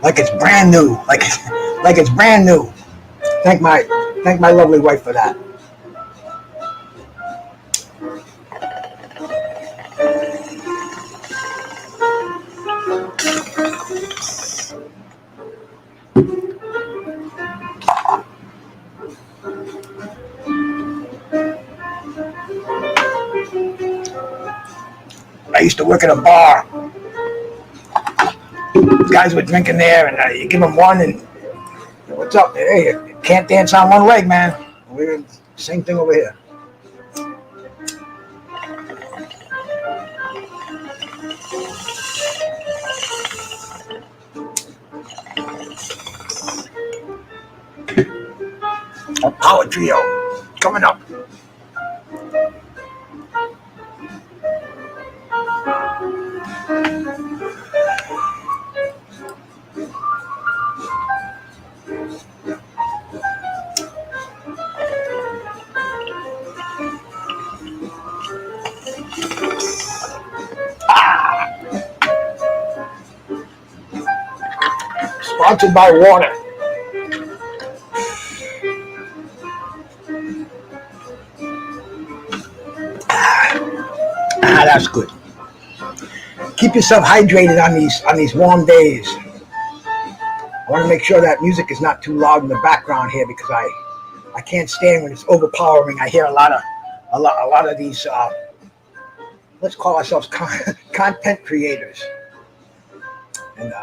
Like it's brand new. Like it's brand new. Thank my lovely wife for that. I used to work at a bar. Guys were drinking there, and you give them one, and what's up? Hey, you can't dance on one leg, man. We're same thing over here. Power trio coming up. Sponsored by water. That's good. Keep yourself hydrated on these warm days. I want to make sure that music is not too loud in the background here because I can't stand when it's overpowering. I hear a lot of these let's call ourselves content creators, and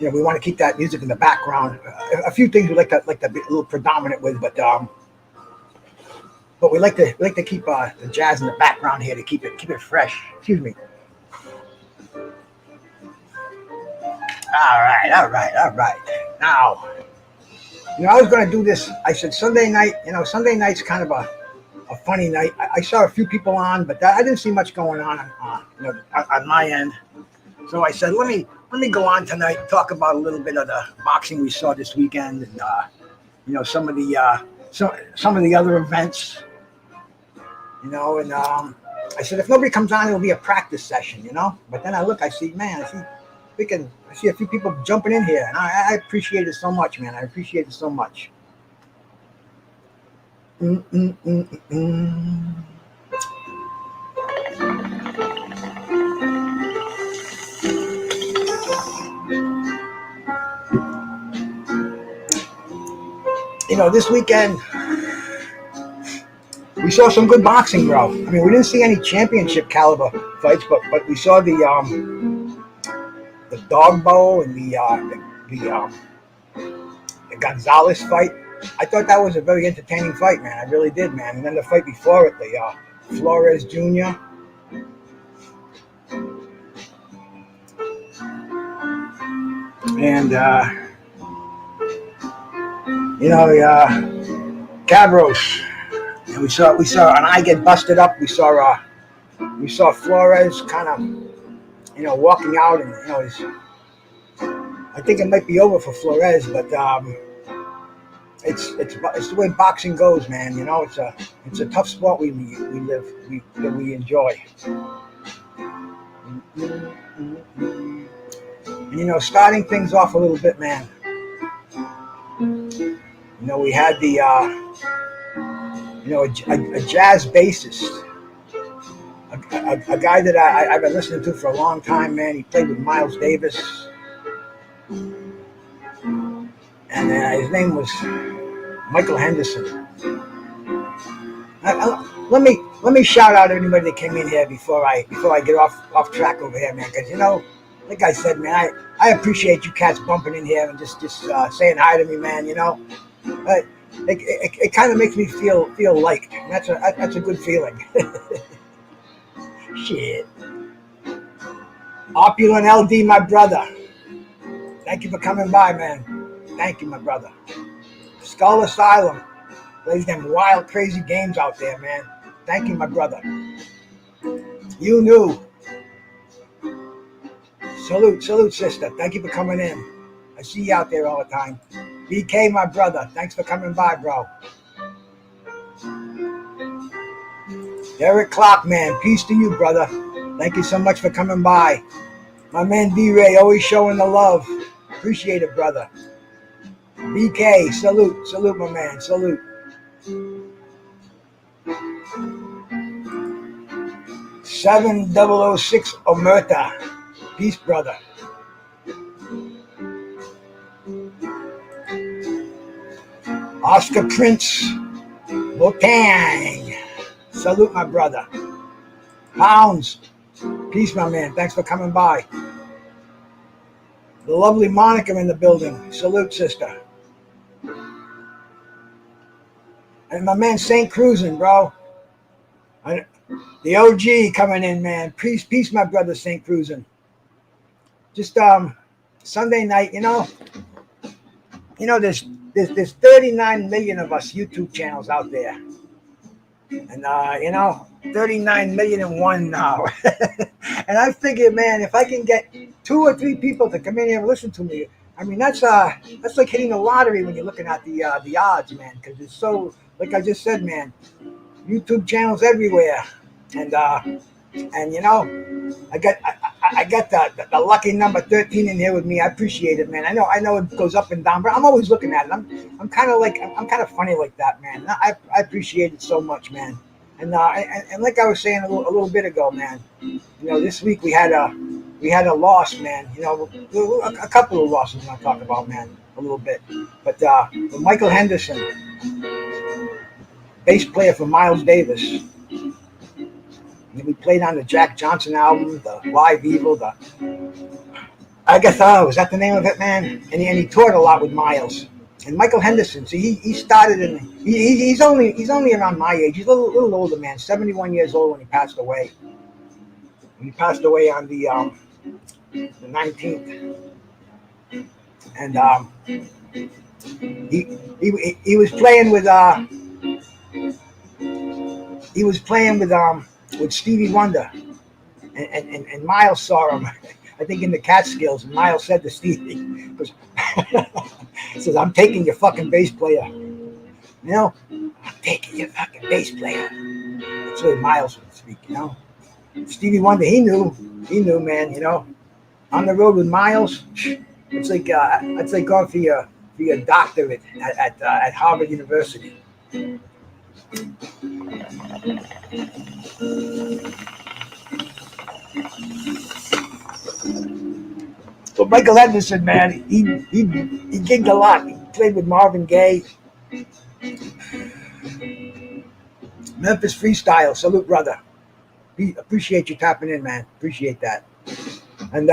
we want to keep that music in the background. A few things we like to be a little predominant with, but we like to keep the jazz in the background here to keep it fresh. Excuse me. All right. Now, I was going to do this. I said Sunday night. Sunday night's kind of a funny night. I saw a few people on, but I didn't see much going on my end. So I said, let me go on tonight and talk about a little bit of the boxing we saw this weekend, and some of the other events. And I said, if nobody comes on, it'll be a practice session, But then I see a few people jumping in here, and I appreciate it so much, man. I appreciate it so much. This weekend we saw some good boxing, bro. I mean, we didn't see any championship caliber fights, but we saw the Dogbow and the Gonzalez fight. I thought that was a very entertaining fight, man. I really did, man. And then the fight before it, the Flores Jr. And Cabros. And we saw an eye get busted up. We saw Flores kind of walking out, and I think it might be over for Flores, but it's the way boxing goes, man. It's a tough sport we enjoy. And starting things off a little bit, man. We had the a jazz bassist, a guy that I've been listening to for a long time, man. He played with Miles Davis, and his name was Michael Henderson. Let me shout out everybody that came in here before I get off track over here, man. Because like I said, man, I appreciate you cats bumping in here and just saying hi to me, man. It kind of makes me feel liked. That's a good feeling. Shit. Opulent LD, my brother. Thank you for coming by, man. Thank you, my brother. Skull Asylum plays them wild, crazy games out there, man. Thank you, my brother. You knew. Salute, sister. Thank you for coming in. I see you out there all the time. BK, my brother. Thanks for coming by, bro. Derek Clockman, peace to you, brother. Thank you so much for coming by. My man D-Ray, always showing the love. Appreciate it, brother. BK, salute, my man, salute. 7006 Omerta, peace, brother. Oscar Prince, Botang, salute, my brother. Pounds, peace, my man. Thanks for coming by. The lovely Monica in the building. Salute, sister. And my man St. Cruising, bro. The OG coming in, man. Peace, my brother St. Cruising. Just Sunday night, there's 39 million of us YouTube channels out there. And 39 million and one now. And I figured, man, if I can get 2 or 3 people to come in here and listen to me, I mean that's like hitting the lottery when you're looking at the odds, man, because it's so, like I just said, man, YouTube channels everywhere. And I got the lucky number 13 in here with me. I appreciate it, man. I know it goes up and down, but I'm always looking at it. I'm kind of funny like that, man. I appreciate it so much, man. And like I was saying a little bit ago, man. This week we had a loss, man. A couple of losses I'll talk about, man, a little bit. But Michael Henderson, bass player for Miles Davis. We played on the Jack Johnson album, the Live Evil, I guess, was that the name of it, man? And he toured a lot with Miles. And Michael Henderson, see, he started he's only around my age. He's a little older, man, 71 years old when he passed away. He passed away on the 19th. And he was playing with Stevie Wonder, and Miles saw him, I think in the Catskills, and Miles said to Stevie, he says, "I'm taking your fucking bass player. I'm taking your fucking bass player." That's the way Miles would speak, Stevie Wonder, he knew, man, on the road with Miles, it's like going for your doctorate at Harvard University. So Michael Henderson, man, he gigged a lot. He played with Marvin Gaye. Memphis Freestyle, salute, brother. Appreciate you tapping in, man. Appreciate that. And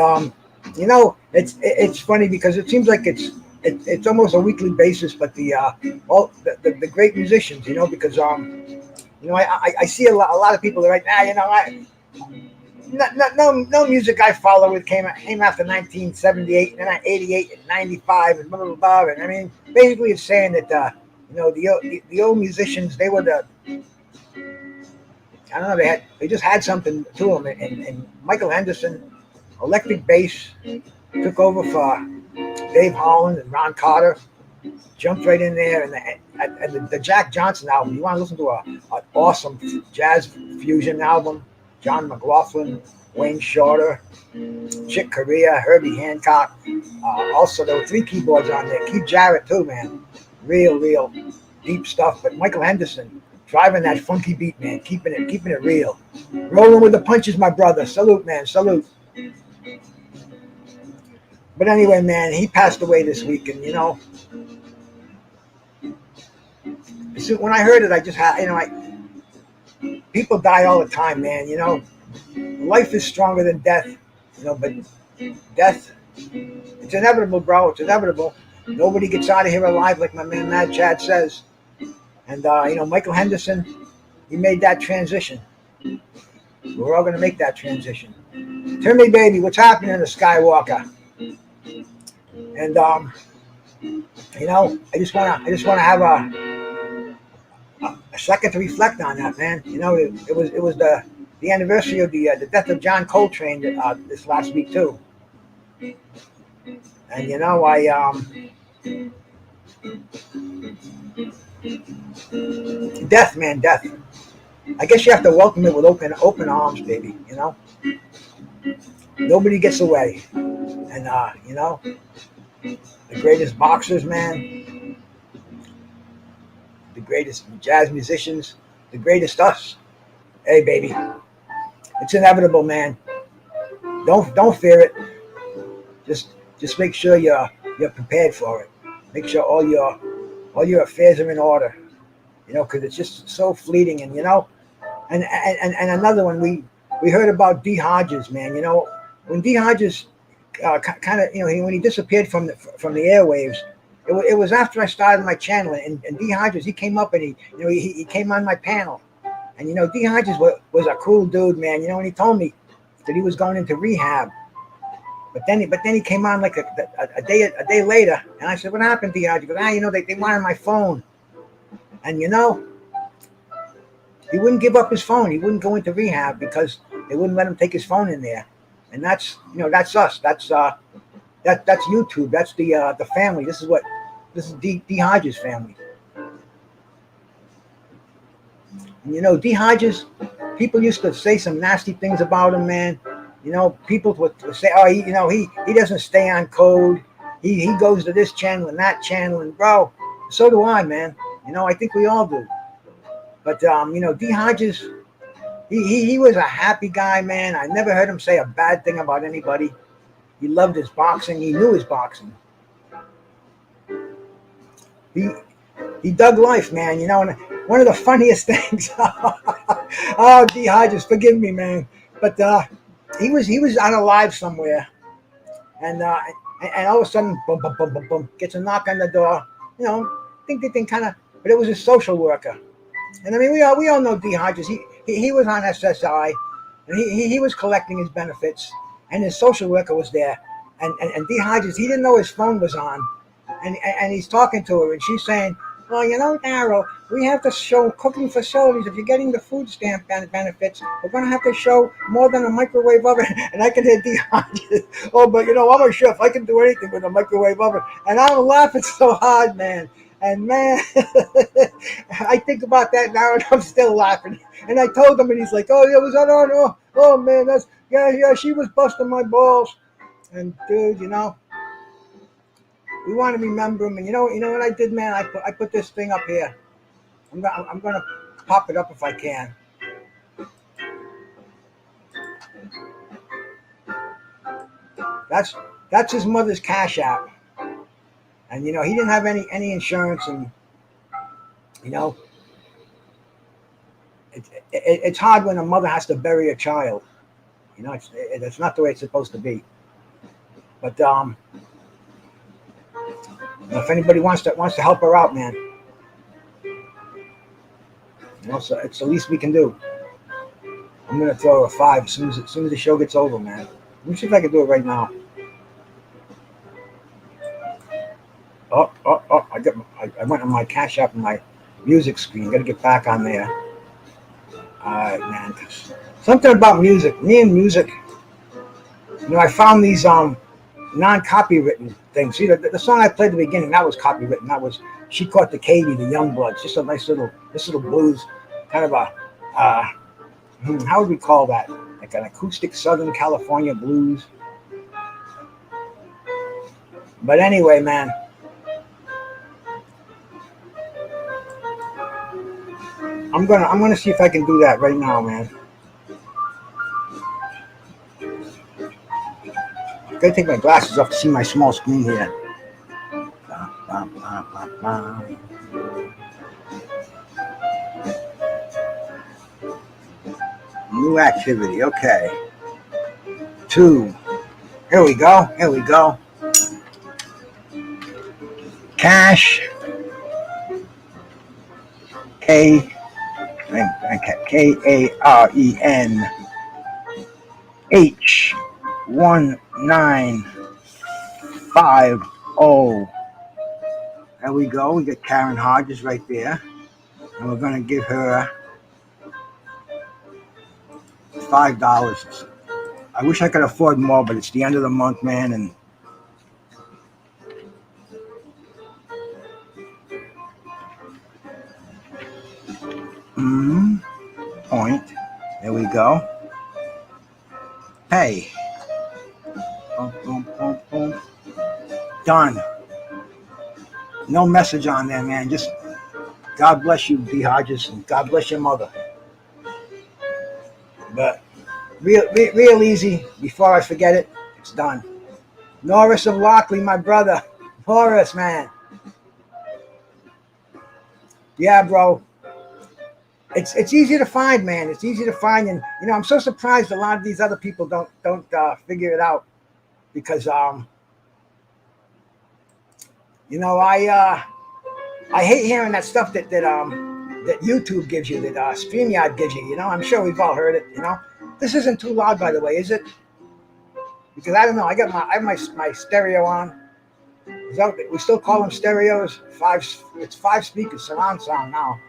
it's funny because it seems like it's almost a weekly basis, but the great musicians, because I see a lot of people that are right now, no music I follow with came after 1978 and 88 and 95 and blah blah blah. And I mean, basically, it's saying that the old musicians, they were they just had something to them. And Michael Henderson, electric bass, took over for Dave Holland and Ron Carter. Jumped right in there, and the Jack Johnson album. You want to listen to an awesome jazz fusion album? John McLaughlin, Wayne Shorter, Chick Corea, Herbie Hancock. Also, there were 3 keyboards on there. Keith Jarrett too, man. Real deep stuff. But Michael Henderson driving that funky beat, man, keeping it real. Rolling with the punches, my brother. Salute, man. Salute. But anyway, man, he passed away this week, and so when I heard it, I just had, people die all the time, man. Life is stronger than death, but death, it's inevitable, bro. It's inevitable. Nobody gets out of here alive, like my man Mad Chad says. And Michael Henderson, he made that transition. We're all gonna make that transition. Timmy baby, what's happening to Skywalker? And I just wanna have a second to reflect on that, man. It was the anniversary of the death of John Coltrane this last week too, and I death, man, death. I guess you have to welcome it with open arms, baby. Nobody gets away, and the greatest boxers, man, the greatest jazz musicians, the greatest us. Hey, baby, it's inevitable, man. Don't fear it. Just just make sure you're prepared for it. Make sure all your affairs are in order. Because it's just so fleeting, and another one we heard about D Hodges, man. When D Hodges kind of when he disappeared from the airwaves. It was after I started my channel, and D Hodges, he came up and he came on my panel, and D Hodges was a cool dude, man. And he told me that he was going into rehab, but then he came on like a day later, and I said, "What happened, D Hodges?" He goes, they wanted my phone, and he wouldn't give up his phone. He wouldn't go into rehab because they wouldn't let him take his phone in there, and that's us. That's YouTube. That's the family. This is D Hodges' family. And D Hodges, people used to say some nasty things about him, man. People would say, "Oh, he doesn't stay on code. He goes to this channel and that channel." And bro, so do I, man. I think we all do. But D Hodges, he was a happy guy, man. I never heard him say a bad thing about anybody. He loved his boxing. He knew his boxing. He dug life, man. And one of the funniest things. Oh, D Hodges, forgive me, man. But he was on a live somewhere, and all of a sudden, boom, boom, boom, boom, boom, gets a knock on the door. Think kind of, but it was a social worker. And I mean, we all know D Hodges. He was on SSI, and he was collecting his benefits, and his social worker was there, and D Hodges, he didn't know his phone was on, and he's talking to her, and she's saying, "Well, Darryl, we have to show cooking facilities. If you're getting the food stamp benefits, we're going to have to show more than a microwave oven." And I can hear D Hodges, "Oh, but I'm a chef. I can do anything with a microwave oven." And I'm laughing so hard, man. And man, I think about that now, and I'm still laughing. And I told him, and he's like, "Oh, yeah, was that on? Oh, man, yeah, she was busting my balls." And dude, we want to remember him. And you know what I did, man? I put this thing up here. I'm gonna pop it up if I can. That's his mother's Cash App. And he didn't have any insurance, and it's hard when a mother has to bury a child. It's not the way it's supposed to be. But if anybody wants to help her out, man, so it's the least we can do. I'm gonna throw her a 5 as soon as the show gets over, man. Let me see if I can do it right now. Oh! I went on my Cash App and my music screen. Got to get back on there. All right, man. Something about music. Me and music. I found these non-copywritten things. See, the song I played at the beginning, that was copywritten. That was "She Caught the Katy," the Youngbloods. Just a nice little blues, kind of a how would we call that? Like an acoustic Southern California blues. But anyway, man. I'm gonna see if I can do that right now, man. I gotta take my glasses off to see my small screen here. New activity, okay. 2. Here we go. Cash. KAREN H1950 There we go. We got Karen Hodges right there. And we're going to give her $5. I wish I could afford more, but it's the end of the month, man. And point. There we go. Hey. Boom, boom, boom, boom. Done. No message on there, man. Just God bless you, D. Hodges, and God bless your mother. But real easy. Before I forget it, it's done. Norris of Lockley, my brother. Norris, man. Yeah, bro. It's easy to find, man. It's easy to find, and I'm so surprised a lot of these other people don't figure it out because I hate hearing that stuff that YouTube gives you, that StreamYard gives you. I'm sure we've all heard it. This isn't too loud, by the way, is it? Because I don't know. I have my stereo on. We still call them stereos. It's 5 speakers, surround sound now.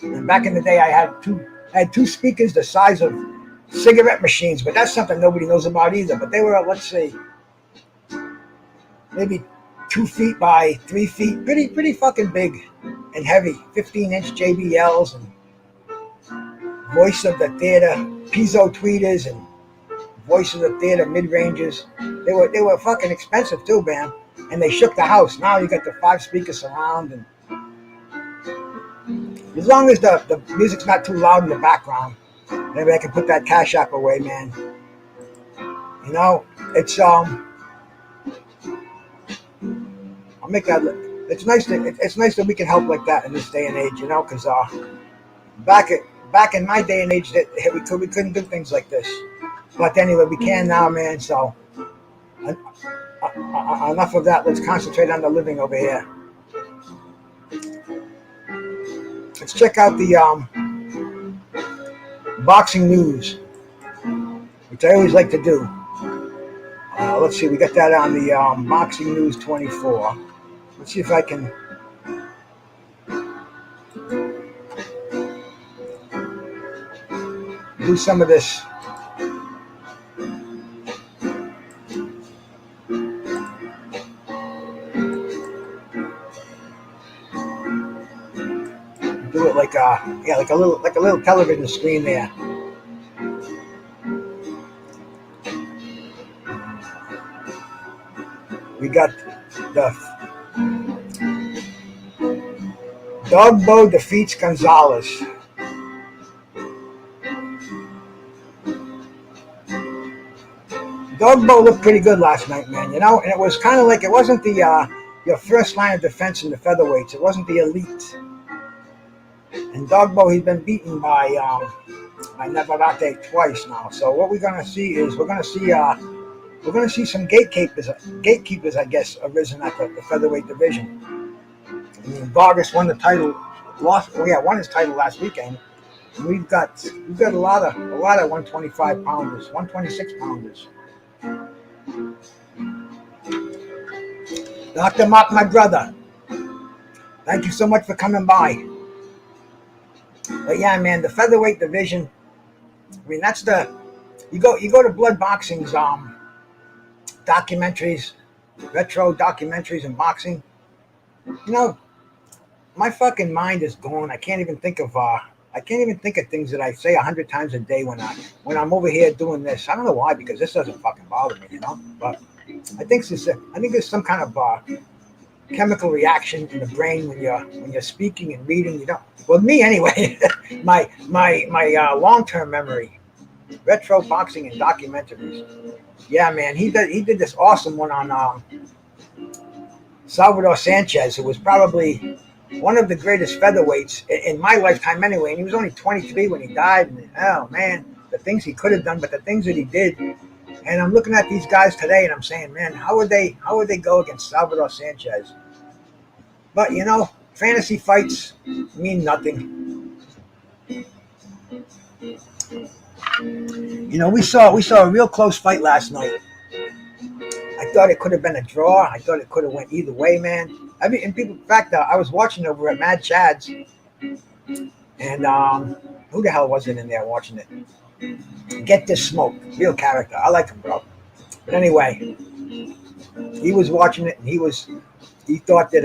And back in the day, I had two speakers the size of cigarette machines, but that's something nobody knows about either. But they were, let's see, maybe 2 feet by 3 feet, pretty fucking big and heavy. 15-inch JBLs and voice of the theater piezo tweeters and voice of the theater mid-ranges. They were fucking expensive too, man. And they shook the house. Now you got the 5 speakers surround, and as long as the music's not too loud in the background, maybe I can put that Cash App away, man. It's I'll make that. It's nice that we can help like that in this day and age, because back in my day and age, that we couldn't do things like this. But anyway, we can now, man. So enough of that. Let's concentrate on the living over here. Let's check out the boxing news, which I always like to do. Let's see, we got that on the Boxing News 24. Let's see if I can do some of this. Do it like a little television screen there. We got the Dogbo defeats Gonzalez. Dogbo looked pretty good last night, man. And it was kind of like it wasn't the your first line of defense in the featherweights. It wasn't the elite. And Dogbo, he's been beaten by Navarrete twice now. So what we're gonna see is we're gonna see some gatekeepers, I guess, arisen at the featherweight division. I mean, Vargas won the title, won his title last weekend. And we've got a lot of 125 pounders, 126 pounders. Dr. Mark, my brother, thank you so much for coming by. But yeah, man, the featherweight division. I mean, that's you go to Blood Boxing's documentaries, retro documentaries in boxing. My fucking mind is gone. I can't even think of things that I say 100 times a day when I'm over here doing this. I don't know why, because this doesn't fucking bother me, But I think there's some kind of chemical reaction in the brain when you're speaking and reading. Well, me anyway. my long-term memory, retro boxing and documentaries. Yeah, man, he did this awesome one on Salvador Sanchez, who was probably one of the greatest featherweights in my lifetime anyway. And he was only 23 when he died. And oh man, the things he could have done, but the things that he did. And I'm looking at these guys today, and I'm saying, man, how would they go against Salvador Sanchez? But fantasy fights mean nothing. We saw a real close fight last night. I thought it could have been a draw. I thought it could have went either way, man. I mean, in fact, I was watching over at Mad Chad's, and who the hell was it in there watching it? Get This Smoke, real character. I like him, bro. But anyway, he was watching it, and he thought that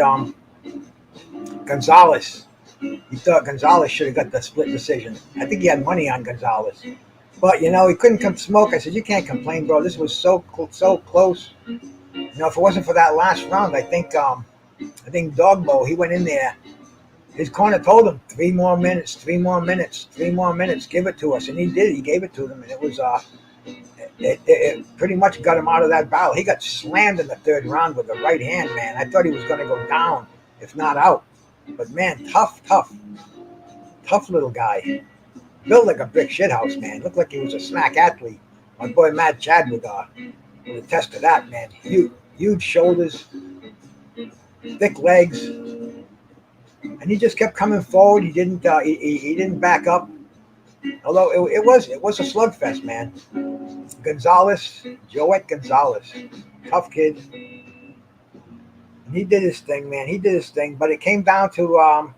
Gonzalez. He thought Gonzalez should have got the split decision. I think he had money on Gonzalez. But, he couldn't come smoke. I said, you can't complain, bro. This was so close. If it wasn't for that last round, I think Dogbo, he went in there. His corner told him, 3 more minutes, 3 more minutes, 3 more minutes, give it to us. And he did. He gave it to them, and it was it pretty much got him out of that battle. He got slammed in the 3rd round with the right hand, man. I thought he was going to go down, if not out. But, man, tough little guy. Built like a brick shithouse, man. Looked like he was a smack athlete. My boy Matt Chad would attest to that, man. Huge shoulders, thick legs, and he just kept coming forward. He didn't he didn't back up. Although it was a slugfest, man. Gonzalez, Joet Gonzalez, tough kid. And he did his thing, man. He did his thing, but it came down to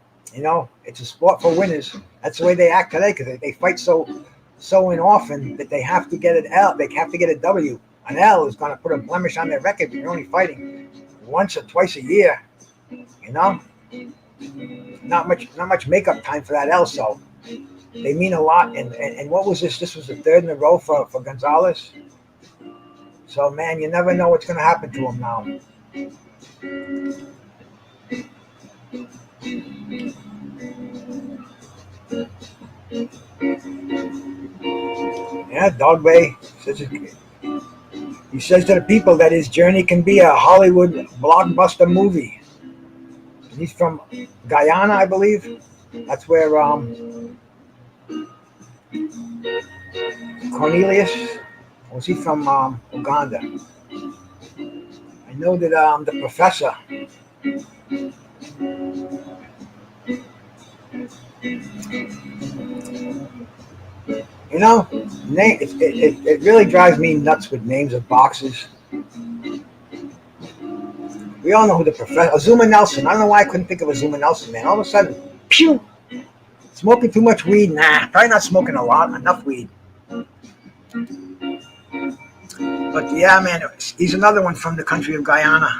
it's a sport for winners. That's the way they act today, because they fight so often that they have to get an L. They have to get a W. An L is going to put a blemish on their record. You're only fighting once or twice a year. Not much makeup time for that L. So they mean a lot. And what was this? This was the 3rd in a row for Gonzalez. So, man, you never know what's going to happen to him now. Yeah, Dog Bay. He says to the people that his journey can be a Hollywood blockbuster movie. He's from Guyana, I believe. That's where Cornelius, was he from Uganda? I know that the professor. It really drives me nuts with names of boxers. We all know who the professor, Azuma Nelson. I don't know why I couldn't think of Azuma Nelson, man. All of a sudden, pew! Smoking too much weed? Nah, probably not smoking a lot, enough weed. But yeah, man, he's another one from the country of Guyana.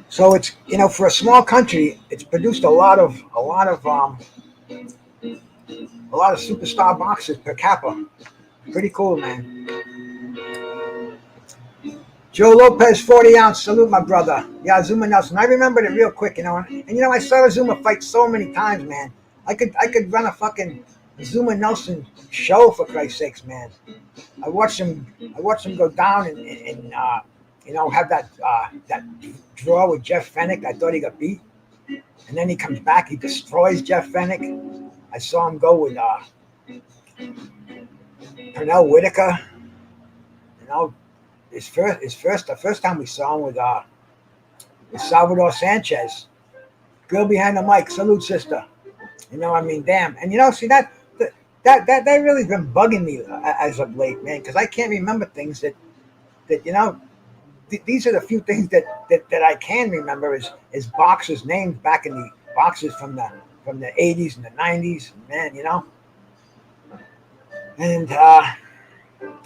So it's, for a small country, it's produced a lot of superstar boxers per capita. Pretty cool, man. Joe Lopez, 40 ounce. Salute, my brother. Yeah, Azuma Nelson. I remembered it real quick, And I saw Azuma fight so many times, man. I could run a fucking Azuma Nelson show, for Christ's sakes, man. I watched him go down and have that draw with Jeff Fennick. I thought he got beat, and then he comes back. He destroys Jeff Fennick. I saw him go with Pernell Whitaker. The first time we saw him with Salvador Sanchez. Girl behind the mic, salute, sister. Damn. And see that really been bugging me as of late, man, because I can't remember things that these are the few things that I can remember is boxers' names back in the boxers from the 80s and the 90s, man, And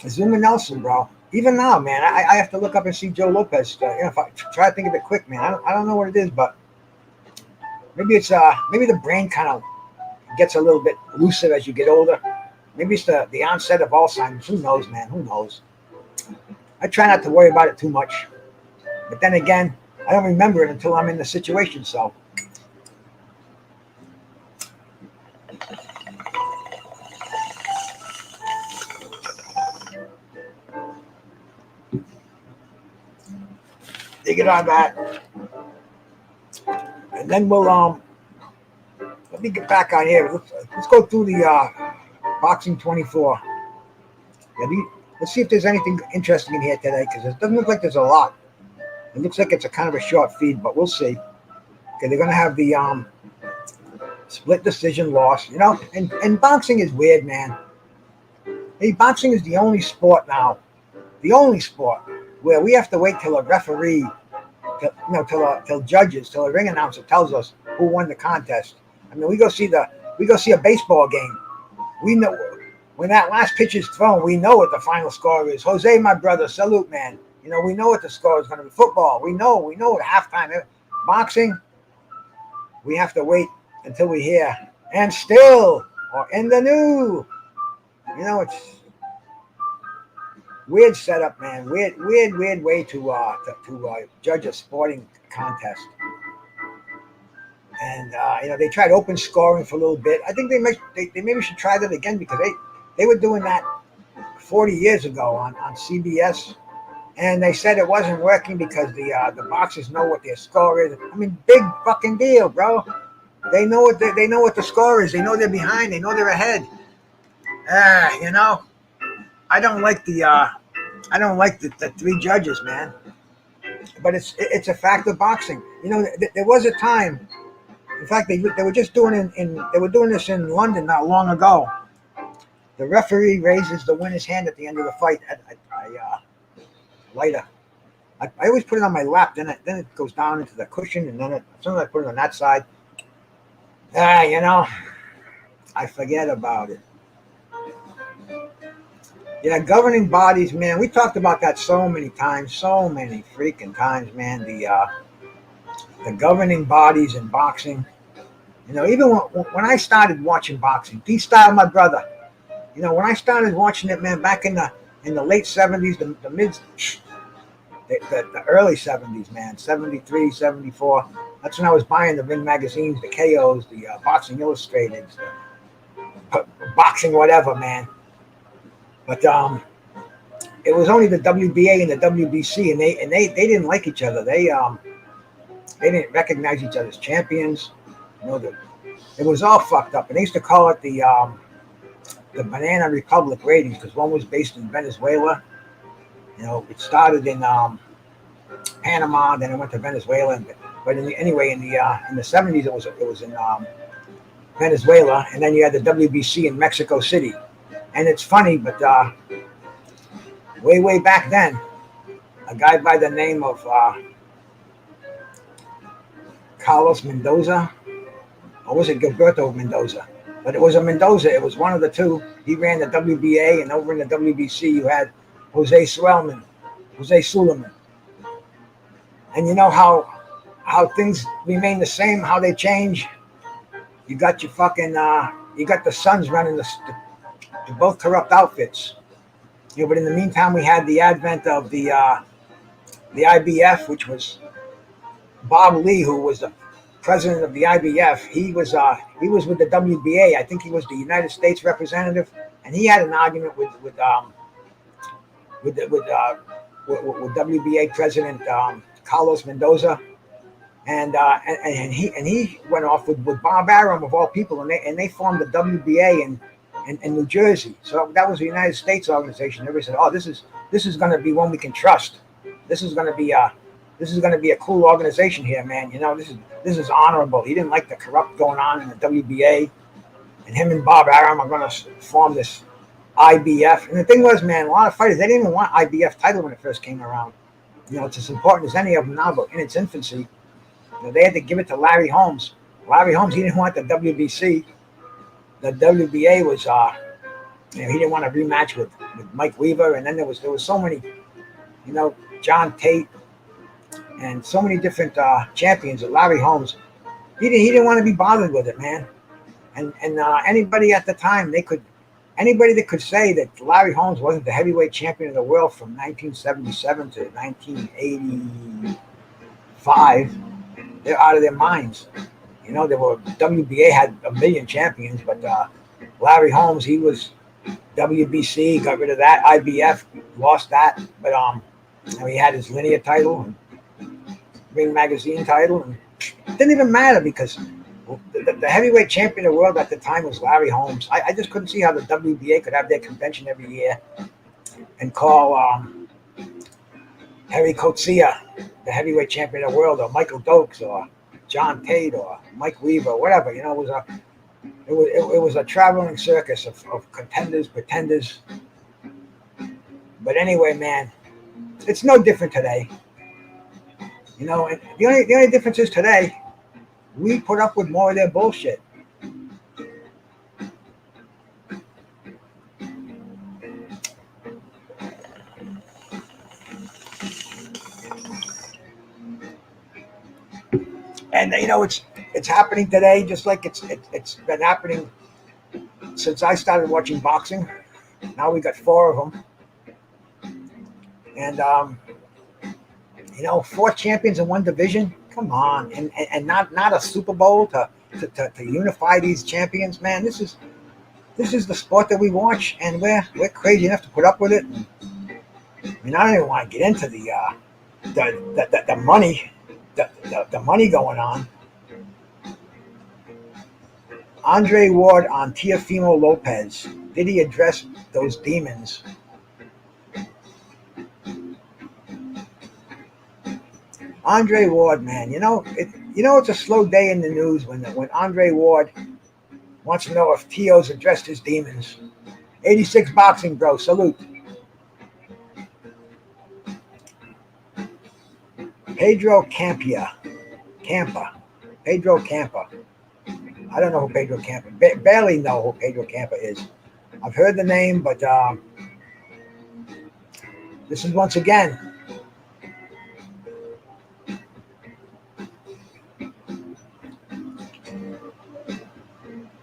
Azuma Nelson, bro. Even now, man, I have to look up and see Joe Lopez. If I try to think of it quick, man, I don't know what it is, but maybe it's maybe the brain kind of gets a little bit looser as you get older. Maybe it's the onset of Alzheimer's. Who knows, man? Who knows? I try not to worry about it too much, but then again, I don't remember it until I'm in the situation. So. Dig it on that, and then we'll let me get back on here. Let's go through the boxing 24. Let's see if there's anything interesting in here today, because it doesn't look like there's a lot. It looks like it's a kind of a short feed, but we'll see. Okay, they're gonna have the split decision loss, and boxing is weird, man. Hey, boxing is the only sport now the only sport where we have to wait till a referee, till judges, till a ring announcer tells us who won the contest. I mean, we go see a baseball game. We know when that last pitch is thrown. We know what the final score is. Jose, my brother, salute, man. We know what the score is going to be. Football, we know what halftime. Boxing, we have to wait until we hear and still or in the new. It's weird setup, man. Weird way to judge a sporting contest. And they tried open scoring for a little bit. I think they maybe should try that again because they were doing that 40 years ago on CBS, and they said it wasn't working because the boxers know what their score is. I mean, big fucking deal, bro. They know what they know what the score is. They know they're behind. They know they're ahead. I don't like the three judges, man. But it's a fact of boxing. There was a time. In fact, they were just doing they were doing this in London not long ago. The referee raises the winner's hand at the end of the fight. Lighter. I always put it on my lap. Then it goes down into the cushion, and then sometimes I put it on that side. I forget about it. Yeah, governing bodies, man. We talked about that so many freaking times, man. The governing bodies in boxing. Even when I started watching boxing, D-Style, my brother. When I started watching it, man, back in the late 70s, the early 70s, man, 73, 74. That's when I was buying the Ring magazines, the KOs, the Boxing Illustrated, the boxing whatever, man. But it was only the WBA and the WBC, and they didn't like each other. They didn't recognize each other's champions. It was all fucked up, and they used to call it the Banana Republic ratings because one was based in Venezuela. It started in Panama, then it went to Venezuela. But in the 70s, it was in Venezuela, and then you had the WBC in Mexico City. And it's funny, but way back then, a guy by the name of Carlos Mendoza, or was it Gilberto Mendoza? But it was a Mendoza. It was one of the two. He ran the WBA, and over in the WBC, you had Jose Suleiman. And you know how things remain the same, how they change. You got your fucking, you got the Suns running the both corrupt outfits. But in the meantime, we had the advent of the IBF, which was Bob Lee, who was the president of the IBF. He was with the WBA. I think he was the United States representative, and he had an argument with WBA president Carlos Mendoza, and he went off with Bob Arum of all people, and they formed the WBA in New Jersey. So that was the United States organization. Everybody said, "Oh, this is going to be one we can trust. This is going to be a cool organization here, man. This is honorable." He didn't like the corrupt going on in the WBA, and him and Bob Arum are going to form this IBF. And the thing was, man, a lot of fighters, they didn't even want IBF title when it first came around. It's as important as any of them now, but in its infancy, they had to give it to Larry Holmes. Larry Holmes, he didn't want the WBC. The WBA was, he didn't want a rematch with Mike Weaver, and then there was so many, John Tate, and so many different champions. Larry Holmes, he didn't want to be bothered with it, man. And anybody at the time, anybody that could say that Larry Holmes wasn't the heavyweight champion of the world from 1977 to 1985, they're out of their minds. WBA had a million champions, but Larry Holmes, he was WBC, got rid of that. IBF, lost that, but he had his linear title and Ring magazine title, and it didn't even matter because the heavyweight champion of the world at the time was Larry Holmes. I just couldn't see how the WBA could have their convention every year and call Harry Coetzee the heavyweight champion of the world, or Michael Dokes, or John Tate, or Mike Weaver, whatever. It was a traveling circus of contenders, pretenders. But anyway, man, it's no different today. And the only difference is today we put up with more of their bullshit. And it's happening today, just like it's been happening since I started watching boxing. Now we got four of them, and four champions in one division. Come on, and not a Super Bowl to unify these champions, man. This is the sport that we watch, and we're crazy enough to put up with it. I mean, I don't even want to get into the money, the money going on. Andre Ward on Teofimo Lopez. Did he address those demons? Andre Ward, man, it's a slow day in the news when Andre Ward wants to know if Teo's addressed his demons. 86 boxing, bro. Salute. Pedro Campa. Pedro Campa. I don't know who Pedro Campa. Barely know who Pedro Campa is. I've heard the name, but this is once again.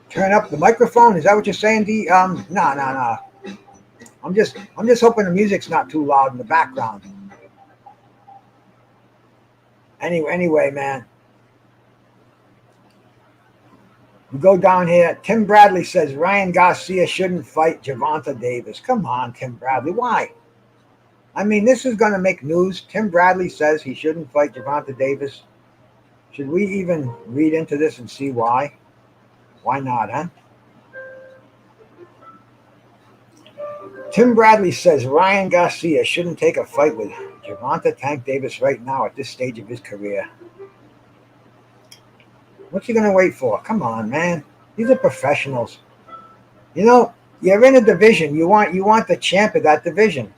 Turn up the microphone. Is that what you're saying, D? No. I'm just hoping the music's not too loud in the background. Anyway, man. We go down here. Tim Bradley says Ryan Garcia shouldn't fight Gervonta Davis. Come on, Tim Bradley. Why? I mean, this is going to make news. Tim Bradley says he shouldn't fight Gervonta Davis. Should we even read into this and see why? Why not, huh? Tim Bradley says Ryan Garcia shouldn't take a fight with Gervonta Tank Davis right now at this stage of his career. What's he going to wait for? Come on, man. These are professionals. You're in a division. You want the champ of that division.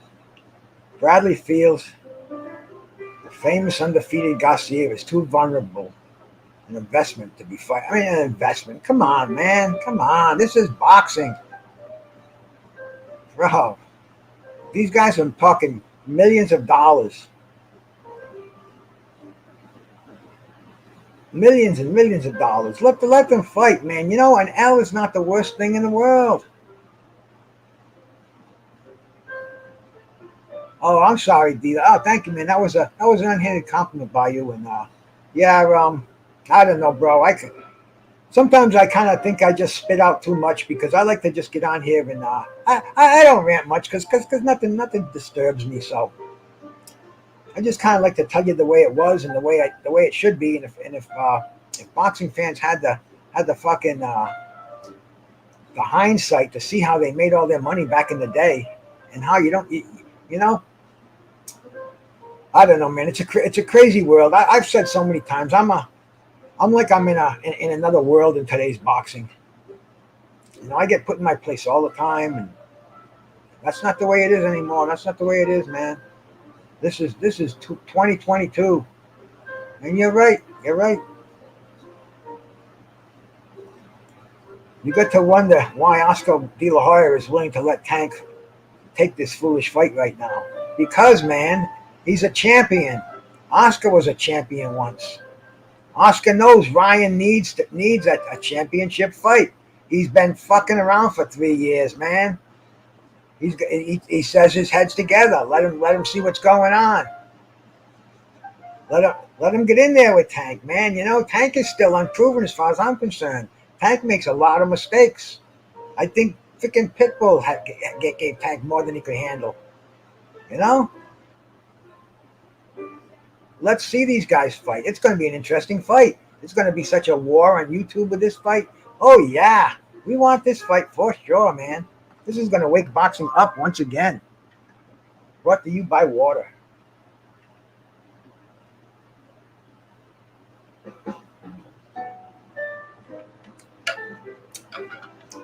Bradley feels the famous undefeated Garcia is too vulnerable an investment to be fight. I mean, an investment. Come on, man. Come on. This is boxing. Bro, these guys are talking millions of dollars. Millions and millions of dollars. Let them fight, man. An L is not the worst thing in the world. Oh, I'm sorry, Dita. Oh, thank you, man. That was an unhanded compliment by you. And I don't know, bro. Sometimes I kind of think I just spit out too much because I like to just get on here and I don't rant much because nothing disturbs me. So I just kind of like to tell you the way it was and the way it should be. And if boxing fans had the fucking the hindsight to see how they made all their money back in the day and how you don't. I don't know, man. It's a crazy world. I've said so many times. I'm like I'm in another world in today's boxing. I get put in my place all the time, and that's not the way it is anymore. That's not the way it is, man. This is 2022, and you're right. You're right. You got to wonder why Oscar De La Hoya is willing to let Tank take this foolish fight right now. Because, man, he's a champion. Oscar was a champion once. Oscar knows Ryan needs a championship fight. He's been fucking around for 3 years, man. He says his head's together. Let him see what's going on. Let him get in there with Tank, man. Tank is still unproven as far as I'm concerned. Tank makes a lot of mistakes. I think freaking Pitbull gave Tank more than he could handle. Let's see these guys fight. It's going to be an interesting fight. It's going to be such a war on YouTube with this fight. Oh, yeah. We want this fight for sure, man. This is going to wake boxing up once again. Brought to you by water.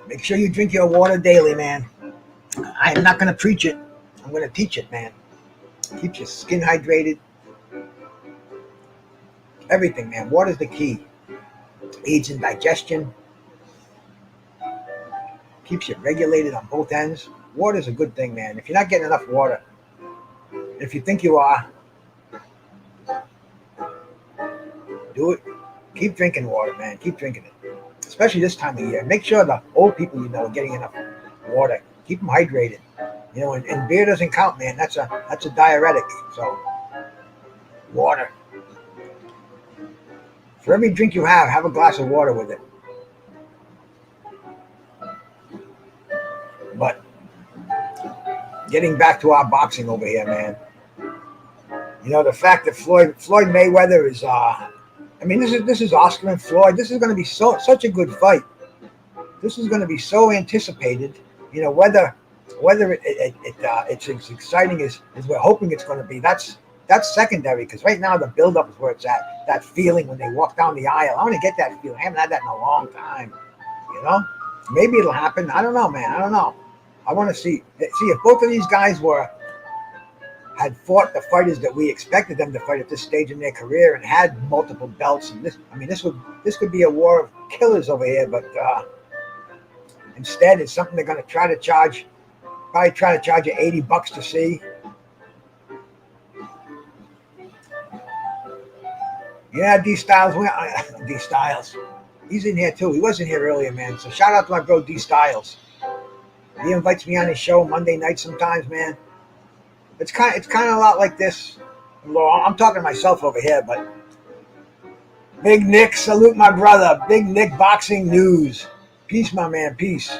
Make sure you drink your water daily, man. I am not going to preach it. I'm going to teach it, man. Keeps your skin hydrated. Everything, man. Water's the key. Aids in digestion. Keeps you regulated on both ends. Water's a good thing, man. If you're not getting enough water, if you think you are, do it. Keep drinking water, man. Keep drinking it. Especially this time of year. Make sure the old people you know are getting enough water. Keep them hydrated. You know, and beer doesn't count, man. That's a diuretic. So, water. For every drink you have a glass of water with it. But getting back to our boxing over here, man. You know, the fact that Floyd Mayweather is I mean, this is Oscar and Floyd. This is going to be such a good fight. This is going to be so anticipated. You know, whether it's as exciting as we're hoping it's going to be. That's secondary, because right now the buildup is where it's at. That feeling when they walk down the aisle. I want to get that feeling. I haven't had that in a long time. You know, maybe it'll happen. I don't know, man. I don't know. I want to see if both of these guys had fought the fighters that we expected them to fight at this stage in their career and had multiple belts. And this could be a war of killers over here. But instead, it's something they're going to try to charge you $80 to see. Yeah, D Styles. D Styles. He's in here too. He wasn't here earlier, man. So shout out to my bro D Styles. He invites me on his show Monday night sometimes, man. It's kind of a lot like this. I'm talking to myself over here, but Big Nick, salute my brother. Big Nick Boxing News. Peace, my man. Peace.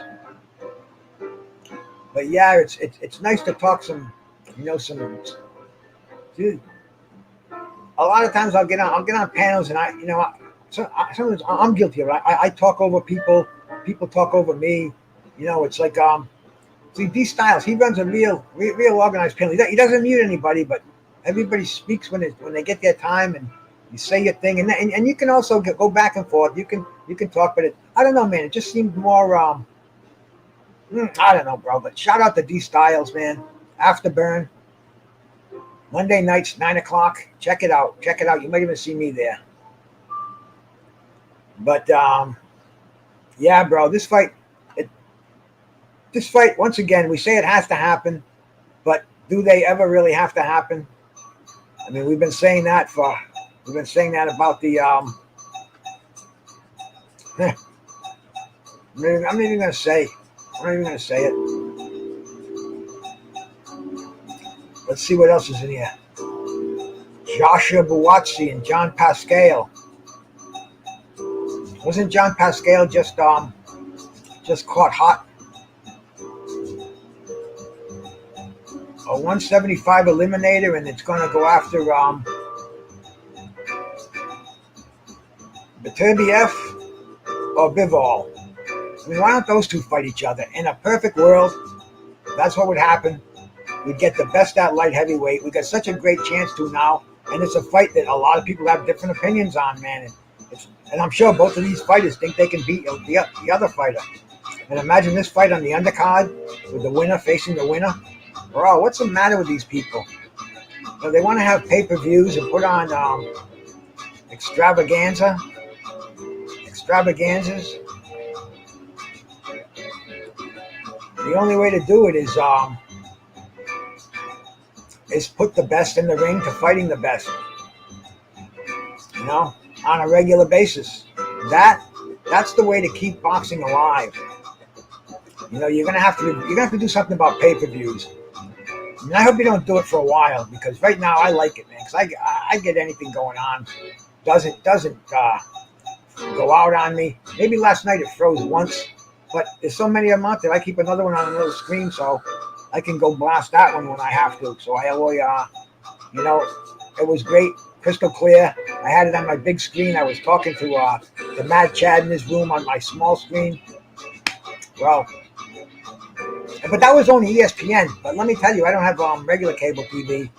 But yeah, it's nice to talk some dude. A lot of times I'll get on panels and sometimes I'm guilty of it. I talk over people. People talk over me. You know, it's like see, D Styles, he runs a real organized panel. He doesn't mute anybody, but everybody speaks when they get their time, and you say your thing, and you can also go back and forth. You can talk, but I don't know, man. It just seemed more I don't know, bro. But shout out to D Styles, man. Afterburn, Monday nights, 9:00. Check it out. You might even see me there. But yeah, bro, this fight, once again, we say it has to happen, but do they ever really have to happen? I mean, we've been saying that about the I'm not even gonna say it. Let's see what else is in here. Joshua Buatsi and John Pascal. Wasn't John Pascal just caught hot? A 175 eliminator, and it's going to go after Beterbiev or Bivol. I mean, why don't those two fight each other? In a perfect world, that's what would happen. We'd get the best at light heavyweight. We got such a great chance to now, and it's a fight that a lot of people have different opinions on, man. And I'm sure both of these fighters think they can beat the other fighter. And imagine this fight on the undercard with the winner facing the winner. Bro, what's the matter with these people? So they want to have pay-per-views and put on extravaganzas. The only way to do it is put the best in the ring to fighting the best. You know, on a regular basis. That's the way to keep boxing alive. You know, you're gonna have to do something about pay-per-views. And I hope you don't do it for a while, because right now I like it, man. Because I get anything going on. Doesn't go out on me. Maybe last night it froze once, but there's so many of them out there. I keep another one on another screen, so I can go blast that one when I have to. So I always, you know, it was great, crystal clear. I had it on my big screen. I was talking to the Mad Chad in his room on my small screen. Well, but that was only ESPN. But let me tell you, I don't have regular cable TV.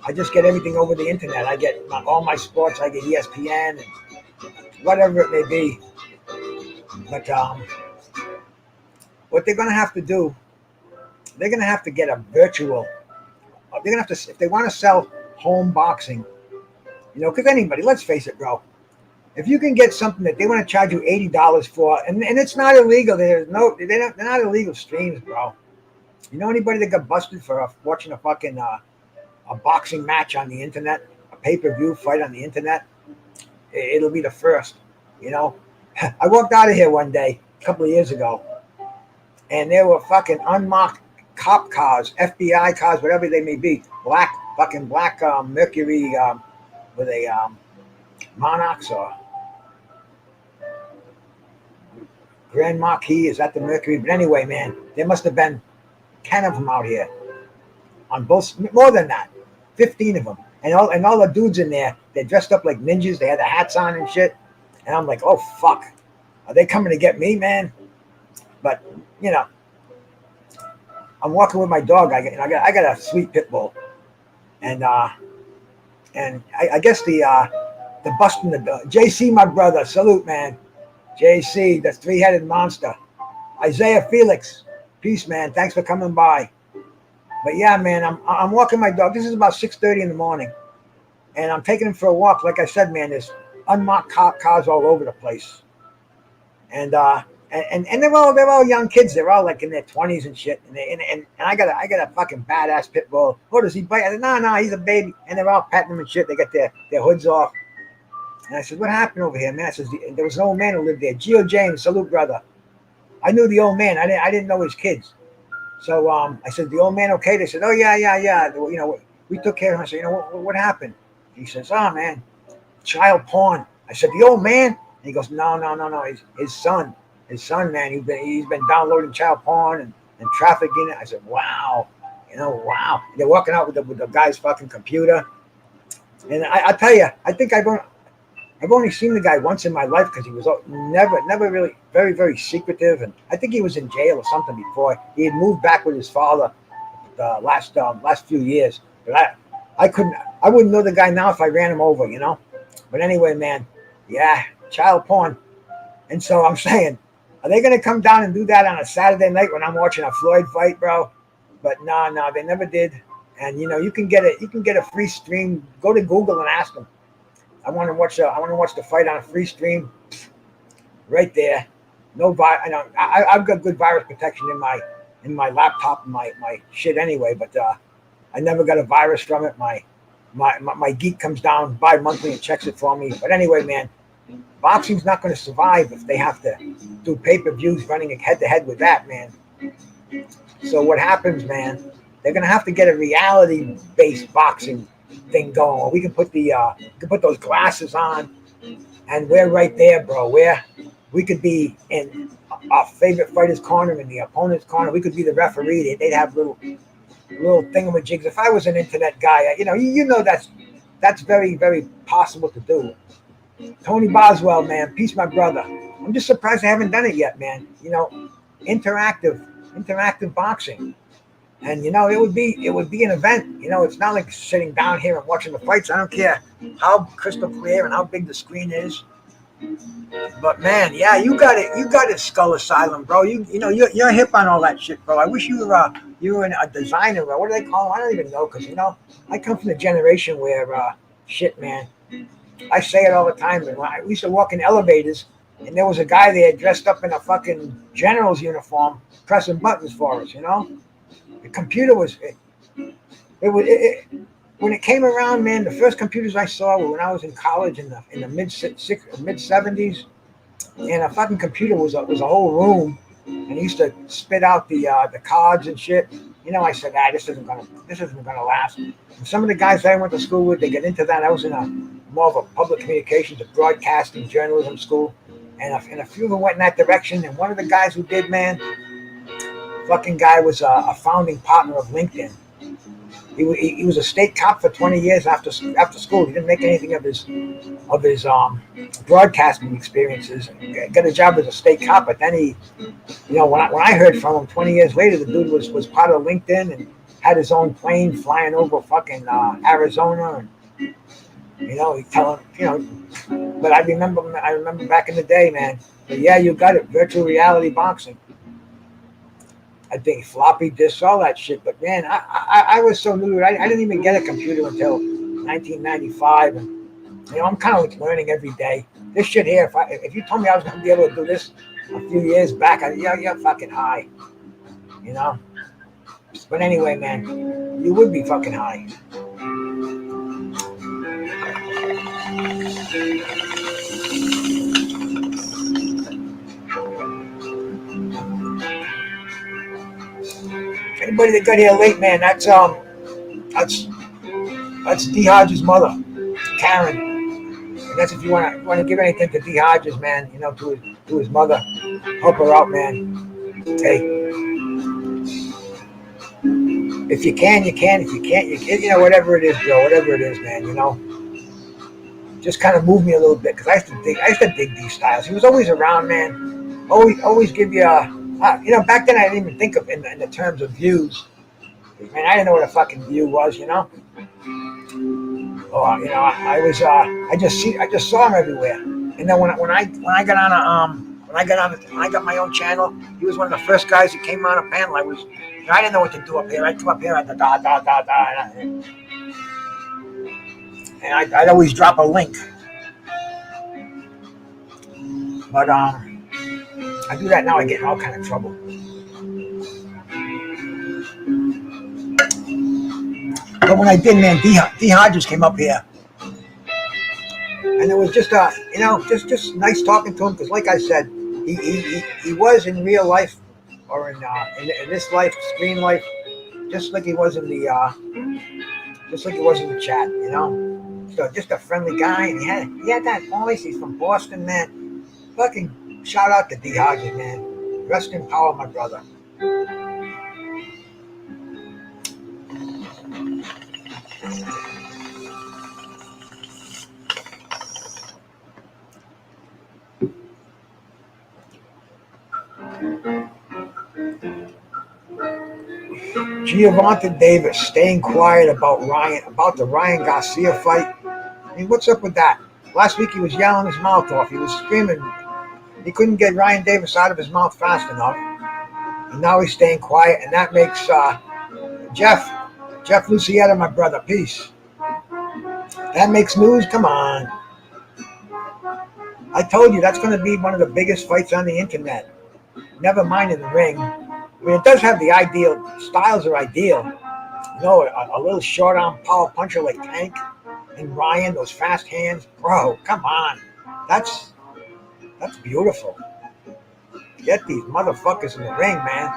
I just get everything over the internet. I get all my sports. I get ESPN and whatever it may be. But what they're going to have to do, they're going to have to get a virtual they're gonna have to, if they want to sell home boxing, because anybody, let's face it, bro. If you can get something that they want to charge you $80 for, and it's not illegal, they're not illegal streams, bro. You know anybody that got busted for watching a fucking a boxing match on the internet, a pay-per-view fight on the internet? It'll be the first. I walked out of here one day a couple of years ago, and there were fucking unmarked cop cars, FBI cars, whatever they may be, black Mercury, with a Monarchs or Grand Marquis. Is that the Mercury? But anyway, man, there must have been 10 of them out here on both, more than that, 15 of them, and all the dudes in there, they're dressed up like ninjas. They had the hats on and shit, and I'm like, oh fuck, are they coming to get me, man? But I'm walking with my dog. I got a sweet pit bull, and I guess the busting the dog. JC, my brother, salute, man. JC, the three-headed monster. Isaiah Felix, peace, man. Thanks for coming by. But yeah, man, I'm walking my dog. This is about 6:30 in the morning, and I'm taking him for a walk. Like I said, man, there's unmarked cars all over the place, and they're all young kids. They're all like in their 20s and shit. And I got a fucking badass pit bull. Oh, does he bite? I said, no, he's a baby. And they're all petting him and shit. They got their hoods off. And I said, what happened over here, man? I said, there was an old man who lived there. Geo James, salute, brother. I knew the old man. I didn't know his kids. So I said, the old man okay? They said, oh yeah. We took care of him. I said, what happened? He says, oh man, child porn. I said, the old man? And he goes, no. His son. His son, man, he's been downloading child porn and trafficking it. I said, wow, wow. And they're walking out with the guy's fucking computer. And I tell you, I think I've only seen the guy once in my life because he was never really very, very secretive. And I think he was in jail or something before. He had moved back with his father the last few years. But I wouldn't know the guy now if I ran him over, But anyway, man, yeah, child porn. And so I'm saying, are they going to come down and do that on a Saturday night when I'm watching a Floyd fight, bro? But no, they never did. And you can get a free stream. Go to Google and ask them. I want to watch the fight on a free stream. Right there. No virus. I've got good virus protection in my laptop and my shit anyway. But I never got a virus from it. My geek comes down bi-monthly and checks it for me. But anyway, man. Boxing's not going to survive if they have to do pay-per-views running head-to-head with that, man. So what happens, man, they're going to have to get a reality-based boxing thing going. Or we can put those glasses on, and we're right there, bro. We could be in our favorite fighter's corner, in the opponent's corner. We could be the referee. They'd have little thingamajigs. If I was an internet guy, that's very, very possible to do. Tony Boswell, man, peace, my brother. I'm just surprised I haven't done it yet, man. Interactive boxing, and it would be an event. It's not like sitting down here and watching the fights. I don't care how crystal clear and how big the screen is. But man, yeah, you got it, Skull Asylum, bro. You're hip on all that shit, bro. I wish you were a designer, bro. What do they call them? I don't even know, because I come from the generation where shit, man. I say it all the time. We used to walk in elevators, and there was a guy there dressed up in a fucking general's uniform, pressing buttons for us. The computer was when it came around, man. The first computers I saw were when I was in college in the mid 70s, and a fucking computer was a whole room, and he used to spit out the cards and shit. I said, this isn't gonna last. And some of the guys that I went to school with, they get into that. I was in more of a public communications, a broadcasting journalism school, and a few of them went in that direction. And one of the guys who did, man, fucking guy was a founding partner of LinkedIn. He was a state cop for 20 years after school. He didn't make anything of his broadcasting experiences. Got a job as a state cop, but then he, when I heard from him 20 years later, the dude was part of LinkedIn and had his own plane flying over fucking Arizona, and he telling, But I remember back in the day, man. But yeah, you got it. Virtual reality boxing. I think floppy disks, all that shit. But man, I was so new. I didn't even get a computer until 1995, and I'm kind of like learning every day. This shit here, if you told me I was gonna be able to do this a few years back, you're fucking high, you know. But anyway, man, you would be fucking high. Anybody that got here late, man, that's D Hodges' mother, Karen. And that's if you want to give anything to D Hodges, man, to his mother, help her out, man. Hey, if you can, you can. If you can't, you can. Whatever it is, bro. Whatever it is, man. Just kind of move me a little bit because I used to dig D Styles. He was always around, man. Always give you back then I didn't even think of in the terms of views. Man, I didn't know what a fucking view was, Oh, I just saw him everywhere. And then when I got on when I got my own channel, he was one of the first guys that came on a panel. I didn't know what to do up here. I'd come up here at the and I'd always drop a link. But I do that now. I get in all kind of trouble. But when I did, man, D Hodges came up here, and it was just just nice talking to him because, like I said, he was in real life or in this life, screen life, just like he was in the chat, So just a friendly guy, and he had that voice. He's from Boston, man. Fucking shout out to D Hodges, man. Rest in power, my brother. Gervonta Davis staying quiet about the Ryan Garcia fight. I mean, what's up with that? Last week he was yelling his mouth off. He was screaming. He couldn't get Ryan Davis out of his mouth fast enough. And now he's staying quiet, and that makes Jeff Lucietta, my brother, peace. That makes news? Come on. I told you that's going to be one of the biggest fights on the internet. Never mind in the ring. I mean, it does have the ideal. Styles are ideal. A little short arm power puncher like Tank and Ryan, those fast hands. Bro, come on. That's beautiful. Get these motherfuckers in the ring, man.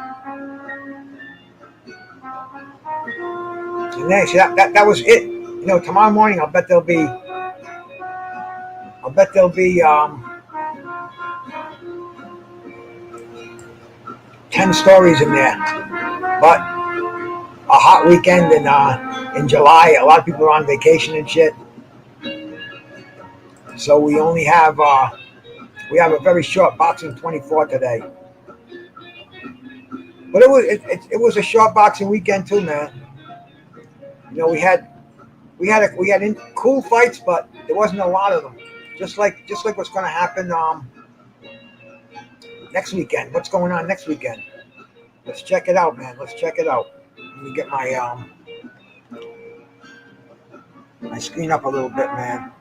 And then, see, that was it. Tomorrow morning I'll bet there'll be 10 stories in there. But a hot weekend in July, a lot of people are on vacation and shit. So we only have a very short boxing 24 today. But it was a short boxing weekend too, man. We had cool fights, but there wasn't a lot of them. Just like what's going to happen next weekend. What's going on next weekend? Let's check it out, man. Let's check it out. Let me get my screen up a little bit, man.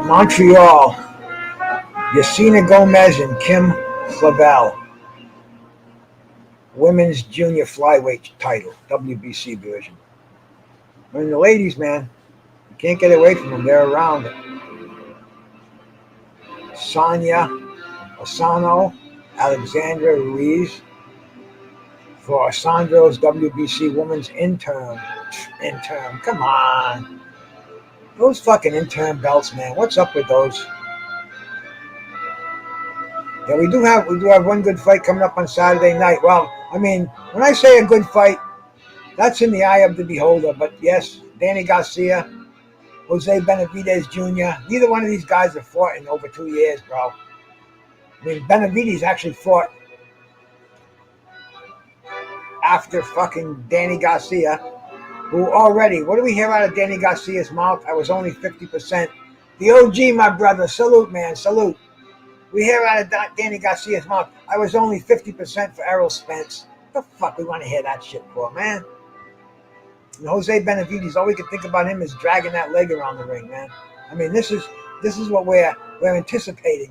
Montreal, Yasina Gomez and Kim Clavel. Women's junior flyweight title, WBC version. And the ladies, man, you can't get away from them. They're around. Sonia Asano, Alexandra Ruiz for Sandro's WBC Women's Interim. Come on. Those fucking interim belts, man. What's up with those? Yeah, we do have one good fight coming up on Saturday night. Well, I mean, when I say a good fight, that's in the eye of the beholder. But yes, Danny Garcia, Jose Benavidez Jr., neither one of these guys have fought in over 2 years, bro. I mean, Benavidez actually fought after fucking Danny Garcia, who already, what do we hear out of Danny Garcia's mouth? I was only 50%. The OG, my brother, salute, man, salute. We hear out of Danny Garcia's mouth, I was only 50% for Errol Spence. What the fuck we want to hear that shit for, man? And Jose Benavides, all we can think about him is dragging that leg around the ring, man. I mean, this is what we're anticipating.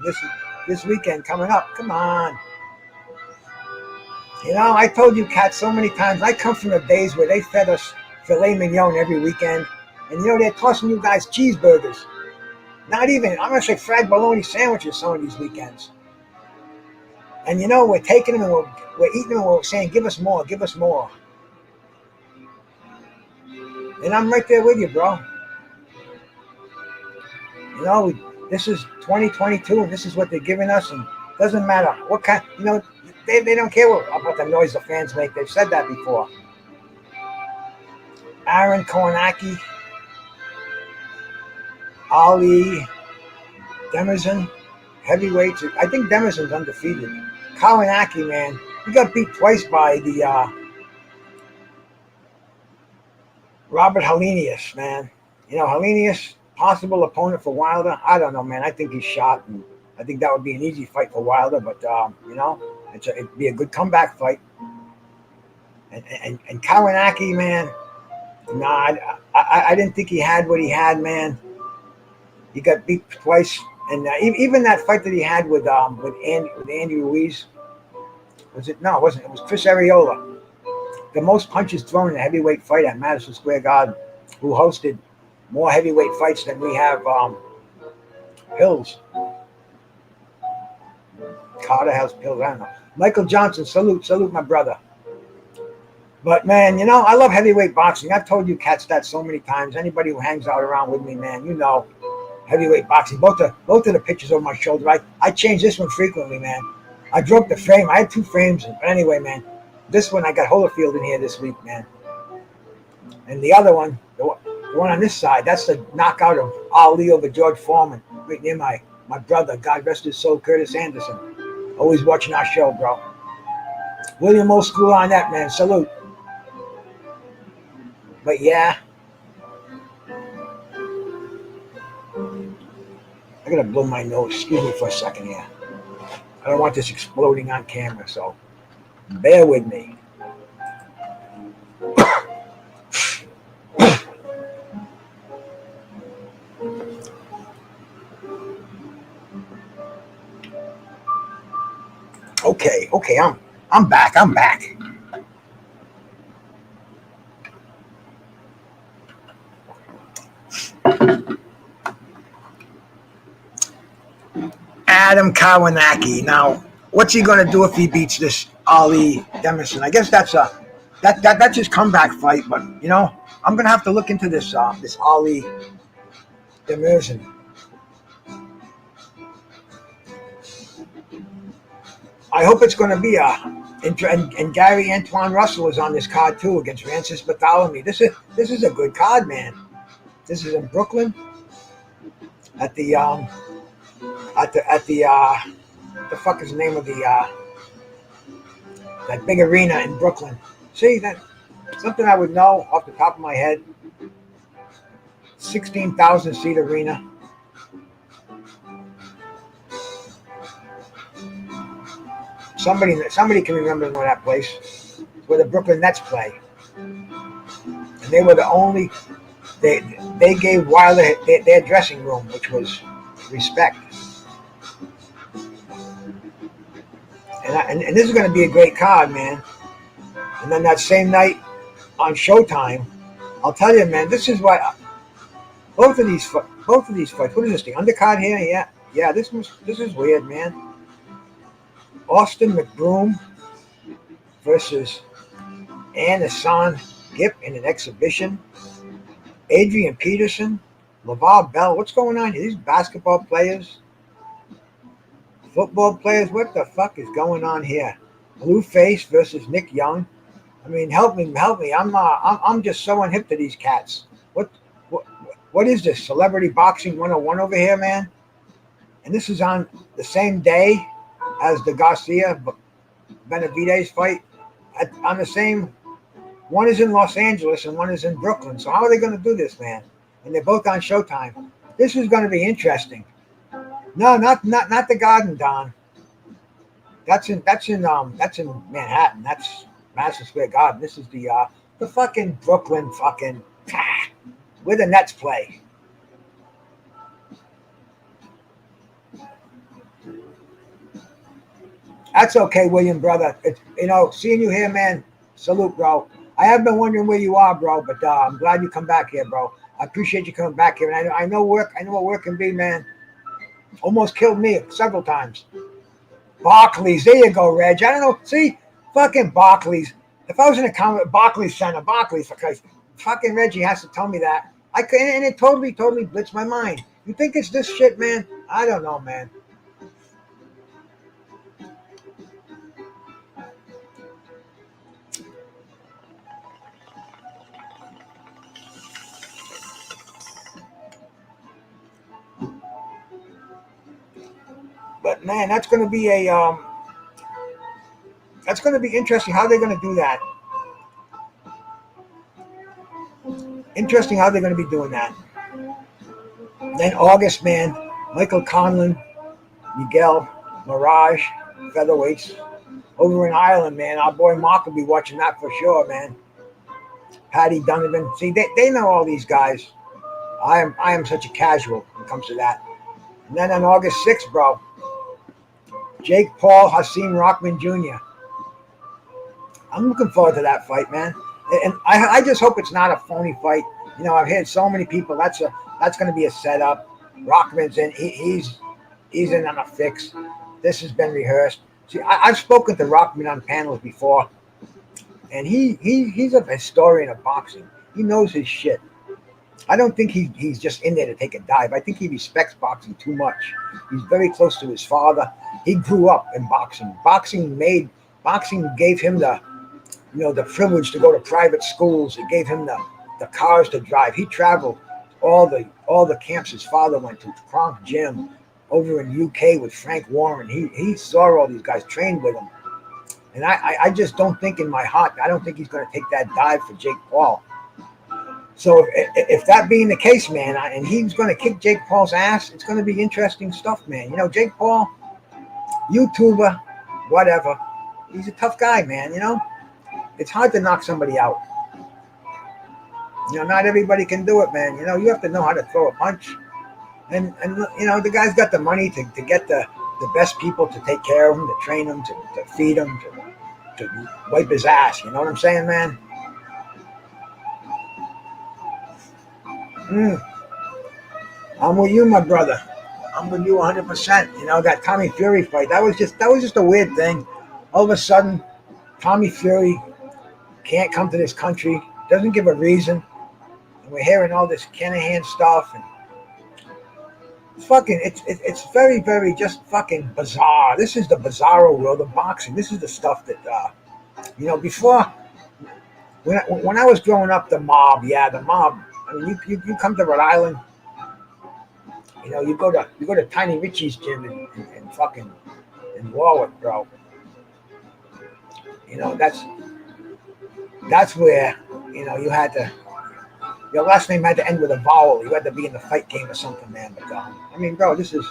This weekend coming up. Come on. You know, I told you cats so many times, I come from the days where they fed us filet mignon every weekend. And you know, they're tossing you guys cheeseburgers. Not even, I'm going to say fried bologna sandwiches some of these weekends. And you know, we're taking them and we're eating them and we're saying, give us more, give us more. And I'm right there with you, bro. You know, this is 2022 and this is what they're giving us. And it doesn't matter what kind, you know, they don't care about the noise the fans make. They've said that before. Aaron Kownacki, Ali, Demerson, heavyweights. I think Demerson's undefeated. Kownacki, man, he got beat twice by the Robert Helenius, man. You know, Helenius, possible opponent for Wilder. I don't know, man. I think he's shot, and I think that would be an easy fight for Wilder. But you know, it'd be a good comeback fight. And Kownacki, man. Nah, I didn't think he had what he had, man. He got beat twice, and even that fight that he had with Andy Ruiz, was it? No, it wasn't. It was Chris Arreola, the most punches thrown in a heavyweight fight at Madison Square Garden, who hosted more heavyweight fights than we have pills. Carter has pills. I don't know. Michael Johnson, salute, my brother. But man, you know, I love heavyweight boxing. I've told you cats that so many times. Anybody who hangs out around with me, man, you know, heavyweight boxing. Both of the pictures over my shoulder. I change this one frequently, man. I broke the frame. I had 2 frames. But anyway, man, this one I got Holyfield in here this week, man. And the other one, the one on this side, that's the knockout of Ali over George Foreman. Right near my brother, God rest his soul, Curtis Anderson. Always watching our show, bro. William Old School on that, man. Salute. But yeah, I gotta blow my nose. Excuse me for a second here. I don't want this exploding on camera, so bear with me. Okay, I'm back. Adam Kownacki. Now, what's he gonna do if he beats this Ali Demerson? I guess that's his comeback fight. But you know, I'm gonna have to look into this Ali Demerson. I hope it's gonna be and Gary Antoine Russell is on this card too against Francis Bartholomew. This is a good card, man. This is in Brooklyn at the what the fuck is the name of that big arena in Brooklyn? See, that something I would know off the top of my head. 16,000 seat arena. Somebody can remember that place. It's where the Brooklyn Nets play, and they were the only. They gave Wilder their dressing room, which was respect. And this is going to be a great card, man. And then that same night on Showtime, I'll tell you, man, this is what both of these fights. What is this? The undercard here? Yeah. This is weird, man. Austin McBroom versus Anderson Gipp in an exhibition. Adrian Peterson, LeVar Bell. What's going on here? These basketball players, football players. What the fuck is going on here? Blueface versus Nick Young. I mean, help me. I'm just so unhip to these cats. What is this? Celebrity Boxing 101 over here, man? And this is on the same day as the Garcia Benavides fight. on the same. One is in Los Angeles and one is in Brooklyn. So how are they going to do this, man? And they're both on Showtime. This is going to be interesting. No, not the Garden, Don. That's in Manhattan. That's Madison Square Garden. This is the fucking Brooklyn fucking where the Nets play. That's okay, William, brother. It's, seeing you here, man. Salute, bro. I have been wondering where you are, bro, but I'm glad you come back here, bro. I appreciate you coming back here, and I know work. I know what work can be, man. Almost killed me several times. Barclays, there you go, Reg. I don't know. See, fucking Barclays. If I was in a Barclays Center, Barclays, for Christ, fucking Reggie has to tell me that. I could, and it totally blitzed my mind. You think it's this shit, man? I don't know, man. But man, that's going to be that's going to be interesting. How they're going to do that? Interesting how they're going to be doing that. Then August, man, Michael Conlon, Miguel, Mirage, featherweights over in Ireland, man. Our boy Mark will be watching that for sure, man. Paddy Donovan. See, they know all these guys. I am such a casual when it comes to that. And then on August 6th, bro, Jake Paul, Hasim Rockman Jr. I'm looking forward to that fight, man. And I just hope it's not a phony fight. I've heard so many people that's going to be a setup. Rockman's in. He's in on a fix. This has been rehearsed. See, I've spoken to Rockman on panels before, and he's a historian of boxing. He knows his shit. I don't think he's just in there to take a dive. I think he respects boxing too much. He's very close to his father. He grew up in boxing. Boxing gave him the privilege to go to private schools. It gave him the cars to drive. He traveled all the camps his father went to. Kronk Gym over in UK with Frank Warren. He saw all these guys, trained with him. And I just don't think in my heart, I don't think he's going to take that dive for Jake Paul. So if that being the case, man, and he's going to kick Jake Paul's ass, it's going to be interesting stuff, man. Jake Paul, YouTuber, whatever. He's a tough guy, man. It's hard to knock somebody out. Not everybody can do it, man. You have to know how to throw a punch. And the guy's got the money to get the best people to take care of him, to train him, to feed him, to wipe his ass. You know what I'm saying, man? I'm with you, my brother. I'm with you 100%. That Tommy Fury fight, that was just a weird thing. All of a sudden, Tommy Fury can't come to this country, doesn't give a reason, and we're hearing all this Kinahan stuff, and it's very, very just fucking bizarre. This is the bizarro world of boxing. This is the stuff that before when I was growing up, the mob. I mean, you come to Rhode Island, you go to Tiny Richie's gym in fucking in Warwick, bro. That's where you had to. Your last name had to end with a vowel. You had to be in the fight game or something, man. But I mean, bro, this is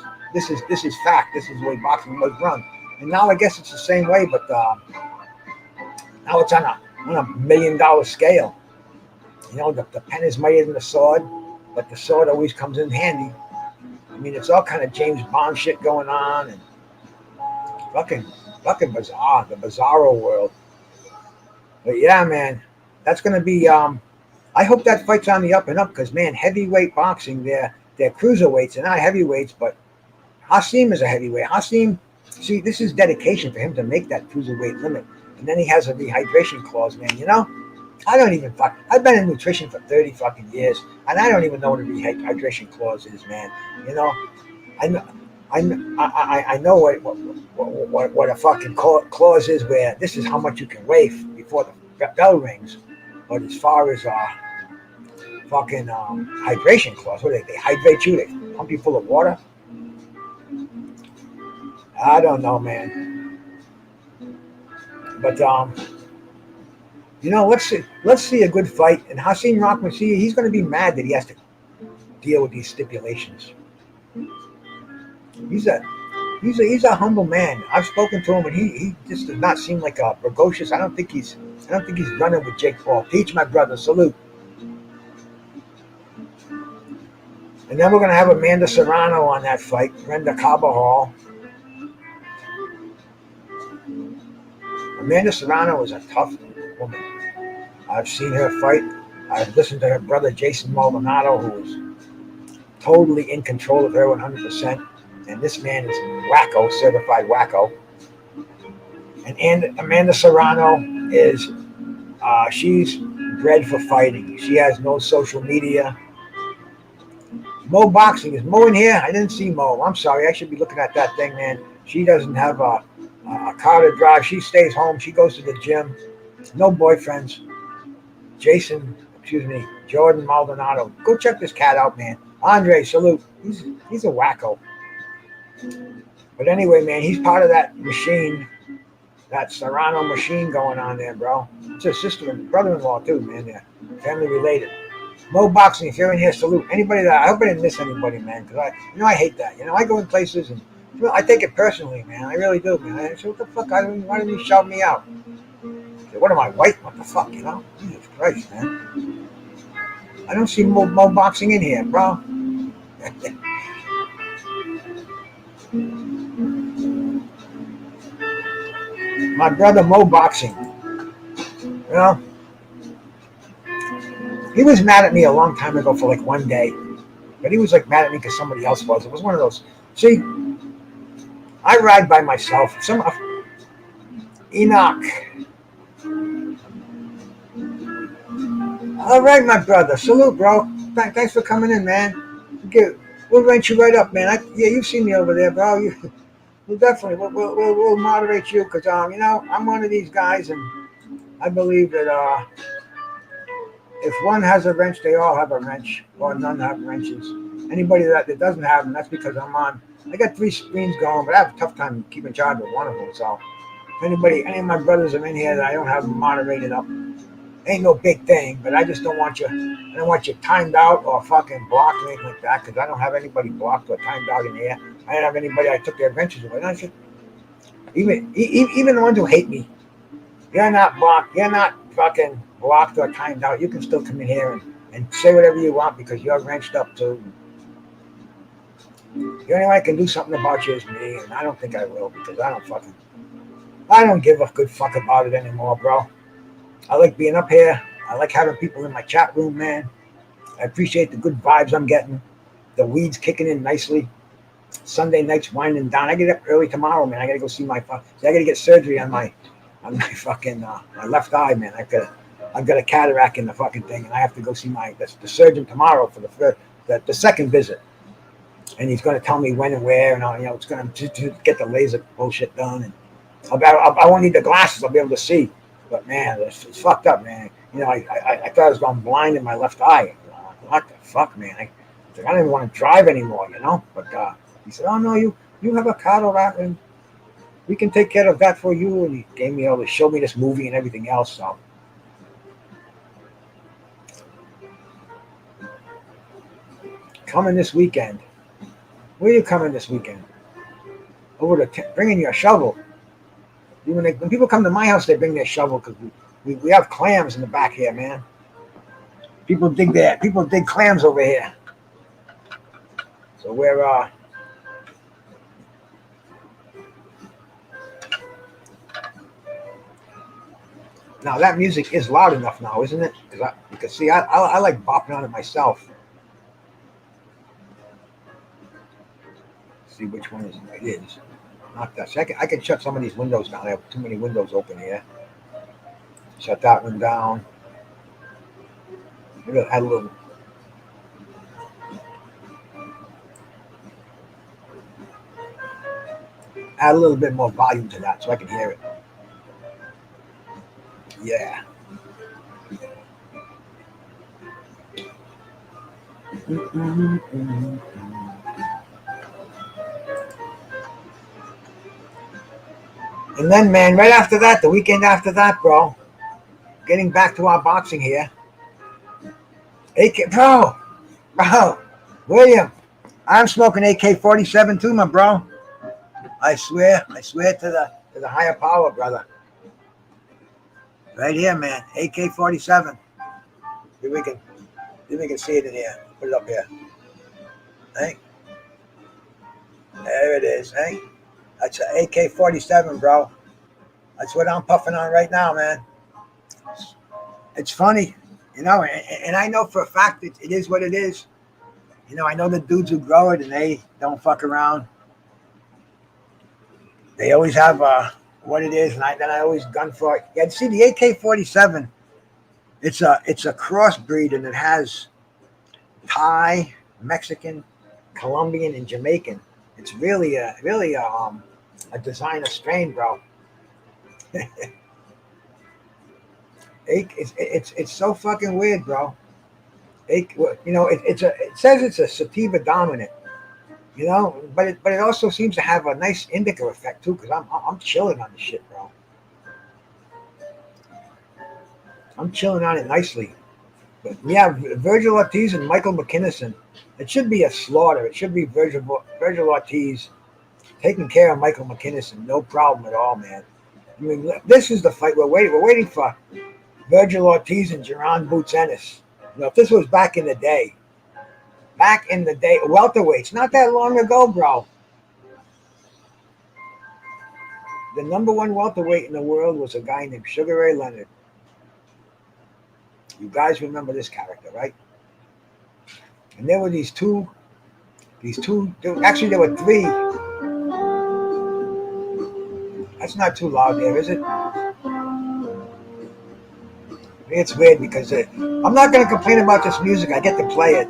fact. This is the way boxing was run. And now I guess it's the same way, but now it's on a $1 million scale. The pen is mightier than the sword, but the sword always comes in handy. I mean, it's all kind of James Bond shit going on, and fucking bizarre, the bizarro world. But yeah, man, that's gonna be. I hope that fight's on the up and up because, man, heavyweight boxing, they're cruiserweights, they're not heavyweights, but Hasim is a heavyweight. Hasim, see, this is dedication for him to make that cruiserweight limit, and then he has a rehydration clause, man. I don't even I've been in nutrition for 30 fucking years, and I don't even know what a rehydration clause is, man. I know what a fucking clause is, where this is how much you can weigh before the bell rings. But as far as fucking hydration clause, what they hydrate you, they pump you full of water. I don't know, man. But let's see a good fight. And Hasim Rahmasi, he's going to be mad that he has to deal with these stipulations. He's a he's a humble man. I've spoken to him, and he just does not seem like a precocious. I don't think he's running with Jake Paul. Teach my brother, salute. And then we're going to have Amanda Serrano on that fight. Brenda Carbajal. Amanda Serrano is a tough woman. I've seen her fight. I've listened to her brother Jason Maldonado, who is totally in control of her 100%. And this man is wacko, certified wacko. And Amanda Serrano is, she's bred for fighting. She has no social media. Mo Boxing. Is Mo in here? I didn't see Mo. I'm sorry. I should be looking at that thing, man. She doesn't have a car to drive. She stays home. She goes to the gym. No boyfriends. Jordan Maldonado. Go check this cat out, man. Andre, salute. He's a wacko. But anyway, man, he's part of that machine, that Serrano machine going on there, bro. It's his sister and brother-in-law too, man. They're family related. Mo Boxing, if you're in here, salute. Anybody that I hope I didn't miss anybody, man, because I hate that. I go in places and I take it personally, man. I really do, man. I say, what the fuck? Why didn't you shout me out? I say, what am I, white? What the fuck, Jesus Christ, man. I don't see Mo Boxing in here, bro. My brother Mo Boxing, he was mad at me a long time ago for like one day, but he was like mad at me because somebody else was. It was one of those. See, I ride by myself. Enoch. All right, my brother. Salute, bro. Thanks for coming in, man. We'll wrench you right up, man. You've seen me over there, bro. We'll definitely we'll moderate you because I'm one of these guys, and I believe that if one has a wrench, they all have a wrench, or none have wrenches. Anybody that doesn't have them, that's because I got 3 screens going, but I have a tough time keeping charge with one of them. So if any of my brothers are in here that I don't have them moderated up, ain't no big thing, but I just don't want you. I don't want you timed out or fucking blocked or anything like that, because I don't have anybody blocked or timed out in here. I don't have anybody I took their adventures with. I said, even the ones who hate me, you're not blocked. You're not fucking blocked or timed out. You can still come in here and say whatever you want because you're wrenched up too. The only one I can do something about you is me, and I don't think I will because I don't give a good fuck about it anymore, bro. I like being up here. I like having people in my chat room, man. I appreciate the good vibes I'm getting. The weed's kicking in nicely. Sunday night's winding down. I get up early tomorrow, man. I gotta go see I gotta get surgery on my fucking my left eye, man. I've got a cataract in the fucking thing, and I have to go see the surgeon tomorrow for the second visit. And he's gonna tell me when and where, and it's gonna to get the laser bullshit done. And I won't need the glasses. I'll be able to see. But man, it's fucked up, man. I thought I was going blind in my left eye. What the fuck, man? I don't even want to drive anymore, But he said, "Oh no, you have a cataract, and we can take care of that for you." And he gave me showed me this movie and everything else. So coming this weekend. Where are you coming this weekend? Over to bringing your shovel. When people come to my house, they bring their shovel because we have clams in the back here, man. People dig clams over here. So we're now that music is loud enough now, isn't it? Because see, I like bopping on it myself. See which one it is. Not that. So I can shut some of these windows down. I have too many windows open here. Shut that one down. Maybe I'll add a little bit more volume to that so I can hear it. Yeah. And then, man, right after that, the weekend after that, bro, getting back to our boxing here. AK, bro, William, I'm smoking AK-47 too, my bro. I swear to the higher power, brother. Right here, man. AK-47. See if we can see it in here. Put it up here. Hey, there it is. Hey, that's an AK-47, bro. That's what I'm puffing on right now, man. It's funny, and I know for a fact that it is what it is. I know the dudes who grow it and they don't fuck around. They always have what it is, and I always gun for it. Yeah, see the AK-47. It's a crossbreed, and it has Thai, Mexican, Colombian, and Jamaican. It's really a designer strain, bro. It's so fucking weird, bro. It says it's a sativa dominant, but it also seems to have a nice indica effect too. Because I'm chilling on the shit, bro. I'm chilling on it nicely. But yeah, Virgil Ortiz and Michael McKinnison. It should be a slaughter. It should be Virgil Ortiz taking care of Michael McKinnison. No problem at all, man. I mean, this is the fight we're waiting. We're waiting for Virgil Ortiz and Jaron Boots Ennis. If this was back in the day, welterweights, not that long ago, bro. The number one welterweight in the world was a guy named Sugar Ray Leonard. You guys remember this character, right? And there were these two, actually there were three. That's not too loud there, is it? It's weird because I'm not going to complain about this music. I get to play it.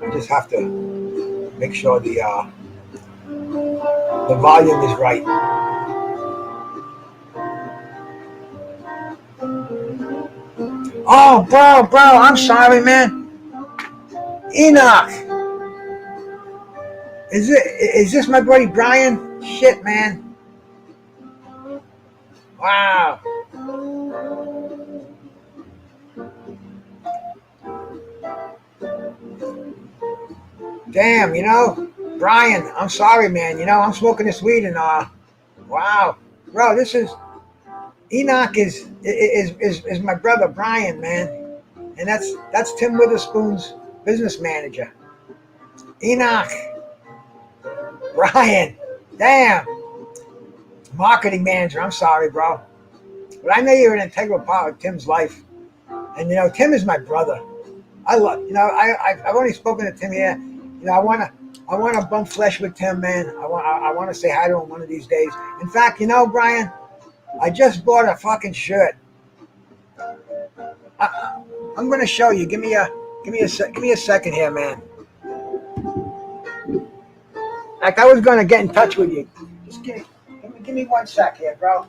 I just have to make sure the volume is right. Oh, bro, I'm sorry, man. Enoch. Is this my buddy Brian? Shit, man. Wow. Damn, Brian, I'm sorry, man. I'm smoking this weed and wow. Bro, this is Enoch is my brother Brian, man. And that's Tim Witherspoon's business manager. Enoch. Brian. Damn. Marketing manager. I'm sorry, bro. But I know you're an integral part of Tim's life. And Tim is my brother. I love I've only spoken to Tim here. I wanna bump flesh with Tim, man. I wanna say hi to him one of these days. In fact, Brian, I just bought a fucking shirt. I'm gonna show you. Give me a second here, man. Like I was gonna get in touch with you. Just give me 1 sec here, bro.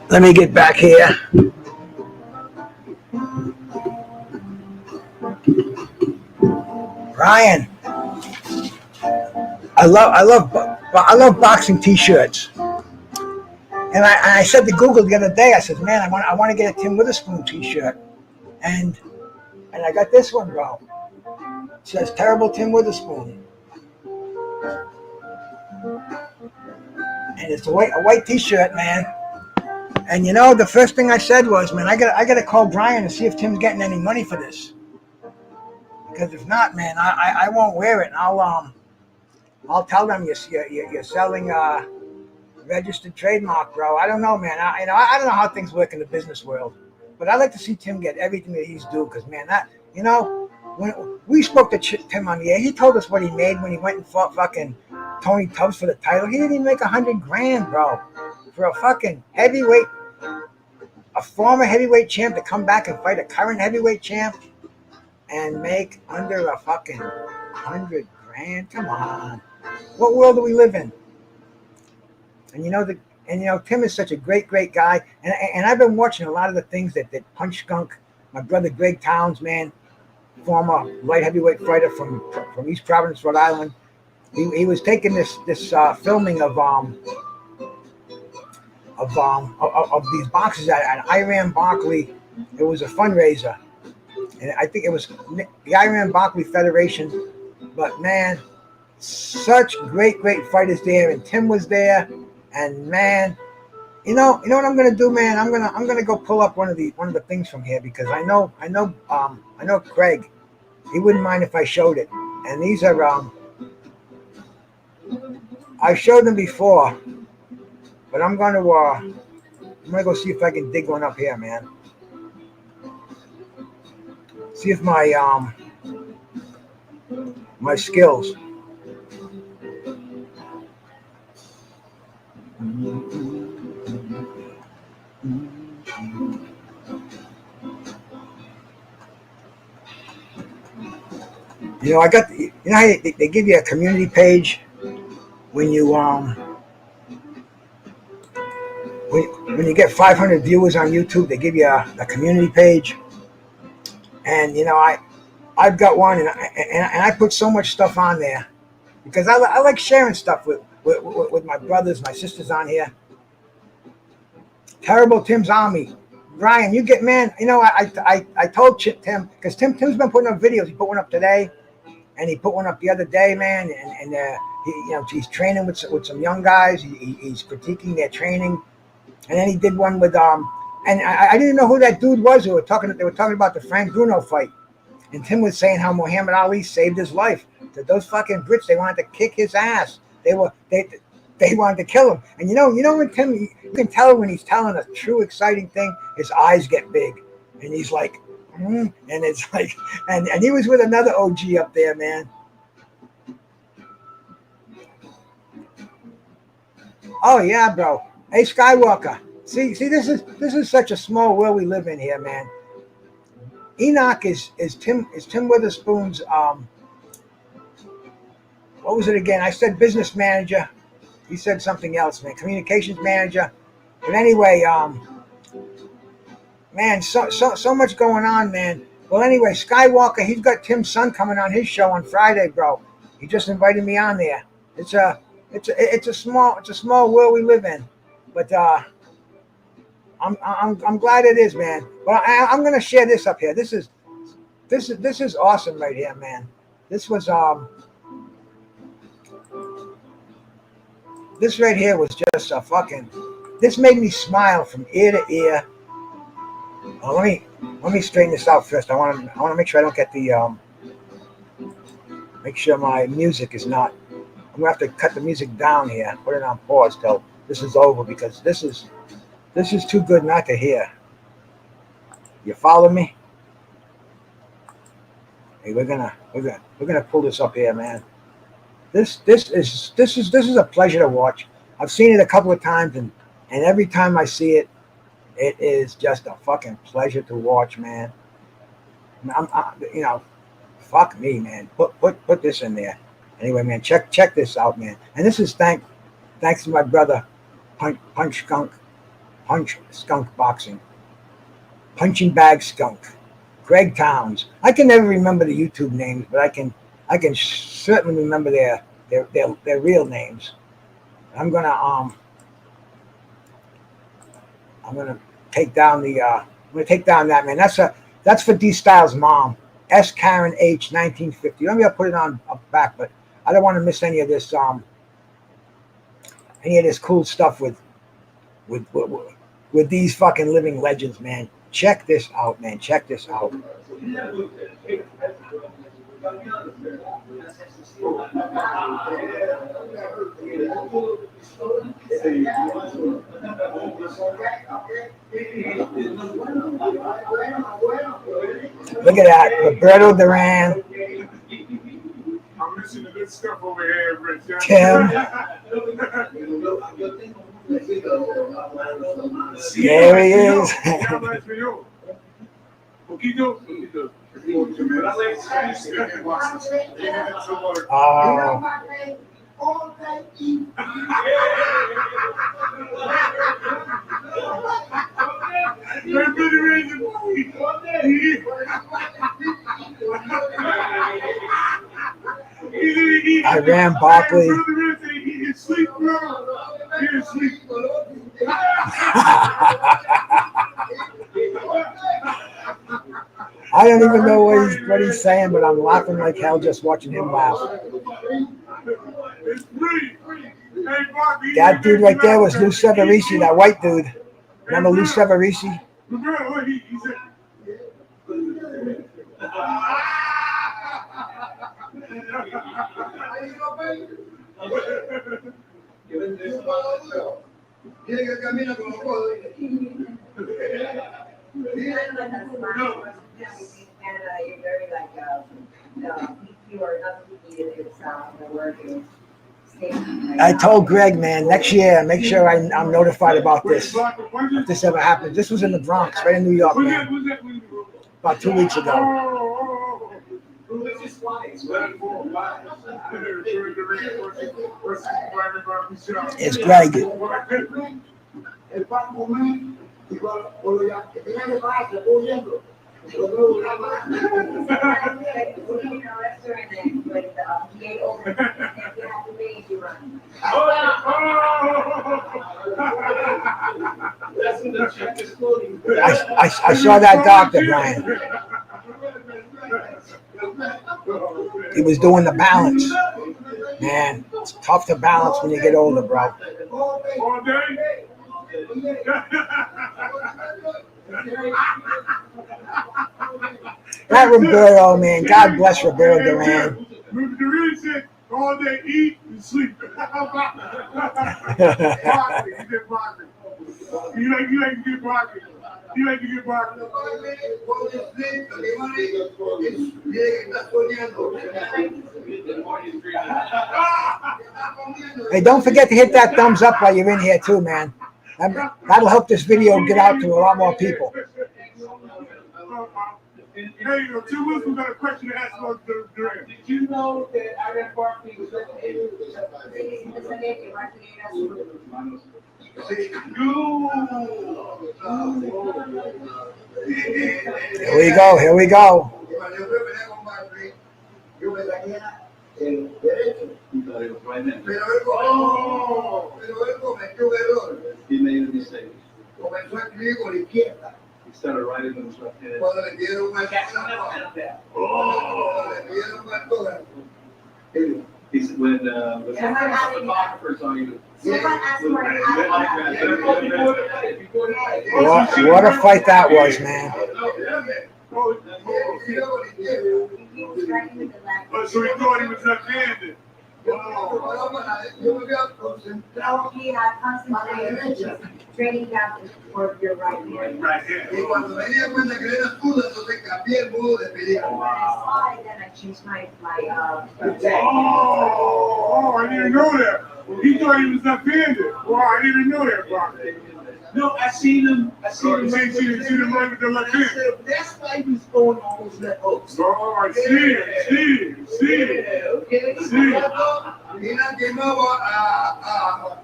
Let me get back here. Ryan, I love boxing T-shirts. And I said to Google the other day, I said, man, I want to get a Tim Witherspoon T-shirt. And I got this one, bro. It says Terrible Tim Witherspoon. And it's a white T-shirt, man. And the first thing I said was, man, I gotta call Brian and see if Tim's getting any money for this. Because if not, man, I won't wear it. And I'll tell them you're selling registered trademark, bro. I don't know, man. I don't know how things work in the business world. But I like to see Tim get everything that he's due because, man, that, when we spoke to Tim on the air, he told us what he made when he went and fought fucking Tony Tubbs for the title. He didn't even make $100,000, bro, for a fucking heavyweight, a former heavyweight champ to come back and fight a current heavyweight champ and make under a fucking $100,000. Come on, what world do we live in? And Tim is such a great guy, and I've been watching a lot of the things that Punch Skunk, my brother Greg Towns, man, former light heavyweight fighter from East Providence, Rhode Island. He was taking this filming of these boxes at Iran Barkley. It was a fundraiser, and I think it was the Iran Barkley Federation. But man, such great fighters there, and Tim was there. And man, you know what I'm gonna do, man? I'm gonna go pull up one of the things from here because I know Craig. He wouldn't mind if I showed it. And these are I showed them before, but I'm gonna go see if I can dig one up here, man. See if my skills. I got how they give you a community page when you when you get 500 viewers on YouTube, they give you a community page, and I've got one, and I put so much stuff on there because I like sharing stuff with my brothers, my sisters on here. Terrible Tim's Army. Brian, you get, man, I told Tim, because Tim's been putting up videos. He put one up today, and he put one up the other day, man, and he's training with some young guys. He's critiquing their training, and then he did one with and I didn't know who that dude was. They were talking about the Frank Bruno fight, and Tim was saying how Muhammad Ali saved his life. That those fucking Brits, they wanted to kick his ass. They wanted to kill him. And you know when Tim, you can tell when he's telling a true exciting thing, his eyes get big, and he's like, and it's like, and he was with another OG up there, man. Oh yeah, bro. Hey, Skywalker. See, this is such a small world we live in here, man. Enoch is Tim Witherspoon's what was it again? I said business manager. He said something else, man. Communications manager. But anyway, man, so much going on, man. Well, anyway, Skywalker, he's got Tim's son coming on his show on Friday, bro. He just invited me on there. It's a small world we live in, but I'm glad it is, man. But I'm gonna share this up here. This is awesome right here, man. This was this right here was just a fucking. This made me smile from ear to ear. Let me straighten this out first. I want to make sure I don't get the make sure my music is not. I'm gonna have to cut the music down here. Put it on pause till this is over because this is too good not to hear. You follow me? Hey, we're gonna pull this up here, man. This is a pleasure to watch. I've seen it a couple of times, and every time I see it, it is just a fucking pleasure to watch, man. Fuck me, man. Put this in there. Anyway, man, check this out, man. And this is thanks to my brother, Punch Skunk Boxing, Punching Bag Skunk, Greg Towns. I can never remember the YouTube names, but I can certainly remember their real names. I'm gonna take down that, man. That's for D Styles' mom, S. Karen H. 1950. Let me put it on up back, but I don't want to miss any of this cool stuff with these fucking living legends, man. Check this out, man. Check this out. Look at that, Roberto Duran. I'm missing the good stuff over here, Rich. Tim. There he is. Oh. Iran Barkley. I don't even know what he's saying, but I'm laughing like hell just watching him laugh. That dude right there was Lou Severici, that white dude. Remember Lou Severici? I told Greg, man, next year, make sure I'm notified about this. If this ever happens. This was in the Bronx, right in New York, man. About 2 weeks ago. It's Greg. I saw that doctor, Brian. He was doing the balance. Man, it's tough to balance when you get older, bro. That Roberto, man. God bless Roberto Duran. Duran said all day eat and sleep. You like to get broccoli. You like to get broccoli. Hey, don't forget to hit that thumbs up while you're in here too, man. That'll help this video get out to a lot more people. Hey, two Muslims got a question to ask about Duran. Did you know that Iran Barkley was Here we go. He made a mistake. He started writing with his left hand. He said when the photographers on you. What a fight that was, man. So he thought he was left-handed. He had concentrated training camp for your right hand. Right hand. Then I changed my Oh, I didn't know that. He thought he was left-handed. Well, I didn't know that, bro. No, I seen him. I seen him right with the left hand. That's why he was throwing all those left hooks. Oh, I see.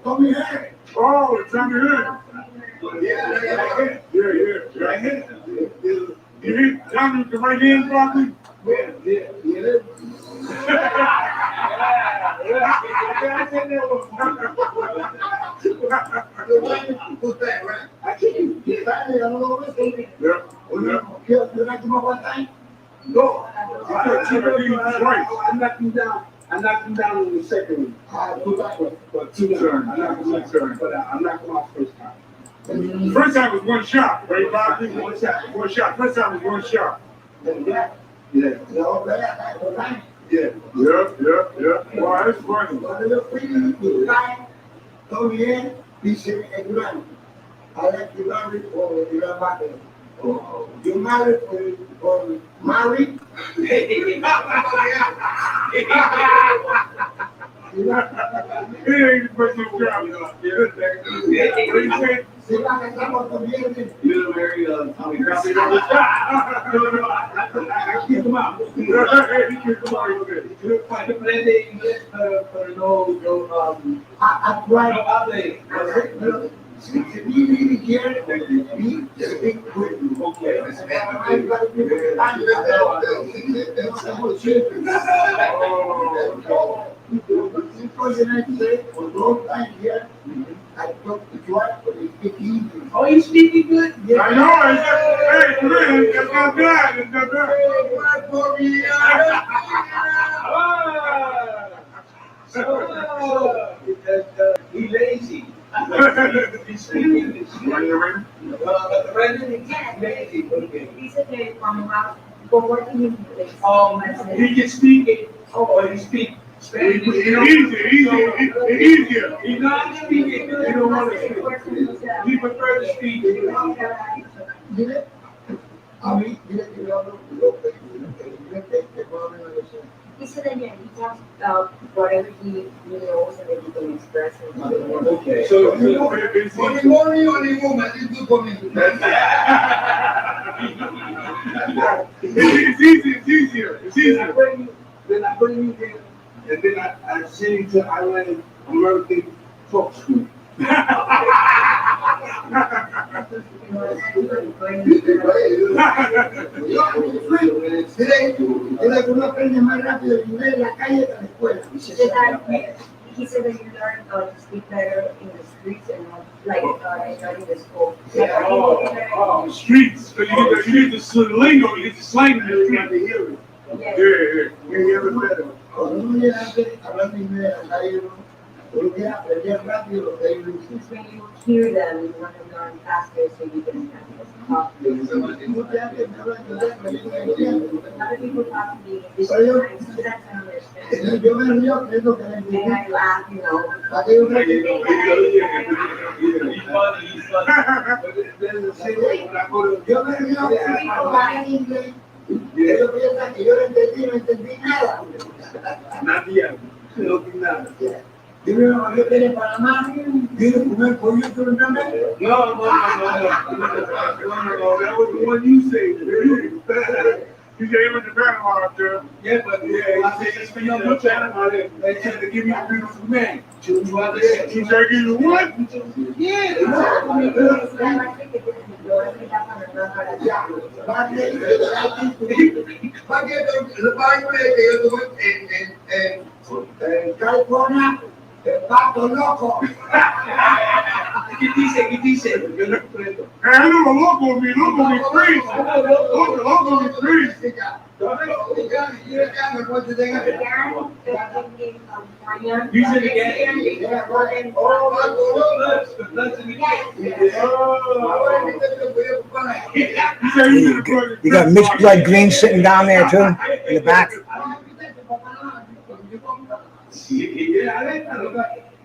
Tommy Harris. Oh, it's on the head. Yeah. Right here. You hit Tommy with the right hand, Barkley? I knocked him down in the second one. For two turns. I knocked him turn, but I knocked him out first time. First time was one shot, right, Barkley? One shot. First time was one shot. Yeah. Yeah. Wow, that's funny. You married or married? It ain't the person who drives. Si la casamos conviene. You're very, Keep them out. Keep them out. Aprende inglés, pero no, Actual. no hable. Si we really care, we speak with you. Okay. I talk to George, but he speak English. Oh, you speaking good? I know. Hey, man, that's not bad. That's not bad. He lazy. He's speaking English. Brandon is lazy. Okay. Dice que cuando working in place. He can speak it. Oh, he speak Spanish. Easier. He's not speaking. He don't want to speak. He prefer to speak. Dile, a mí, dile que yo hablo López, dile que puedo hablar de eso. Dice that yeah, he talks about whatever he knows and that he can express and Okay. So, Only money, only woman, it's good for me. it's easier. Then I bring you here, and then I send you to Island American Talk School. Dile que uno aprende más rápido el inglés en la calle que en la escuela. He said that you learn to speak better in the streets and not like not in the school. Streets. So you get the lingo, you get the slang in the street. Yeah. Cuando uno llega hablando inglés en la calle, uno quiere aprender rápido lo que ellos dicen. Since when you hear them, you want to learn faster so you can talk. Mucha gente me habla inglés, pero yo no entiendo. A lot of people talk to me in this time, so that's understand. Yo me río creyendo que la And entiendo. I laugh, you know. Para que yo me He's funny. There's a saying when I go to Yo me río que hablar en inglés. Ellos piensan que yo no entendí nada. Nadia, no do nada. Dime, ¿qué tiene Panamá? ¿Tiene comer pollo tú no No. That was the one you said. You gave it to grandma up there. Yeah, but I said it's for your Panama. They said to give you a beautiful man. She said, give you what? En California, el pato loco. ¿Qué dice? Yo no comprendo. Hey, I know the local be crazy. Local be crazy. You said again? You got mixed blood green sitting down there too in the back.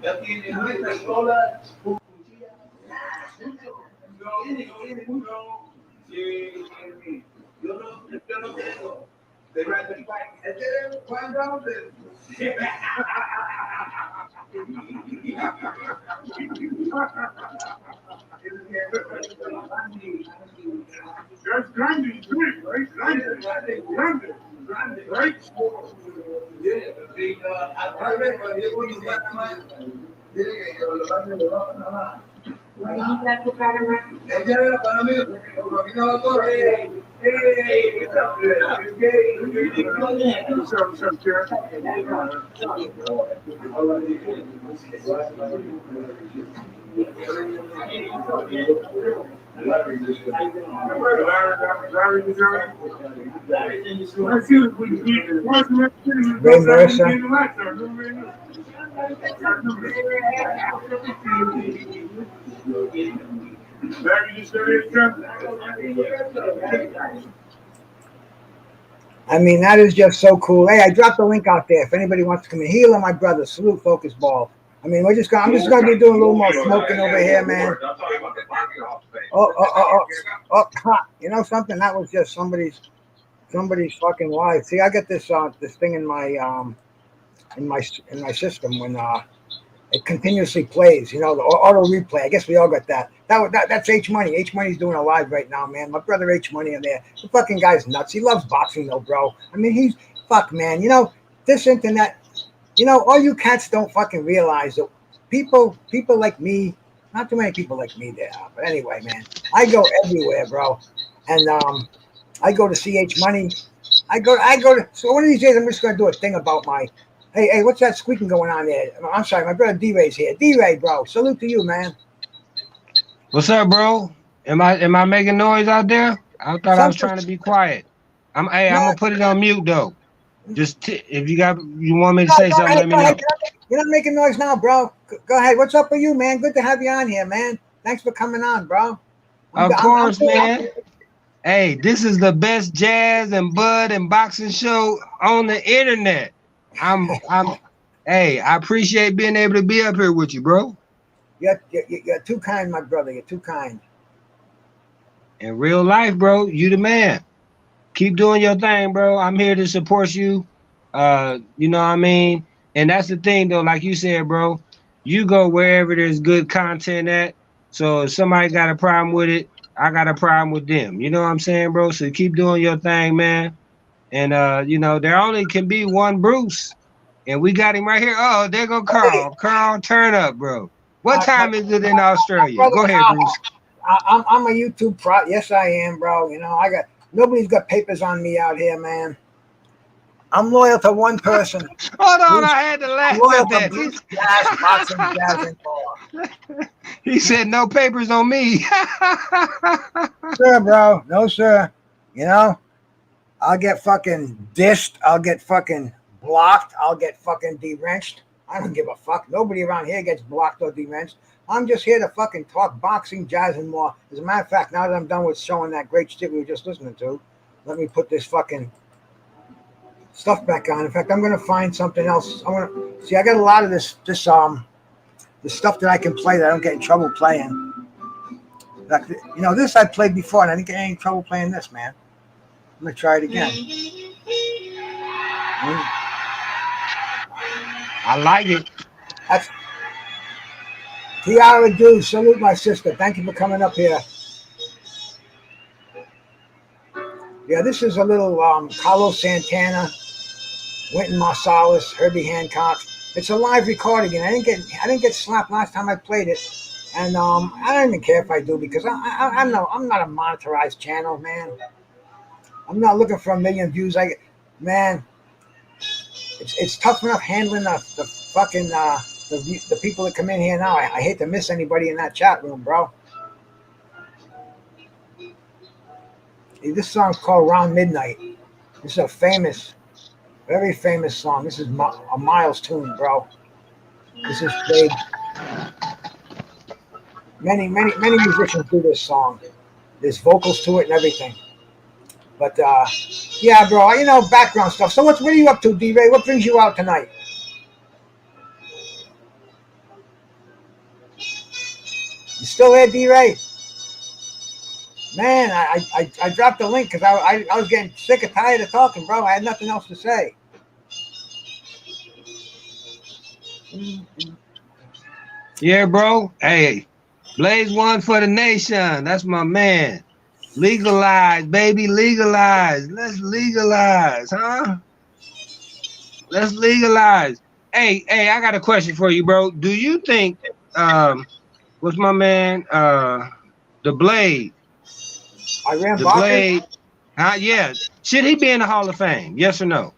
Ya tiene nuestra escuela. Yo no tengo. They ride the bike. That's Gandhi's drink, right? Gandhi. Right? Yeah, the big, What's up, Karen? Ray Mercer. I mean, that is just so cool. Hey, I dropped the link out there. If anybody wants to come in, Healer, my brother, salute Focus Ball. I mean, I'm just gonna be doing a little more smoking over here, man. Hot. You know something? That was just somebody's fucking wife. See, I get this thing in my system when it continuously plays. You know, the auto replay. I guess we all got that. That's H Money. H Money's doing a live right now, man. My brother H Money in there. The fucking guy's nuts. He loves boxing though, bro. I mean, he's fuck, man. You know, this internet. You know, all you cats don't fucking realize that people like me. Not too many people like me there, but anyway, man. I go everywhere, bro, and I go to CH Money. I go to. So one of these days, I'm just gonna do a thing about my. Hey, what's that squeaking going on there? I'm sorry, my brother D-Ray's here. D-Ray, bro, salute to you, man. What's up, bro? Am I making noise out there? I thought I was trying to be quiet. I'm gonna put it on mute though. Just if you want me to say something, let me know. You're not making noise now, bro. Go ahead. What's up with you, man? Good to have you on here, man. Thanks for coming on, bro. Of course, man. Hey, this is the best jazz and bud and boxing show on the internet. Hey, I appreciate being able to be up here with you, bro. You're too kind, my brother. You're too kind. In real life, bro, you the man. Keep doing your thing, bro. I'm here to support you. You know what I mean? And that's the thing, though, like you said, bro, you go wherever there's good content at. So if somebody got a problem with it, I got a problem with them. You know what I'm saying, bro? So keep doing your thing, man. And, you know, there only can be one Bruce. And we got him right here. Oh, there go Carl. Carl, turn up, bro. What time is it in Australia? Brother, go ahead, Bruce. I'm a YouTube pro. Yes, I am, bro. You know, nobody's got papers on me out here, man. I'm loyal to one person. Hold on, I had to laugh at that. Bruce Jazz, boxing, jazz, and more. He said no papers on me. Sir, bro. No, sir. You know, I'll get fucking dissed. I'll get fucking blocked. I'll get fucking deranged. I don't give a fuck. Nobody around here gets blocked or deranged. I'm just here to fucking talk boxing, jazz, and more. As a matter of fact, now that I'm done with showing that great shit we were just listening to, let me put this fucking stuff back on. In fact, I'm gonna find something else. I got a lot of this the stuff that I can play that I don't get in trouble playing. Like, you know, this I played before and I didn't get any trouble playing this, man. I'm gonna try it again. I like it. That's Tiara Do. Salute my sister. Thank you for coming up here. Yeah, this is a little Carlos Santana, Wynton Marsalis, Herbie Hancock. It's a live recording, and I didn't get slapped last time I played it, and I don't even care if I do because I'm not a monetized channel, man. I'm not looking for 1 million views. It's tough enough handling the fucking the people that come in here now. I hate to miss anybody in that chat room, bro. This song's called Round Midnight. This is a very famous song. This is a Miles tune, bro. This is big. Many musicians do this song. There's vocals to it and everything. But yeah, bro, you know, background stuff. So what are you up to, D-Ray? What brings you out tonight? You still there, D-Ray? Man, I dropped the link because I was getting sick and tired of talking, bro. I had nothing else to say. Yeah, bro. Hey, Blaze one for the nation. That's my man. Legalize, baby, legalize. Let's legalize, huh? Let's legalize. Hey, I got a question for you, bro. Do you think, what's my man, the Blade? Iran the Barker? Blade, yeah. Should he be in the Hall of Fame? Yes or no?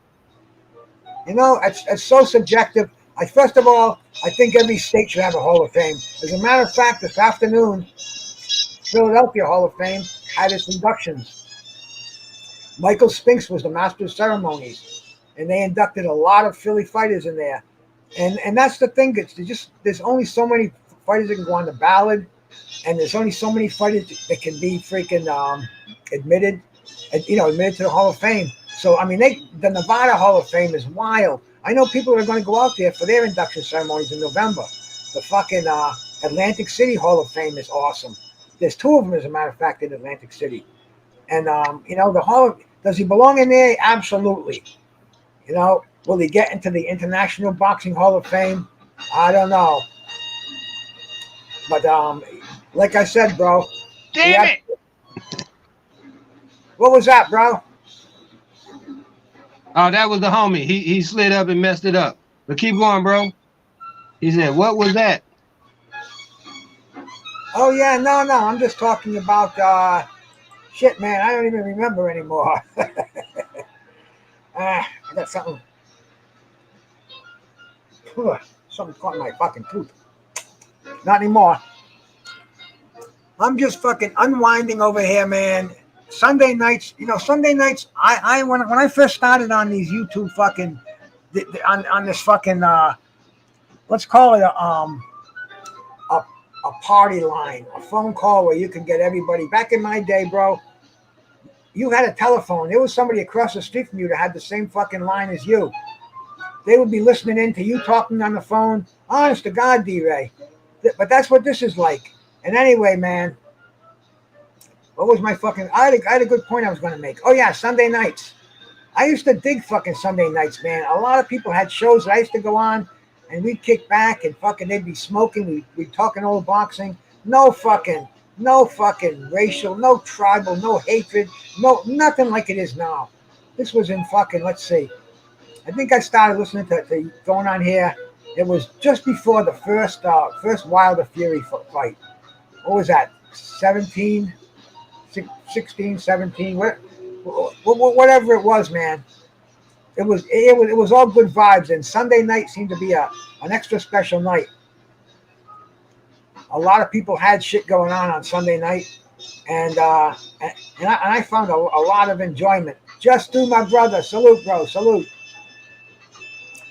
You know, it's so subjective. First of all, I think every state should have a Hall of Fame. As a matter of fact, this afternoon, Philadelphia Hall of Fame had its inductions. Michael Spinks was the master of ceremonies, and they inducted a lot of Philly fighters in there. And that's the thing. There's only so many fighters that can go on the ballot, and there's only so many fighters that can be freaking admitted to the Hall of Fame. So I mean, the Nevada Hall of Fame is wild. I know people are going to go out there for their induction ceremonies in November. The fucking Atlantic City Hall of Fame is awesome. There's two of them, as a matter of fact, in Atlantic City. And the Hall of, does he belong in there? Absolutely. Will he get into the International Boxing Hall of Fame? I don't know. But like I said, bro. Damn it! What was that, bro? Oh, that was the homie. He slid up and messed it up. But keep going, bro. He said, "What was that?" Oh yeah, no. I'm just talking about shit, man. I don't even remember anymore. I got something. Something caught in my fucking tooth. Not anymore. I'm just fucking unwinding over here, man. Sunday nights, Sunday nights. When I first started on these YouTube fucking on this fucking let's call it a party line, a phone call where you can get everybody. Back in my day, bro, you had a telephone. There was somebody across the street from you that had the same fucking line as you. They would be listening in to you talking on the phone. Honest to God, D-Ray. But that's what this is like. And anyway, man, what was my fucking... I had a good point I was going to make. Oh, yeah, Sunday nights. I used to dig fucking Sunday nights, man. A lot of people had shows that I used to go on, and we'd kick back, and fucking they'd be smoking. We'd talking old boxing. No fucking racial, no tribal, no hatred, no nothing like it is now. This was in fucking, let's see. I think I started listening to going on here. It was just before the first Wilder Fury fight. What was that? 17, 16, 17, whatever it was, man. It was all good vibes, and Sunday night seemed to be an extra special night. A lot of people had shit going on Sunday night, and I found a lot of enjoyment. Just do, my brother. Salute, bro. Salute.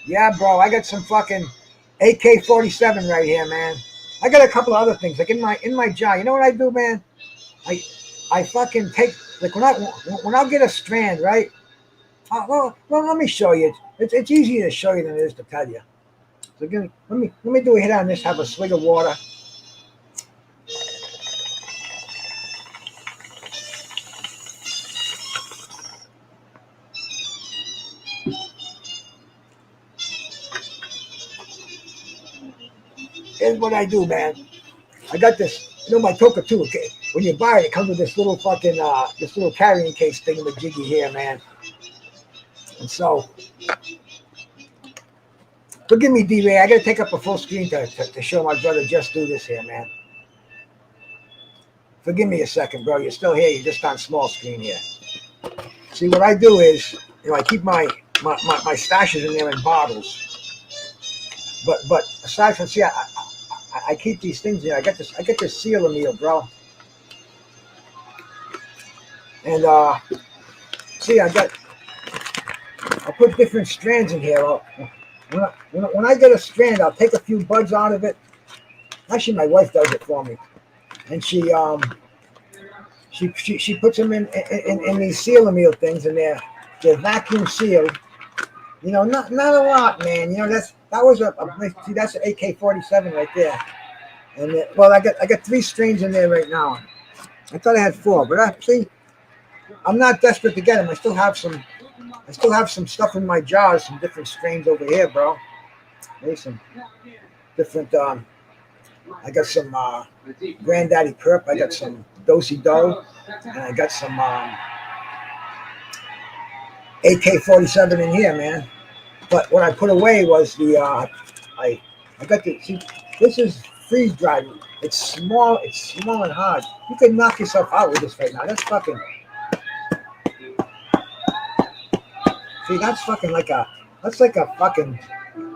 Yeah, bro. I got some fucking AK-47 right here, man. I got a couple of other things, like in my jaw. You know what I do, man? I fucking take, like when I'll get a strand, right? Well, let me show you. It's easier to show you than it is to tell you. So let me do a hit on this. Have a swig of water. Here's what I do, man. I got this, my Toker too. Okay, when you buy it, it comes with this little fucking this little carrying case thing with jiggy here, man. And so, forgive me, D-Ray. I gotta take up a full screen to show my brother just do this here, man. Forgive me a second, bro. You're still here. You're just on small screen here. See, what I do is, I keep my stashes in there in bottles. But aside from, I keep these things here. I get this seal meal, bro. And I put different strands in here. When I get a strand, I'll take a few buds out of it. Actually, my wife does it for me, and she puts them in these seal meal things in there. They're vacuum sealed. Not a lot, man. That's an AK-47 right there. And I got 3 strains in there right now. I thought I had 4, but I'm not desperate to get them. I still have some stuff in my jars, some different strains over here, bro. There's some different. I got some Granddaddy Perp. I got some Dosey Do, and I got some AK-47 in here, man. But what I put away was I got this is freeze dried. It's small and hard. You could knock yourself out with this right now. That's fucking. See, that's fucking like a fucking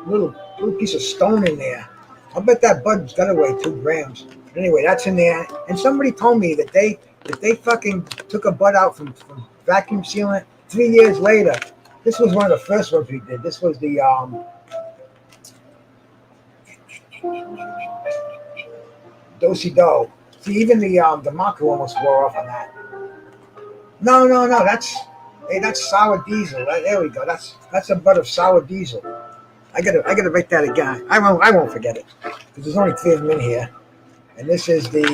little piece of stone in there. I bet that bud's got to weigh 2 grams. Anyway, that's in there. And somebody told me that they fucking took a bud out from vacuum sealing it 3 years later. This was one of the first ones we did. This was the Dosey Do. See, even the marker almost wore off on that. No. That's sour diesel. There we go. That's a bud of sour diesel. I gotta write that again. I won't forget it because there's only 3 of them in here, and this is the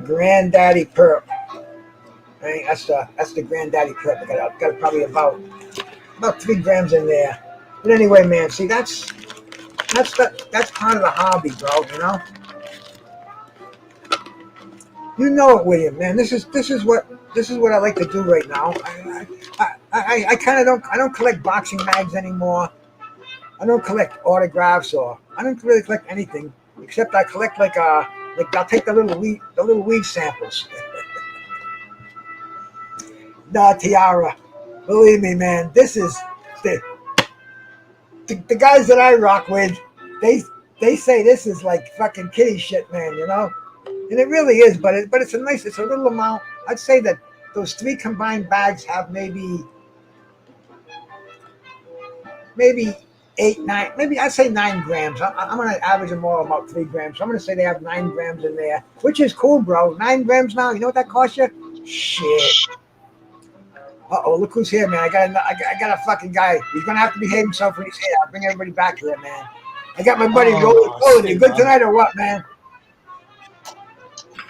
Granddaddy Perp. Right? That's the Granddaddy Perp. I got probably about 3 grams in there. But anyway, man, see that's part of the hobby, bro. You know it, William, man. This is what I like to do right now. I kind of don't collect boxing mags anymore. I don't collect autographs or I don't really collect anything except I collect like I'll take the little weed samples. Nah, Tiara, believe me, man. This is the guys that I rock with. They say this is like fucking kitty shit, man. And it really is, but it's a little amount. I'd say that those 3 combined bags have maybe 8, 9, maybe I'd say 9 grams. I'm gonna average them all about 3 grams. So I'm gonna say they have 9 grams in there, which is cool, bro. 9 grams now. You know what that costs you? Shit. Look who's here, man. I got a fucking guy. He's gonna have to behave himself when he's here. I'll bring everybody back here, man. I got my buddy Rolling. You good tonight or what, man?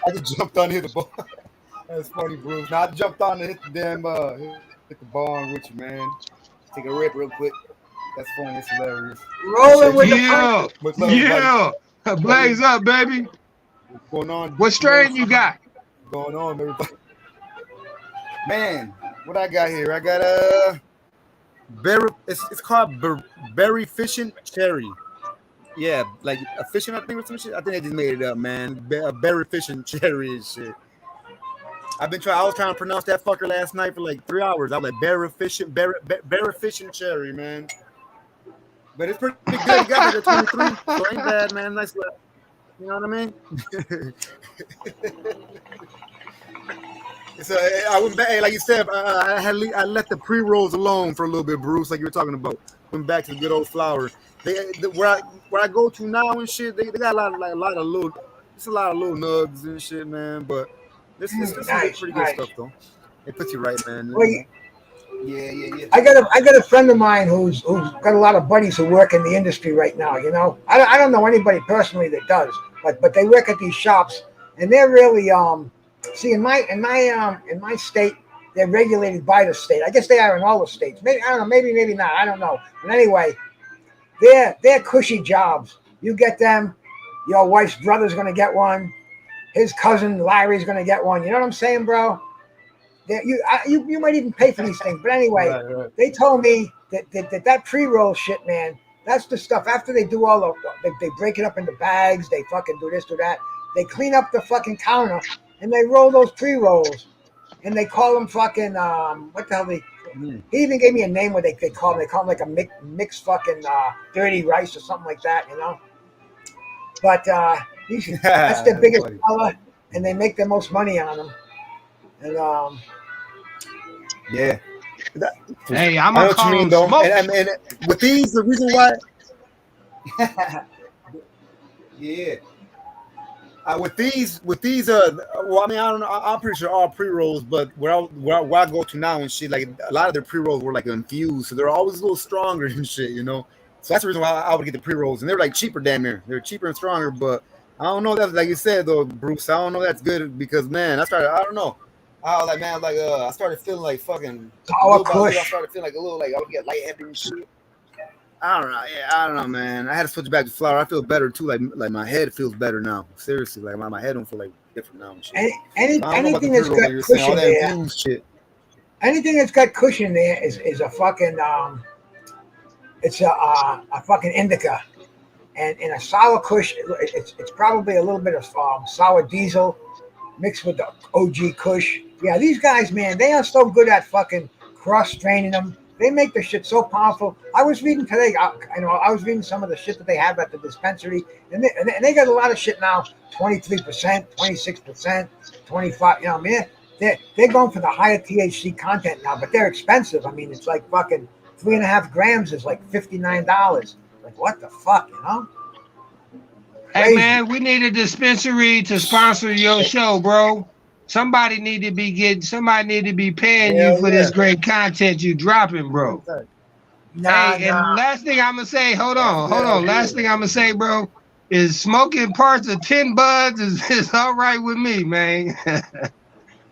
I just jumped on and hit the ball. That's funny, Bruce. Now I jumped on and hit the damn hit the ball with you, man. Take a rip real quick. That's funny. It's hilarious. Rolling with the punch. Yeah. Blaze up, baby. What's going on? What strain you got? What's going on, everybody? Man, what I got here? I got berry. It's called berry fishing cherry. Yeah, like a fishing, I think, or some shit. I think they just made it up, man. Berry fishing cherry and shit. I was trying to pronounce that fucker last night for like 3 hours. I was like berry fishing cherry, man. But it's pretty good. You got it at 23, so ain't bad, man. Nice little, you know what I mean? So I went back, like you said, I let the pre-rolls alone for a little bit, Bruce, like you were talking about. Went back to the good old flower. Where I go to now and shit, they got a lot of little nugs and shit, man. But this is pretty good stuff though. It puts you right, man. Wait. Yeah. I got a friend of mine who's got a lot of buddies who work in the industry right now. I don't know anybody personally that does, but they work at these shops and they're really see in my state they're regulated by the state. I guess they are in all the states. Maybe I don't know. Maybe not. I don't know. But anyway, they're cushy jobs. You get them. Your wife's brother's gonna get one. His cousin Larry's gonna get one. You know what I'm saying, bro? You might even pay for these things. But anyway, right. They told me that pre-roll shit, man, that's the stuff. After they do all they break it up into bags, they fucking do this, do that. They clean up the fucking counter and they roll those pre-rolls. And they call them fucking, what the hell he even gave me a name what they call them. They call them like a mixed fucking dirty rice or something like that, But that's their biggest seller, and they make the most money on them. And yeah. Hey, I'm gonna call them smoke. And with these, the reason why. Yeah. With these, well, I mean, I don't know. I'm pretty sure all pre-rolls, but where I go to now and shit, like a lot of their pre-rolls were like infused, so they're always a little stronger and shit, So that's the reason why I would get the pre-rolls, and they're like cheaper, damn near. They're cheaper and stronger, but I don't know that, like you said though, Bruce. I don't know that's good because man, I don't know. I was like, man, I started feeling like fucking. I started feeling like a little like I would get lightheaded and shit. I don't know. Yeah, I don't know, man. I had to switch back to flour. I feel better too. Like my head feels better now. Seriously, like my head don't feel like different now. And shit. Anything that's got cushion there. Anything that's got cushion there is a fucking it's a fucking indica, and in a sour kush, it's probably a little bit of sour diesel mixed with the OG kush. Yeah, these guys, man, they are so good at fucking cross straining them. They make the shit so powerful. I was reading today. I was reading some of the shit that they have at the dispensary, and they got a lot of shit now. 23%, 26%, 25%. I mean, they're going for the higher THC content now, but they're expensive. I mean, it's like fucking 3.5 grams is like $59. Like what the fuck, Hey man, we need a dispensary to sponsor your show, bro. Somebody need to be paying you Hell for yeah. this great content you dropping, bro. Nah, Hey, and last thing I'm gonna say, hold on. Yeah. Last thing I'm gonna say, bro, is smoking parts of 10 buds is all right with me, man.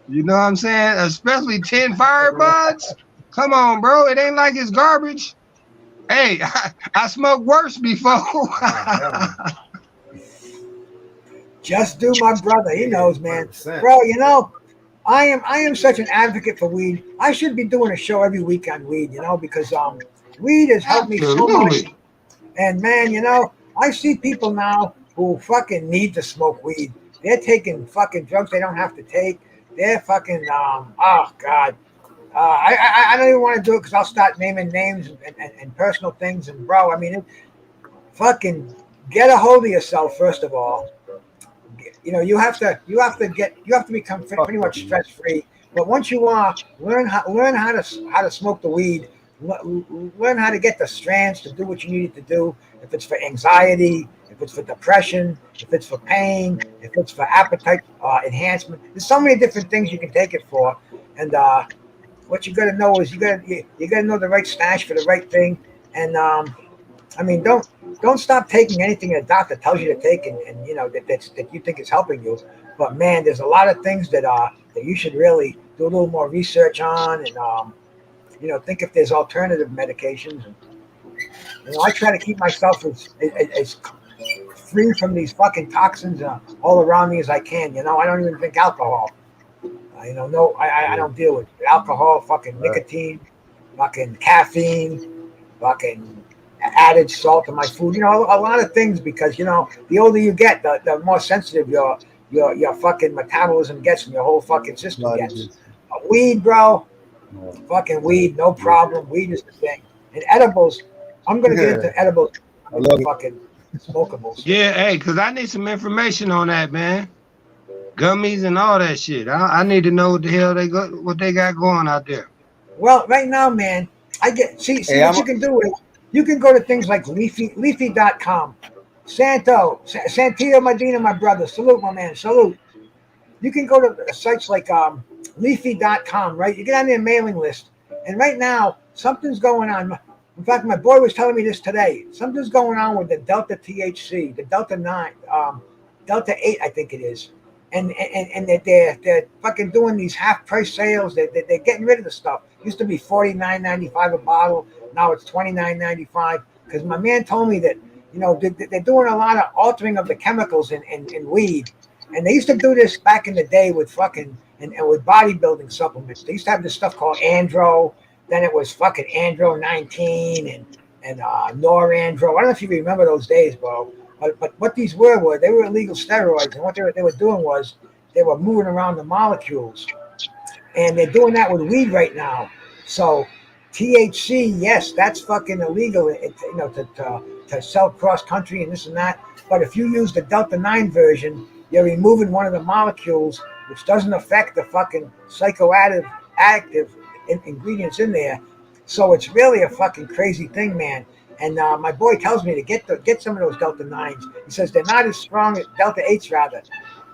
You know what I'm saying? Especially 10 fire buds. Come on, bro. It ain't like it's garbage. Hey, I smoked worse before. just do my brother. He knows, man. 100%. Bro, you know, I am such an advocate for weed. I should be doing a show every week on weed, you know, because weed has helped me so much. Absolutely. And man, you know, I see people now who fucking need to smoke weed. They're taking fucking drugs they don't have to take. They're fucking oh god. I don't even want to do it because I'll start naming names and personal things. And bro, I mean, fucking get a hold of yourself first of all. You know, you have to become pretty much stress free. But once you are, learn how to smoke the weed. Learn how to get the strands to do what you need it to do. If it's for anxiety, if it's for depression, if it's for pain, if it's for appetite enhancement, there's so many different things you can take it for. And what you got to know is you got to know the right stash for the right thing. And I mean, don't stop taking anything a doctor tells you to take, and you know that you think is helping you. But man, there's a lot of things that you should really do a little more research on, and you know, think if there's alternative medications. And, you know, I try to keep myself as free from these fucking toxins all around me as I can. You know, I don't even drink alcohol. You know, no, I don't deal with alcohol, fucking nicotine, fucking caffeine, fucking added salt to my food. You know, a lot of things because you know the older you get, the more sensitive your fucking metabolism gets and your whole fucking system gets. Weed, bro, fucking weed, no problem. Weed is the thing. And edibles, I'm gonna get into edibles. I love it. Fucking smokables. Yeah, hey, cause I need some information on that, man. Gummies and all that shit. I need to know what the hell what they got going out there. Well, right now, man, see Hey, what you can do is you can go to things like leafy.com. Santio Medina, my brother. Salute, my man. Salute. You can go to sites like leafy.com, right? You get on their mailing list. And right now, something's going on. In fact, my boy was telling me this today. Something's going on with the Delta THC, the Delta 9, Delta 8, I think it is. And they're fucking doing these half price sales. They're getting rid of the stuff. It used to be $49.95 a bottle. Now it's $29.95. Because my man told me that, you know, they're doing a lot of altering of the chemicals in weed. And they used to do this back in the day with fucking and with bodybuilding supplements. They used to have this stuff called Andro. Then it was fucking Andro 19 and Norandro. I don't know if you remember those days, bro. But what these were they were illegal steroids, and what they were doing was they were moving around the molecules, and they're doing that with weed right now. So THC, yes, that's fucking illegal. You know, to sell cross country and this and that. But if you use the Delta 9 version, you're removing one of the molecules, which doesn't affect the fucking psychoactive ingredients in there. So it's really a fucking crazy thing, man. And my boy tells me to get some of those Delta 9s. He says they're not as strong as Delta 8s, rather.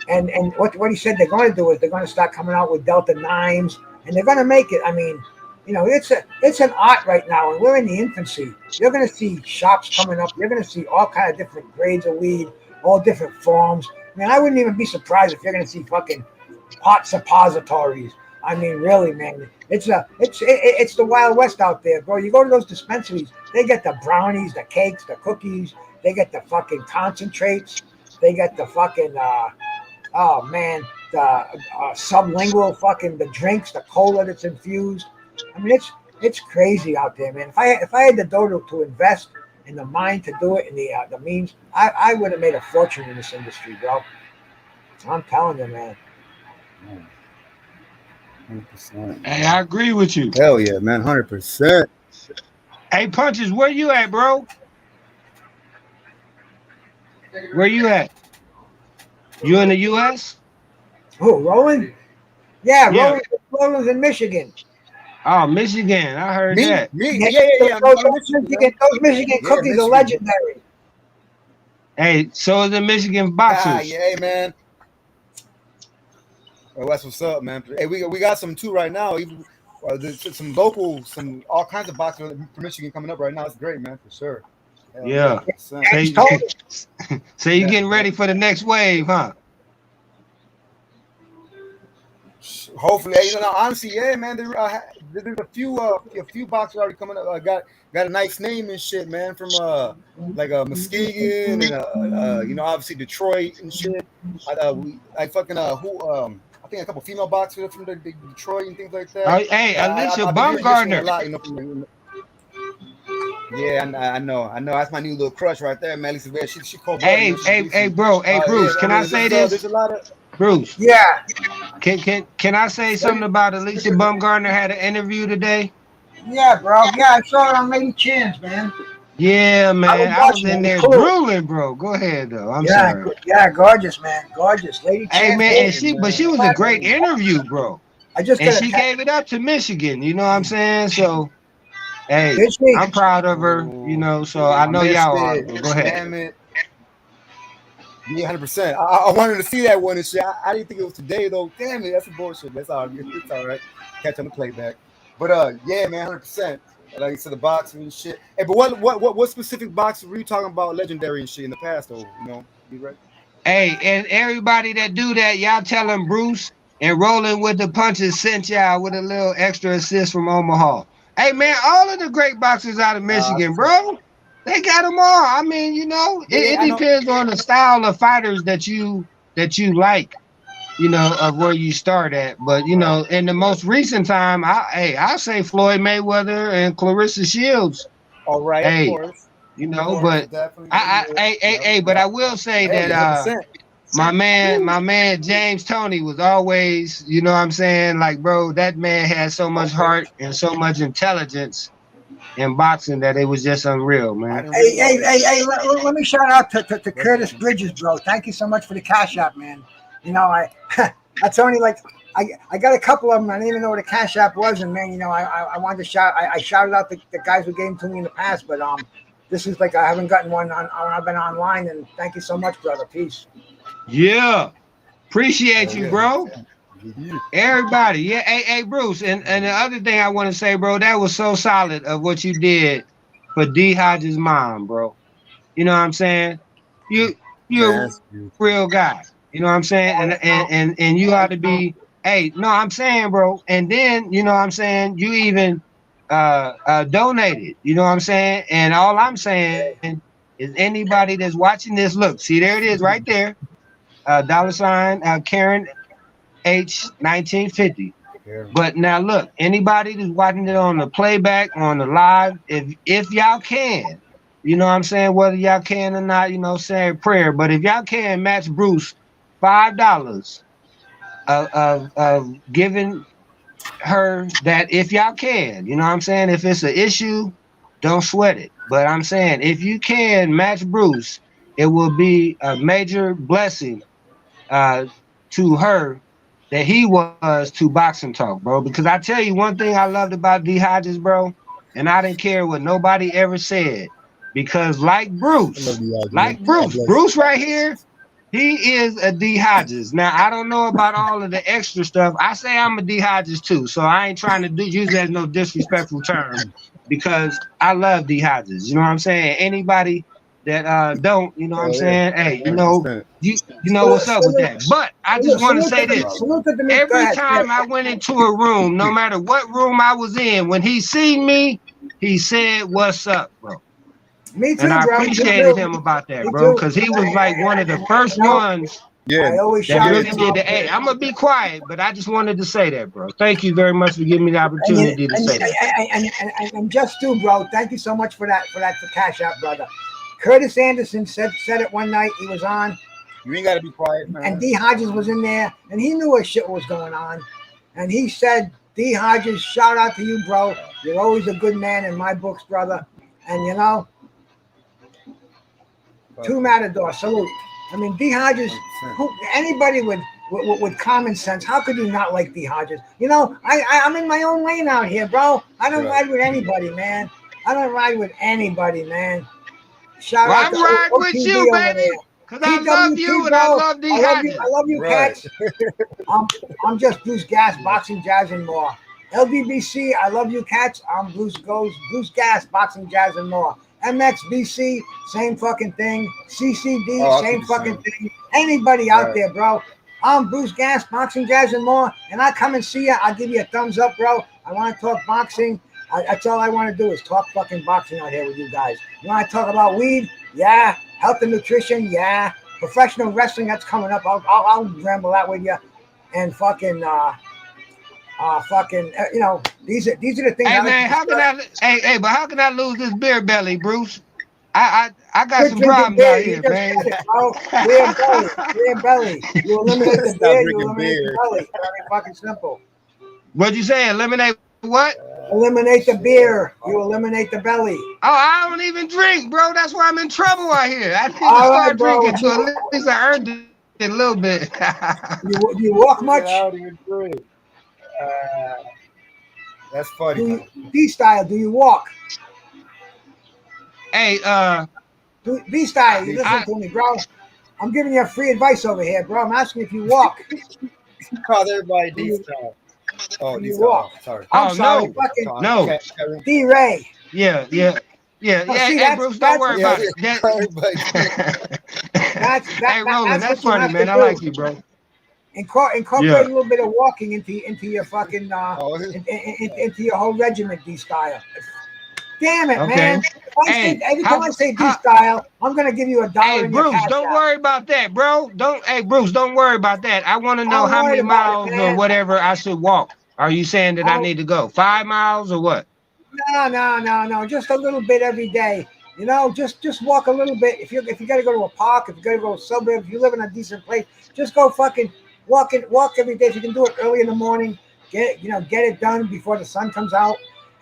And what he said they're going to do is they're going to start coming out with Delta 9s, and they're going to make it. I mean, you know, it's an art right now, and we're in the infancy. You're going to see shops coming up. You're going to see all kind of different grades of weed, all different forms. I mean, I wouldn't even be surprised if you're going to see fucking pot suppositories. I mean, really, man, it's the Wild West out there, bro. You go to those dispensaries, they get the brownies, the cakes, the cookies, they get the fucking concentrates, they get the fucking oh man, the sublingual fucking the drinks, the cola that's infused. I mean, it's crazy out there, man. If I had the dough to invest in the mind to do it and the means, I would have made a fortune in this industry, bro. I'm telling you, man. 100%. Hey, I agree with you. Hell yeah, man, 100%. Hey, Punches, where you at, bro? Where you at? You in the U.S.? Who, Roland? Yeah, Yeah. Roland's in Michigan. Oh, Michigan. I heard that. Yeah. Those Michigan Yeah, cookies are Michigan. legendary. Hey, so is the Michigan boxers. Yeah, man. Oh, that's what's up, man. Hey, we got some too right now. Even there's some local, some all kinds of boxers from Michigan coming up right now. It's great, man, for sure. Hell Yeah. 100%. So, It's you, total. so you getting ready for the next wave, huh? Hopefully, you know, honestly, yeah, man. There's a few boxers already coming up. Got a nice name and shit, man. From like Muskegon and you know, obviously Detroit and shit. I fucking I think a couple female boxers from the Detroit and things like that. Hey, Alicia I've been hearing Michigan a Bumgardner. lot, you know. Yeah, I know. That's my new little crush right there, man. Lisa, man, she cold blooded, man. She's decent. Bro. Hey, Bruce. Yeah, Can I say there's this? a lot of Bruce, Yeah, can I say something about Alicia Bumgardner had an interview today? yeah, bro. Yeah, I saw it on Lady Chan's, man. Yeah, man. I was watching in it. there Cool. drooling, bro. Go ahead though. I'm Yeah, sorry. yeah, gorgeous, man, gorgeous. Lady Hey, Chan. man, and she was a great interview, bro. I just And got she gave it up to Michigan. You know what I'm saying? So, hey, Did she? I'm proud of her. You know, so I know missed y'all are. it. But go ahead. Damn it. Yeah, 100%. I wanted to see that one and shit. I didn't think it was today though. Damn it, that's some bullshit. That's all. It's all right. Catch on the playback. But yeah, man, 100%. Like you said, the boxing and shit. Hey, but what specific boxers were you talking about? Legendary and shit in the past, though. You know, you right? Hey, and everybody that do that, y'all tell them Bruce and Rolling with the Punches sent y'all with a little extra assist from Omaha. Hey, man, all of the great boxers out of Michigan, bro, they got them all. I mean, you know, it depends on the style of fighters that you like, you know, of where you start at. But you know, in the most recent time, I'll say Floyd Mayweather and Clarissa Shields. All right, Hey, of course. you know, but but I will say that 100%. my man James Toney was always, you know what I'm saying, like, bro, that man had so much heart and so much intelligence in boxing that it was just unreal, man. Hey, let me shout out to Curtis Bridges, bro. Thank you so much for the cash app, man. You know, that's only like I got a couple of them. I didn't even know what a cash app was, and man, you know, I wanted to shout. I shouted out the guys who gave them to me in the past, but this is like I haven't gotten one on I've been online, and thank you so much, brother. Peace. Yeah, appreciate you, bro. Everybody, yeah. Hey, Bruce, and the other thing I want to say, bro, that was so solid of what you did for D Hodges' mom, bro. You know what I'm saying? You're a real guy. You know what I'm saying? And you ought to be. Hey, no, I'm saying, bro. And then you know what I'm saying. You even donated. You know what I'm saying? And all I'm saying is anybody that's watching this, look, see there it is right there. $ Karen H 1950. But now look, anybody that's watching it on the playback, on the live, if y'all can, you know what I'm saying, whether y'all can or not, you know, say a prayer. But if y'all can match Bruce $5 of giving her that, if y'all can, you know what I'm saying, if it's an issue, don't sweat it. But I'm saying if you can match Bruce, it will be a major blessing to her that he was to Boxing Talk, bro. Because I tell you one thing I loved about D Hodges, bro, and I didn't care what nobody ever said, because like Bruce right here, he is a D Hodges. Now I don't know about all of the extra stuff. I say I'm a D Hodges too, so I ain't trying to use that as no disrespectful term, because I love D Hodges. You know what I'm saying? Anybody that don't, you know what I'm saying? Hey, you know, you know what's up with that. But I just want to say this. Every time I went into a room, no matter what room I was in, when he seen me, he said, "What's up, bro?" Me too, and I bro. appreciated him about that, bro, because he was like one of the first ones I always that really did the. Hey, I'm gonna be quiet, but I just wanted to say that, bro. Thank you very much for giving me the opportunity to say that. And just do, bro. Thank you so much for cash out, brother. Curtis Anderson said it one night. He was on. You ain't gotta be quiet, man. And D Hodges was in there, and he knew what shit was going on. And he said, D Hodges, shout out to you, bro. You're always a good man in my books, brother. And you know, two Matador, salute. I mean, D Hodges, anybody with common sense, how could you not like D Hodges? You know, I'm in my own lane out here, bro. I don't ride with anybody, man. I don't ride with anybody, man. Shout out to I'm riding with you, baby. Cause I love you and I love these Hodges. I love you, Right. cats. I'm just Bruce Gas, boxing, jazz, and more. LDBC, I love you, cats. I'm Bruce Goes, Bruce Gas, boxing, jazz, and more. MXBC, same fucking thing. CCD, Oh, I see same what you're fucking saying. thing. Anybody out Right. there, bro? I'm Bruce Gas, boxing, jazz, and more. And I come and see you. I'll give you a thumbs up, bro. I want to talk boxing. That's all I want to do is talk fucking boxing out here with you guys. You want to talk about weed? Yeah. Health and nutrition? Yeah. Professional wrestling, that's coming up. I'll ramble that with you. And fucking, you know, these are the things. Hey I like man, to how can discuss. but how can I lose this beer belly, Bruce? I got Quit some drinking problems beer. out You here, just man. said it, bro. Beer belly. Beer belly. You eliminate the Stop beer, you drinking eliminate the beer. belly. Very fucking simple. What'd you say? Eliminate what? Eliminate the beer, you eliminate the belly. Oh, I don't even drink, bro. That's why I'm in trouble out here. I need to All right, start bro. drinking, so at least I earned it a little bit. You walk Get much? out of your drink. That's funny. Do you B style? Do you walk? Hey, B style, you listen I to me, bro. I'm giving you free advice over here, bro. I'm asking if you walk. Call everybody Do D you, style. Oh, do D you style. walk? Oh, sorry. I'm oh sorry, no, fucking no, D Ray. yeah. Oh, Hey, see, hey, Bruce, don't worry Yeah, about it. yeah. Call everybody. Hey, Roland, that's that's what you funny, have man. to I do. like you, bro. Incorporate a little bit of walking into your fucking Oh, into your whole regiment, D style. Damn it, Okay. man! Hey, Every time I say D how, style, I'm gonna give you $1 hey, in your Bruce, cash don't app. worry about that, bro. Bruce, don't worry about that. I want to know I'm how worried many about it, miles or man. whatever I should walk. Are you saying that I need to go 5 miles or what? No. Just a little bit every day. You know, just walk a little bit. If you got to go to a park, if you got to go to a suburb, if you live in a decent place, just go fucking walk every day. If you can do it early in the morning, get it done before the sun comes out.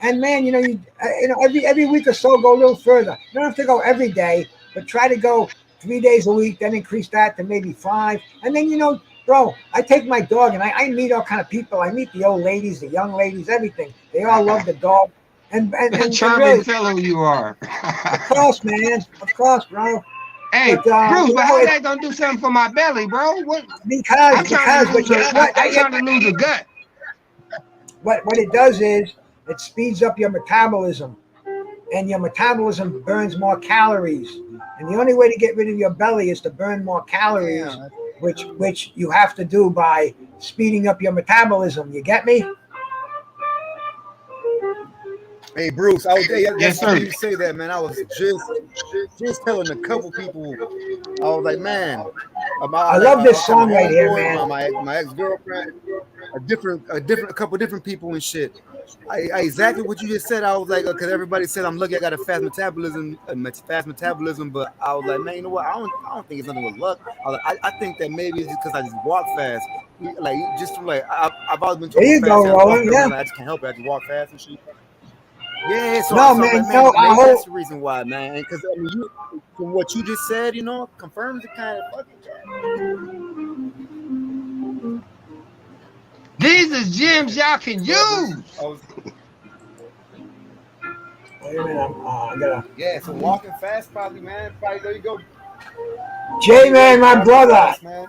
And man, every week or so, go a little further. You don't have to go every day, but try to go 3 days a week. Then increase that to maybe 5. And then bro, I take my dog and I meet all kind of people. I meet the old ladies, the young ladies, everything. They all love the dog. And Charming really, fellow you are. of course, man, of course, bro. Hey, But Bruce, but how it's they gonna do something for my belly, bro? What? because but you know what? I'm trying to lose a gut. What it does is it speeds up your metabolism, and your metabolism burns more calories. And the only way to get rid of your belly is to burn more calories, damn. which you have to do by speeding up your metabolism. You get me? Hey Bruce, Yes, that's sir. funny you say that, man. I was just telling a couple people. I was like, man, I love this song my right here, homeboy, man. my ex-girlfriend, a couple different people and shit. I exactly what you just said. I was like, because everybody said I'm lucky I got a fast metabolism, but I was like, man, you know what? I don't think it's nothing with luck. I think that maybe it's just because I just walk fast. Like just from like I've always been told There how you fast go, I walk. Roland. Yeah. I just can't help it. I just walk fast and shit. Yeah, so No, I was man. like, man, I maybe hope. that's the reason why, man. Because I mean, from what you just said, confirms it kind of fucking. These is gems y'all can use. Wait a minute. I gotta. Yeah, so walking fast, probably, man. Probably there you go. J-Man, my Walking brother. fast, man.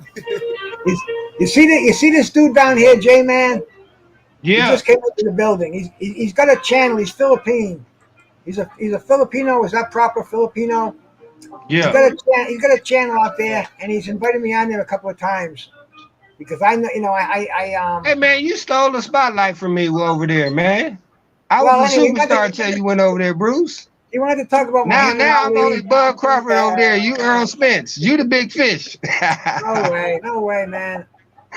You see this dude down here, J-Man? He Yeah, just came into the building. He's got a channel. He's Philippine. He's a Filipino. Is that proper Filipino? He's yeah. got a channel out there, and he's invited me on there a couple of times because I know Hey man, you stole the spotlight from me over there, man. I was Well, a anyway, superstar until you went over there, Bruce. he wanted to talk about Now, Muhammad now I'm Ali. only Bud Crawford over there. You Earl Spence. You the big fish. No way, man.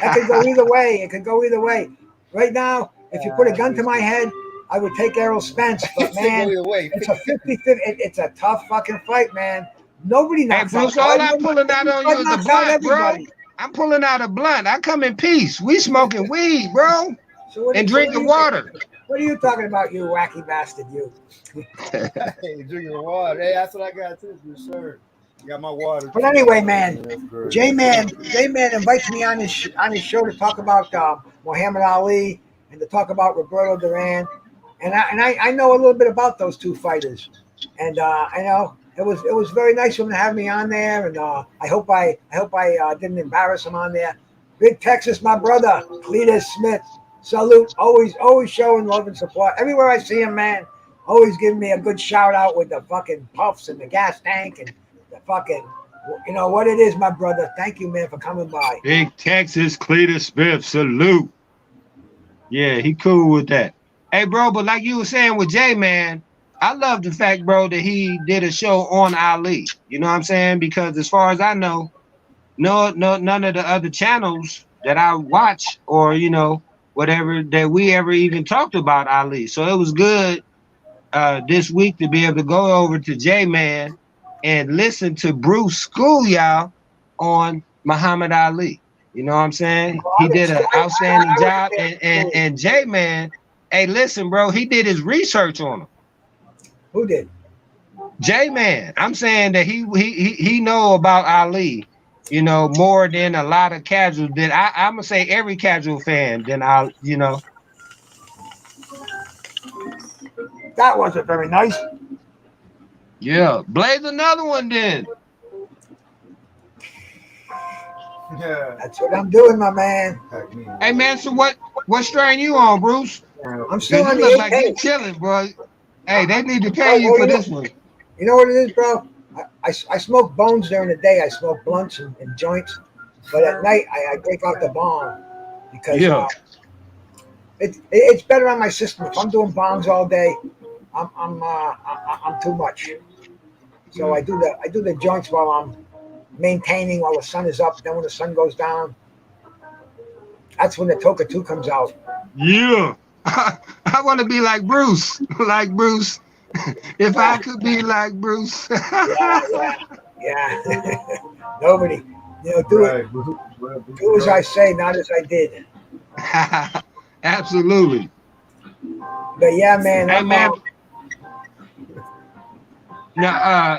That could go either way. It could go either way. Right now, if you put a gun to my head, I would take Errol Spence. But man, it's a 50-50. It's a tough fucking fight, man. Nobody Hey knocks Bruce, out all Bud. I'm pulling out on you Bud is a knocks out blunt, bro. everybody. I'm pulling out a blunt. I come in peace. We smoking weed, bro, and drinking water. What are you talking about, you wacky bastard, you? Hey, drinking water. Hey, that's what I got too, for sure. Got my water. But anyway, man, Yeah, J-Man invites me on his show to talk about Muhammad Ali and to talk about Roberto Duran, and I know a little bit about those two fighters, and I know it was very nice of him to have me on there, and I hope I didn't embarrass him on there. Big Texas, my brother, Cletus Smith. Salute, always showing love and support. Everywhere I see him, man, always giving me a good shout out with the fucking puffs and the gas tank and the fucking, you know what it is, my brother. Thank you, man, for coming by. Big Texas Cletus Smith, salute. Yeah, he cool with that. Hey, bro, but like you were saying with Jay, man, I love the fact, bro, that he did a show on Ali. You know what I'm saying? Because as far as I know, none of the other channels that I watch or, you know, whatever that we ever even talked about Ali. So it was good this week to be able to go over to J-Man and listen to Bruce school y'all on Muhammad Ali. You know what I'm saying? He did an outstanding job. And J-Man, hey, listen, bro, he did his research on him. Who did? J-Man. I'm saying that he know about Ali, you know, more than a lot of casuals. That I'm gonna say every casual fan. Then I'll, you know. That wasn't very nice. Yeah, blaze another one then. Yeah. That's what I'm doing, my man. Hey man, so what strain you on, Bruce? I'm still on You the look like 8K. you chilling, bro. Hey, they need to pay you for this one. You know what it is, bro? I smoke bones during the day. I smoke blunts and joints, but at night I break out the bong because it's better on my system. If I'm doing bongs all day, I'm too much. So I do the joints while I'm maintaining while the sun is up. Then when the sun goes down, that's when the Toker 2 comes out. Yeah. I want to be like Bruce. Like Bruce. If I could be like Bruce. Yeah. Nobody, do as I say, not as I did. Absolutely. But yeah, man. Hey, man. Now,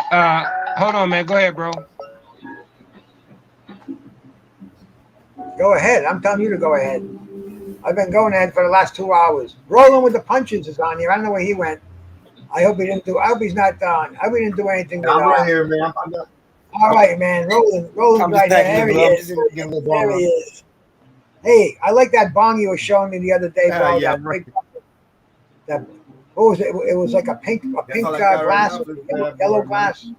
hold on, man. Go ahead, bro. Go ahead. I'm telling you to go ahead. I've been going ahead for the last 2 hours. Rolling with the Punches is on here. I don't know where he went. I hope he didn't do. I hope he's not done. I hope he didn't do anything. I'm right here, man. All right, man. Rolling right there. There he is. There he is. Hey, I like that bong you were showing me the other day, bro. Yeah, that what was it? It was like a pink glass, yellow glass.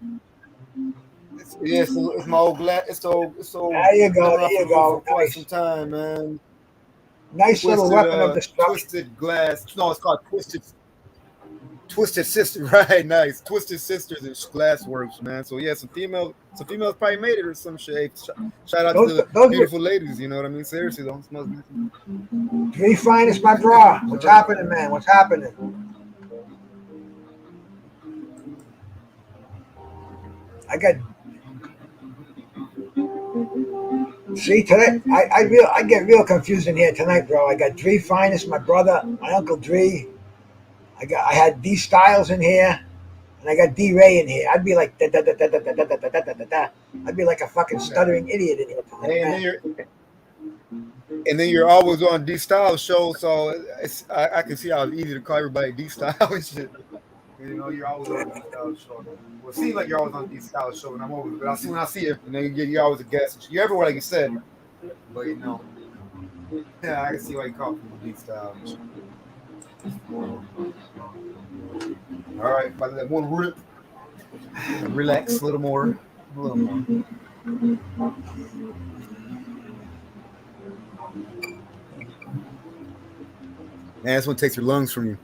It's my old glass. It's old. There you go. There you go. For quite some time, man. Nice little weapon of destruction. Twisted glass. No, it's called Twisted Sister. Right, nice. Twisted Sisters and Glassworks, man. So yeah, some females probably made it or some shit. Shout out to the beautiful ladies. You know what I mean? Seriously, those must be. Three finest, my bra. What's happening, man? What's happening? I got. See today, I get real confused in here tonight, bro. I got Dree Finest, my brother, my uncle Dree. I had D Styles in here, and I got D Ray in here. I'd be like da da da da da da da da da da da da. I'd be like a fucking stuttering idiot in here tonight. And then you're always on D Styles show, so I can see how it's easy to call everybody D Styles and shit. You know, you're always on D Styles show. Well, it seems like you're always on D Styles show, and I'm always. But when I see it, and then you're always a guest. You're everywhere, like you said. But you know, yeah, I can see why you call people D Styles. All right, by that one rip, relax a little more, Man, that's what takes your lungs from you.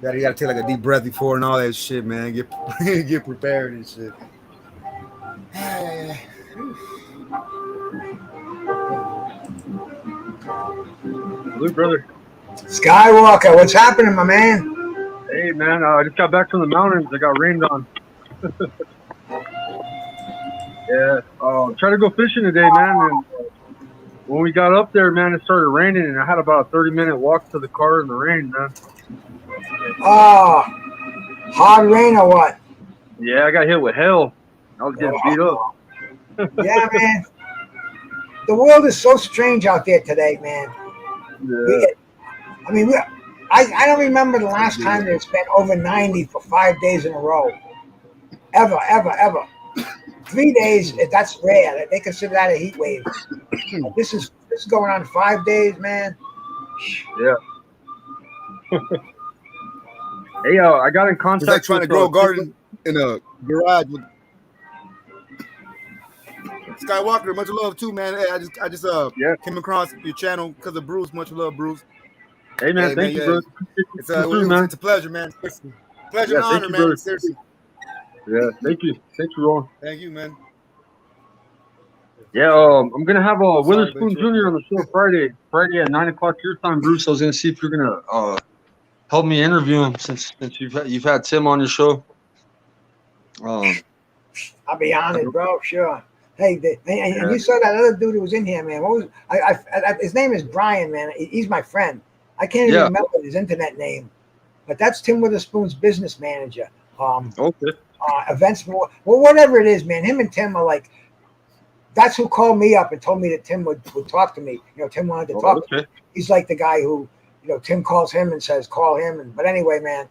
You gotta take like a deep breath before and all that shit, man. Get prepared and shit. Hello, brother. Skywalker, what's happening, my man? Hey, man, I just got back from the mountains. I got rained on. Yeah, tried to go fishing today, man. And when we got up there, man, it started raining, and I had about a 30-minute walk to the car in the rain, man. Oh, hard rain or what? Yeah, I got hit with hail. I was getting beat up. Yeah, man. The world is so strange out there today, man. Yeah. I don't remember the last time that it's been over 90 for 5 days in a row. ever. 3 days, that's rare. They consider that a heat wave. This is going on 5 days, man. Yeah. Hey, I got in It's like contact trying to with grow a garden in a garage with Skywalker. Much love too, man. Hey, I just yeah. came across your channel because of Bruce. Much love, Bruce. Hey, man, Hey, thank man, you, yeah. brother. Man. It's a pleasure, man. Seriously. Pleasure Yeah, and thank honor, you, man. brother. Seriously. Yeah, thank you. Thanks for rolling. Thank you, man. Yeah, I'm gonna have Sorry, Witherspoon but Jr. on the show Friday at 9 o'clock your time, Bruce. I was gonna see if you're gonna help me interview him since you've had Tim on your show. I'll be honored, bro. Sure. Hey, and you saw that other dude who was in here, man. What was his name is Brian, man. He's my friend. I can't even Yeah. remember his internet name, but that's Tim Witherspoon's business manager. Okay. Events, well, whatever it is, man. Him and Tim are like, that's who called me up and told me that Tim would talk to me. Tim wanted to talk. Okay. He's like the guy who, Tim calls him and says, call him. But anyway, man,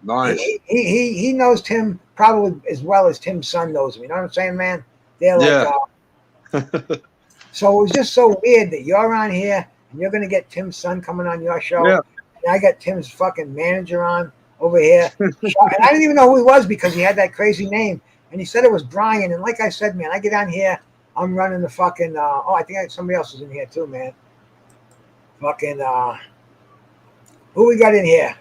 Nice. he knows Tim probably as well as Tim's son knows him. You know what I'm saying, man? They're like, so it was just so weird that you're on here and you're going to get Tim's son coming on your show. Yeah. And I got Tim's fucking manager on over here. And I didn't even know who he was because he had that crazy name. And he said it was Brian. And like I said, man, I get on here. I'm running the fucking, I think somebody else is in here too, man. Fucking, who we got in here?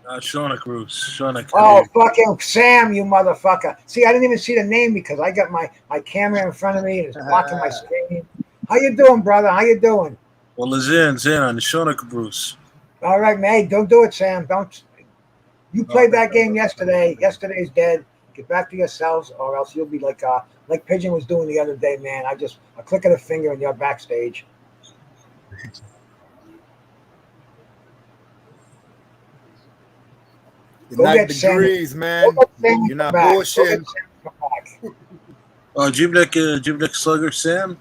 Shauna Cruz. Oh, fucking Sam, you motherfucker. See, I didn't even see the name because I got my camera in front of me and it's blocking my screen. How you doing, brother? How you doing? Well, Zen on the Shauna Bruce. All right, man. Hey, don't do it, Sam. Don't. You played that game yesterday. Yesterday's dead. Get back to yourselves, or else you'll be like Pigeon was doing the other day, man. A click of the finger and you're backstage. Go 90 degrees, man. You're not bullshitting. Jibnik Slugger Sam.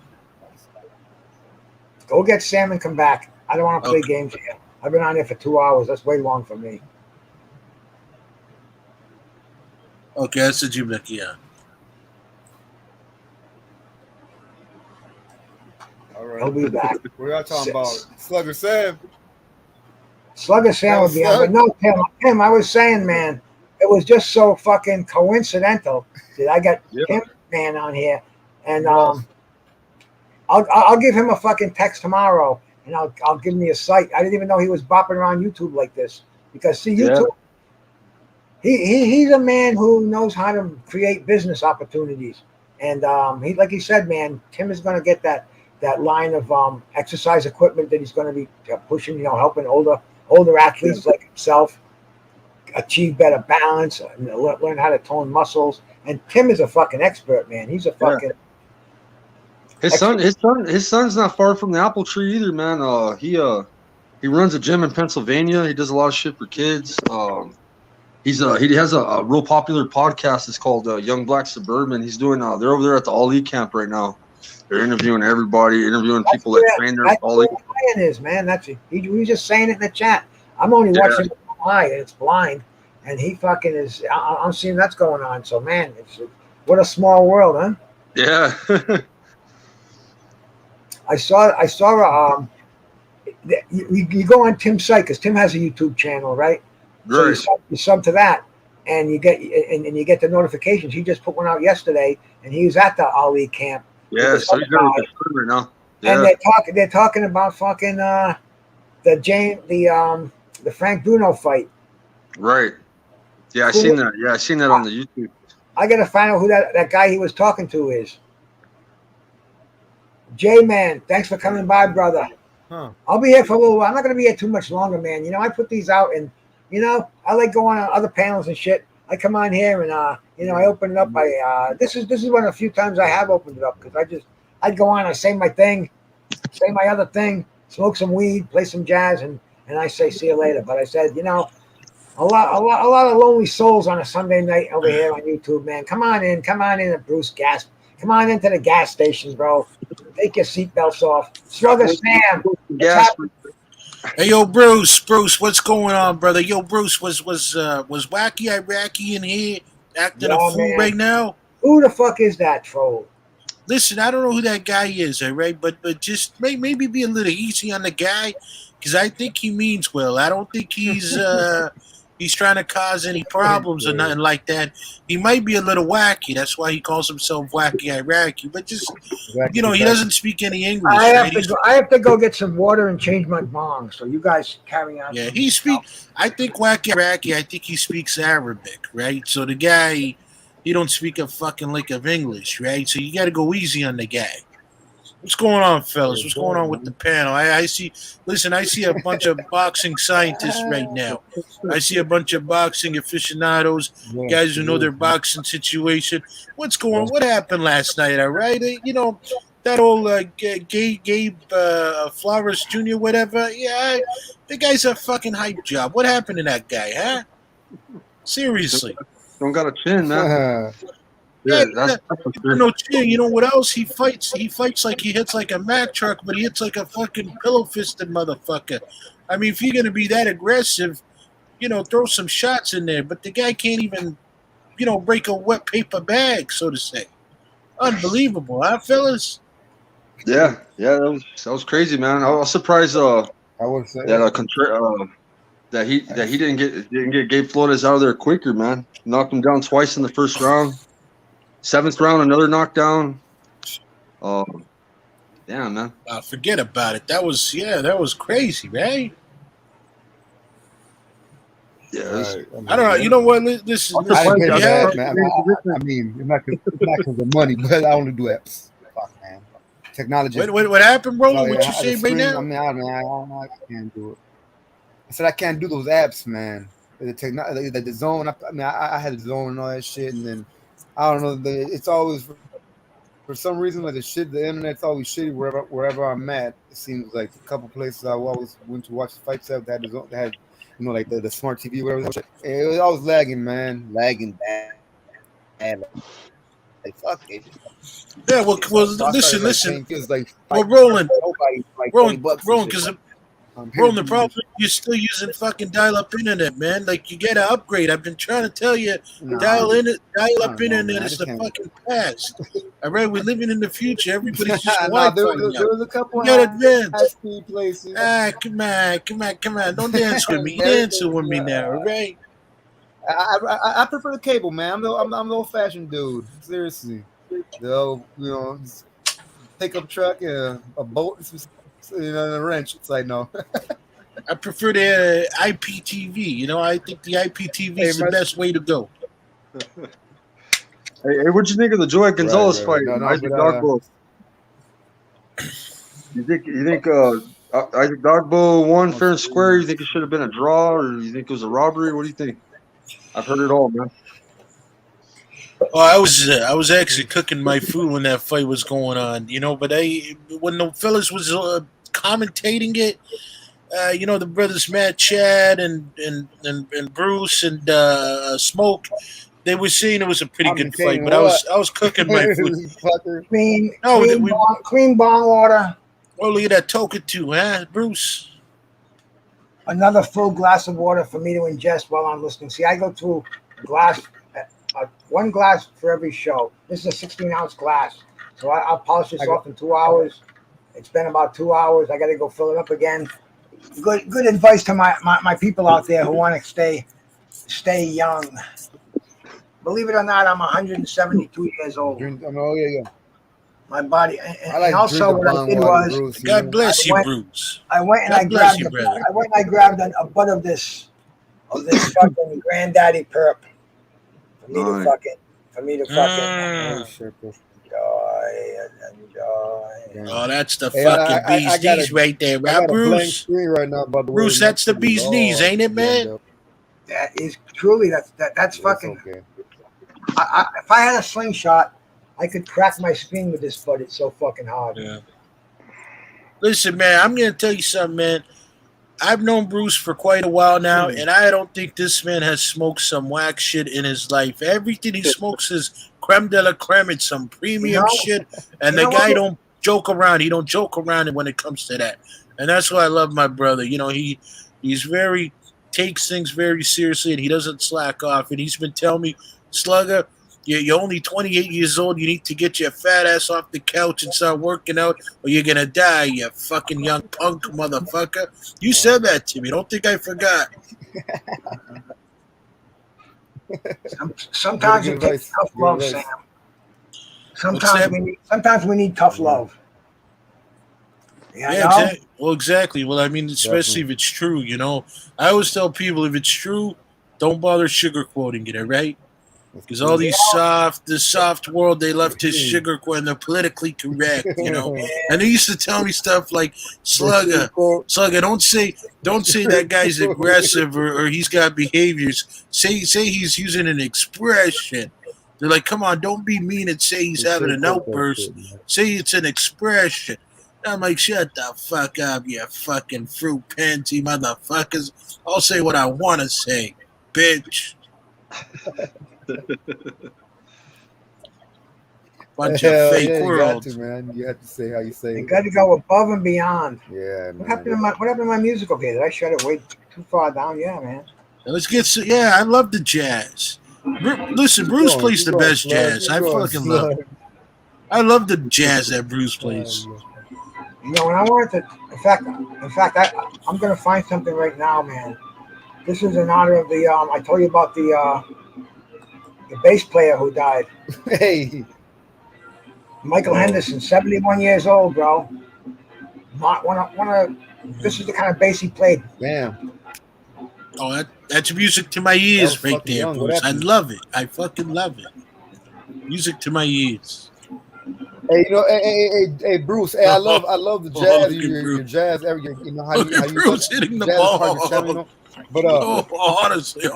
Go get Sam and come back. I don't want to play games here. I've been on here for 2 hours. That's way long for me. Okay, that's a Jibnik, yeah. All right. He'll be back. What are y'all talking about? Slugger Sam. Slugger Sam would be on. But no, Tim, I was saying, man, it was just so fucking coincidental that I got him, man, on here. And I'll give him a fucking text tomorrow and I'll give me a site. I didn't even know he was bopping around YouTube like this. Because see, YouTube, he's a man who knows how to create business opportunities. And like he said, man, Tim is gonna get that line of exercise equipment that he's gonna be pushing, helping older athletes like himself achieve better balance, learn how to tone muscles. And Tim is a fucking expert, man. He's a fucking His son's not far from the apple tree either, man. He runs a gym in Pennsylvania. He does a lot of shit for kids. He has a real popular podcast. It's called Young Black Suburban. He's doing they're over there at the Ali camp right now. They're interviewing everybody, interviewing people that train there. All what the is, man. He was just saying it in the chat. I'm only watching it live, and it's blind, and he fucking is. I'm seeing that's going on. So, man, what a small world, huh? Yeah. I saw. You go on Tim's site because Tim has a YouTube channel, right? Right. So you sub to that, and you get the notifications. He just put one out yesterday, and he was at the Ali camp. Yeah, so he's got it right now. Yeah. And they're talking about fucking the Frank Bruno fight. Right. Yeah, I seen that. Yeah, I seen that on the YouTube. I gotta find out who that guy he was talking to is. J-Man, thanks for coming by, brother. Huh. I'll be here for a little while. I'm not gonna be here too much longer, man. I put these out and I like going on other panels and shit. I come on here and I open it up. This is one of the few times I have opened it up because I'd go on, I say my thing, say my other thing, smoke some weed, play some jazz, and I say see you later. But I said, a lot of lonely souls on a Sunday night over here on YouTube, man. Come on in at Bruce Gas. Come on into the gas stations, bro. Take your seatbelts off. Slugger Sam. Hey, yo, Bruce, what's going on, brother? Yo, Bruce, was Wacky Iraqi in here acting a Yeah, fool man. right now? Who the fuck is that troll? Listen, I don't know who that guy is, all right, but just maybe be a little easy on the guy, because I think he means well. I don't think he's trying to cause any problems or nothing like that. He might be a little wacky. That's why he calls himself Wacky Iraqi. But just he doesn't speak any English, I have right? to go. I have to go get some water and change my bong. So you guys carry on. Yeah, he speaks. I think Wacky Iraqi. I think he speaks Arabic, right? So the guy, he don't speak a fucking lick of English, right? So you got to go easy on the guy. What's going on, fellas? What's going on with the panel? I see. Listen, I see a bunch of boxing scientists right now. I see a bunch of boxing aficionados, guys who know their boxing situation. What's going on? What happened last night? All right, that old Gabe Flowers Jr. whatever. Yeah, the guy's a fucking hype job. What happened to that guy, huh? Seriously. Don't got a chin, man. Yeah, that's no chin. You know what else? He fights. He fights like he hits like a Mack truck, but he hits like a fucking pillow-fisted motherfucker. I mean, if you're gonna be that aggressive, throw some shots in there. But the guy can't even, break a wet paper bag, so to say. Unbelievable, huh, fellas? Yeah, that was crazy, man. I was surprised. I would say that he didn't get Gabe Flores out of there quicker, man. Knocked him down twice in the first round. 7th round, another knockdown. Damn, man. Forget about it. That was crazy, right? Yeah, I don't know. You know what? This is. I mean, it's not because of money, but I only do apps. Fuck, man. Technology. What happened, bro? What you say right now? I mean, I can't do it. I said I can't do those apps, man. The zone. I had the zone and all that shit, and then I don't know. It's always for some reason like the internet's always shitty wherever I'm at. It seems like a couple places I always went to watch the fights that had like the smart TV, whatever. It was always lagging, man. Lagging bad. Like, fuck it. Yeah, well, listen. Well, Roland, because Roland, the problem is you're still using fucking dial-up internet, man. Like, you gotta upgrade. I've been trying to tell you, dial-up internet is the fucking past. All right, we're living in the future. Everybody's just Wi-Fi now. There was a couple high-speed places. Come on. Don't dance with me. Dance with me now, all right? I prefer the cable, man. I'm the old-fashioned dude. Seriously, pickup truck and a boat and a wrench. It's like no. I prefer the IPTV. I think the IPTV is the best way to go. Hey, what'd you think of the Joey Gonzalez fight? Isaac Dogbo. You think Isaac Dogbo won fair and square? You think it should have been a draw, or you think it was a robbery? What do you think? I've heard it all, man. Oh, I was actually cooking my food when that fight was going on, but when the fellas was commentating it, the brothers Matt, Chad, and Bruce and Smoke, they were saying it was a pretty good fight, but I was cooking my food. Clean bong water. Oh, look at that Toker too, huh, Bruce? Another full glass of water for me to ingest while I'm listening. See, I go through glass. 1 glass for every show. This is a 16-ounce glass, so I'll polish this off in 2 hours. It's been about 2 hours. I got to go fill it up again. Good advice to my people out there who want to stay young. Believe it or not, I'm 172 years old. My body, and also what I did was, Bruce, God bless you, Bruce. I went and I grabbed a butt of this fucking granddaddy perp. For me to fucking enjoy. Oh, that's the fucking bee's knees right there, right, Bruce? Right now, Bruce, that's the bee's knees, ain't it, man? That is truly that's fucking. Okay. If I had a slingshot, I could crack my screen with this, but it's so fucking hard. Yeah. Listen, man, I'm gonna tell you something, man. I've known Bruce for quite a while now, and I don't think this man has smoked some whack shit in his life. Everything he smokes is creme de la creme. It's some premium shit, and the guy don't joke around. He don't joke around when it comes to that. And that's why I love my brother. You know, he's very takes things very seriously, and he doesn't slack off. And he's been telling me, Slugger, you're only 28 years old. You need to get your fat ass off the couch and start working out, or you're gonna die, you fucking young punk motherfucker. You said that to me. Don't think I forgot. Sometimes it takes tough love, Sam. Sometimes we need tough love. Yeah, well, exactly. Well, I mean, especially if it's true, you know. I always tell people, if it's true, don't bother sugarcoating it, all right? Because all these the soft world, they love to sugarcoat, and they're politically correct, you know. And they used to tell me stuff like, Slugger, don't say that guy's aggressive or he's got behaviors. Say he's using an expression. They're like, come on, don't be mean and say he's having an outburst. Say it's an expression. I'm like, shut the fuck up, you fucking fruit pansy motherfuckers. I'll say what I want to say, bitch. Bunch of fake world. You got to, man. You have to say how you say it. You got to go above and beyond. Yeah, man. What happened to my musical gear? Did I shut it way too far down? Yeah, man. Let's get I love the jazz. Listen, Bruce plays the best jazz. I fucking love it. I love the jazz that Bruce plays. You know, when I wanted to, in fact, I'm gonna find something right now, man. This is in honor of the I told you about the bass player who died. Hey, Michael Henderson, 71 years old, bro. This is the kind of bass he played. Damn. Oh, that's music to my ears right there, Bruce. I love it. I fucking love it. Music to my ears. Hey, you know, hey, Bruce. Hey, I love the jazz. Your jazz, you know how you Bruce hitting the ball. You know? But honestly.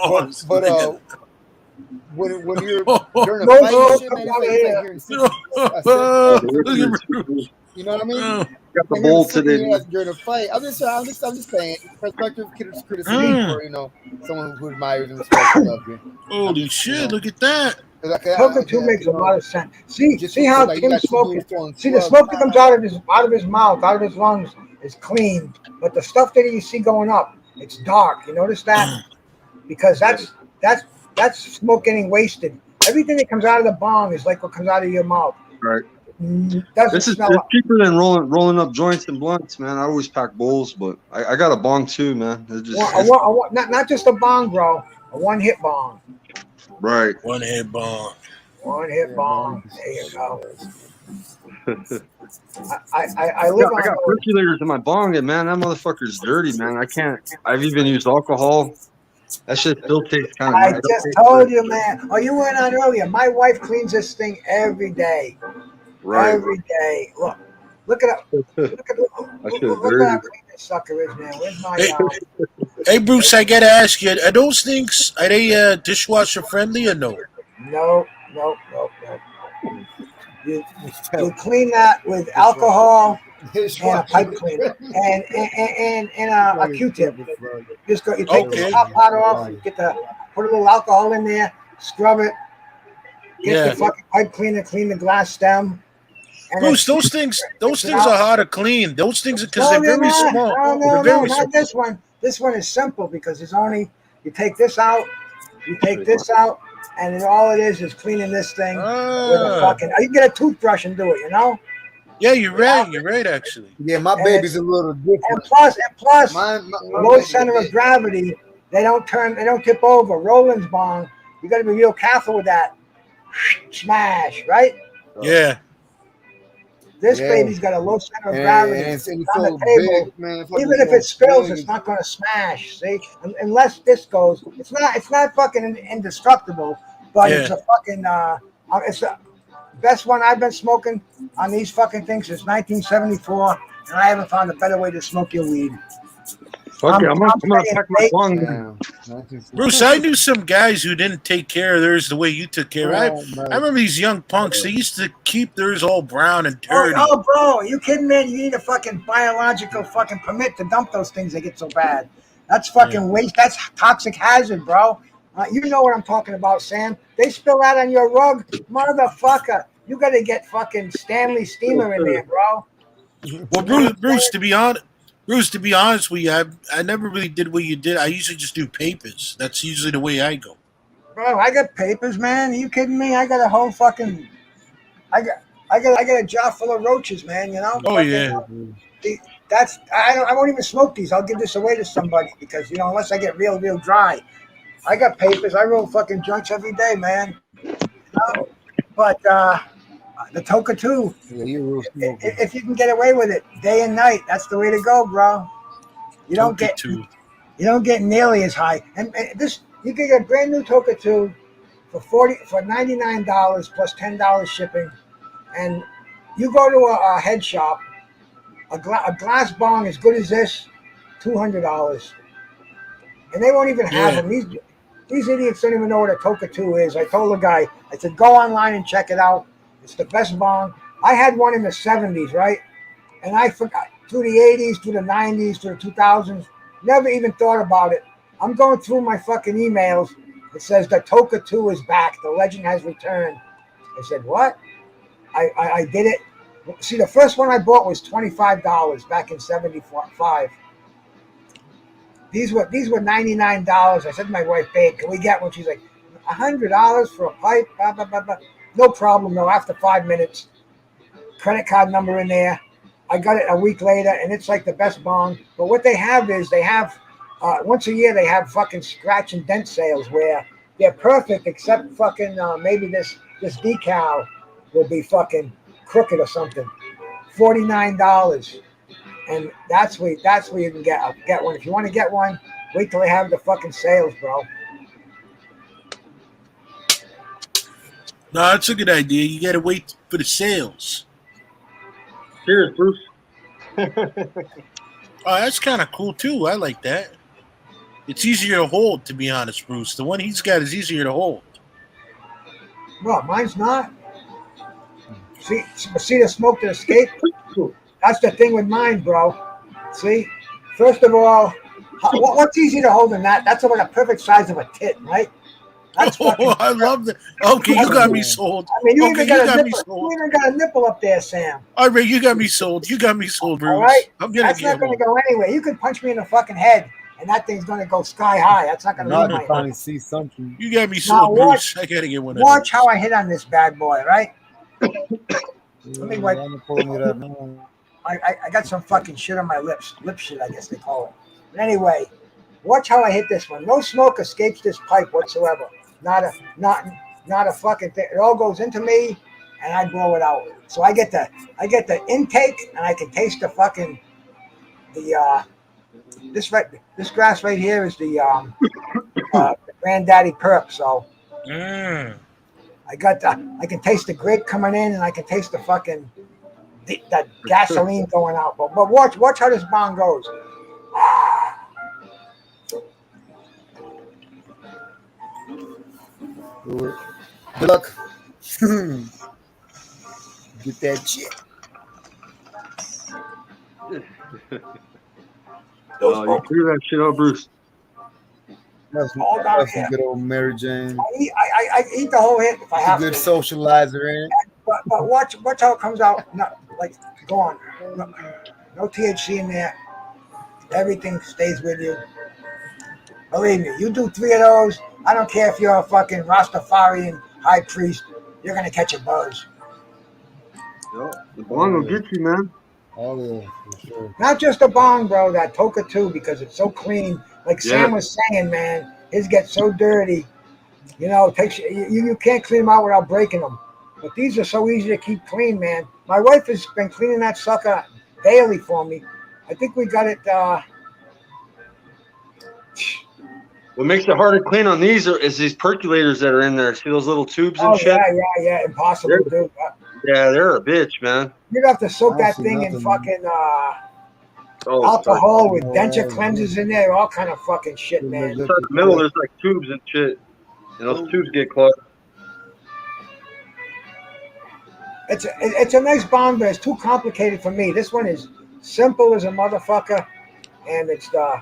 When you're during a fight, shit, man, you know what I mean? Got the bowl today. During a fight, I'm just saying, perspective criticism for someone who admires and respects you. Holy shit! Look at that. Toker too makes a lot of sense. See how Tim's smoking. See the smoke that comes out of his mouth, out of his lungs is clean, but the stuff that you see going up, it's dark. You notice that? Because that's smoke getting wasted. Everything that comes out of the bong is like what comes out of your mouth. Right. It's cheaper than rolling up joints and blunts, man. I always pack bowls, but I got a bong too, man. Not just a bong, bro. A one-hit bong. Right. One-hit bong. One-hit bong. There you go. I got percolators in my bong, and man, that motherfucker's dirty, man. I've even used alcohol. That shit still tastes kind of. I just told you, man. Oh, you weren't on earlier. My wife cleans this thing every day. Right. Every day. Look at how clean this sucker is, man. Where's my Hey, Bruce, I gotta ask you: are those things dishwasher friendly or no? No. You clean that with alcohol and a pipe cleaner and a Q-tip. You take the top part off, put a little alcohol in there, scrub it, get the fucking pipe cleaner, clean the glass stem. Bruce, those things are hard to clean. Those things, because they're very small. No, not this one. This one is simple because it's only you take this out, and then all it is cleaning this thing with a fucking. You can get a toothbrush and do it, you know. Yeah, you're right. You're right, actually. Yeah, my baby's a little different. And plus, low center of gravity. They don't tip over. Roland's bong. You got to be real careful with that. Smash, right? Yeah. This baby's got a low center of gravity. And it's on so the table. big, man. Even if it spills, it's not going to smash. See, unless this goes, it's not fucking indestructible, but it's a fucking. It's the best one I've been smoking on these fucking things since 1974, and I haven't found a better way to smoke your weed. Okay, I'm gonna pack my bong. Bruce, I knew some guys who didn't take care of theirs the way you took care of it. I remember these young punks. They used to keep theirs all brown and dirty. Oh, bro, you kidding me? You need a fucking biological fucking permit to dump those things. They get so bad. That's fucking waste. That's toxic hazard, bro. You know what I'm talking about, Sam. They spill that on your rug, motherfucker. You got to get fucking Stanley Steamer in there, bro. Well, Bruce, to be honest. Bruce, to be honest with you, I never really did what you did. I usually just do papers. That's usually the way I go. Bro, I got papers, man. Are you kidding me? I got a whole fucking. I got a jar full of roaches, man. You know. Oh Fucking, yeah. that's I won't even smoke these. I'll give this away to somebody because unless I get real dry, I got papers. I roll fucking joints every day, man. But the Toker too. Yeah, you're real smoker. If you can get away with it day and night, that's the way to go, bro. You don't Toker get too. you don't get nearly as high. And this you can get a brand new Toker 2 for $99 plus $10 shipping, and you go to a head shop, a glass bong as good as this, $200, and they won't even have them. These idiots don't even know what a Toker 2 is. I told the guy, I said, go online and check it out. It's the best bong. I had one in the 70s, right? And I forgot through the 80s, through the 90s, through the 2000s. Never even thought about it. I'm going through my fucking emails. It says the Toker 2 is back. The legend has returned. I said, what? I did it. See, the first one I bought was $25 back in '75. These were $99. I said to my wife, babe, can we get one? She's like, $100 for a pipe? Blah, blah, blah, blah. No problem, though. After 5 minutes, credit card number in there. I got it a week later, and it's like the best bong. But what they have is once a year they have fucking scratch and dent sales where they're perfect except fucking maybe this decal will be fucking crooked or something. $49, and that's where you can get one. If you want to get one, wait till they have the fucking sales, bro. No, that's a good idea. You got to wait for the sales. Cheers, Bruce. Oh, that's kind of cool too. I like that. It's easier to hold, to be honest, Bruce. The one he's got is easier to hold. Well, mine's not. See the smoke that escaped? That's the thing with mine, bro. See? First of all, what's easy to hold in that? That's about a perfect size of a tit, right? That's fucking. I love that. Okay, you got me sold. I mean, you Okay, even got a me nipple. sold. You even got a nipple up there, Sam. All right, you got me sold. You got me sold, Bruce. All right? I'm gonna That's get not going one. to go anywhere. You could punch me in the fucking head, and that thing's going to go sky high. That's not going to Not leave to my finally see something. You got me Now sold, watch- Bruce. I gotta get one of Watch those. how I hit on this bad boy, right? me wipe- I'm pulling it up now. I got some fucking shit on my lips. Lip shit, I guess they call it. But anyway, watch how I hit this one. No smoke escapes this pipe whatsoever. Not a fucking thing. It all goes into me, and I blow it out. So I get the intake, and I can taste the fucking this grass right here is the granddaddy perp. So I can taste the grape coming in, and I can taste the fucking that gasoline going out. But watch how this bong goes. Good luck. Get that shit. You clear that shit out, Bruce. That's All down some here. good old Mary Jane. I eat the whole hit if I A have good to. socializer, ain't it? But watch how it comes out. No, like go on. No THC in there. Everything stays with you. Believe me, you do 3 of those. I don't care if you're a fucking Rastafarian high priest. You're gonna catch a buzz. Yeah, the bong will get you, man. Oh yeah, for sure. Not just a bong, bro. That Toker too, because it's so clean. Like Sam was saying, man, his gets so dirty. It takes you can't clean them out without breaking them. But these are so easy to keep clean, man. My wife has been cleaning that sucker daily for me. I think we got it. What makes it hard to clean on these is these percolators that are in there. See those little tubes and Oh shit? yeah, impossible to do. Yeah, they're a bitch, man. You'd have to soak I that see thing in nothing. fucking Oh, alcohol with Oh, denture yeah. cleansers in there, all kind of fucking shit, man. in the middle, there's like tubes and shit. And those tubes get clogged. It's a nice bong, but it's too complicated for me. This one is simple as a motherfucker, and it's the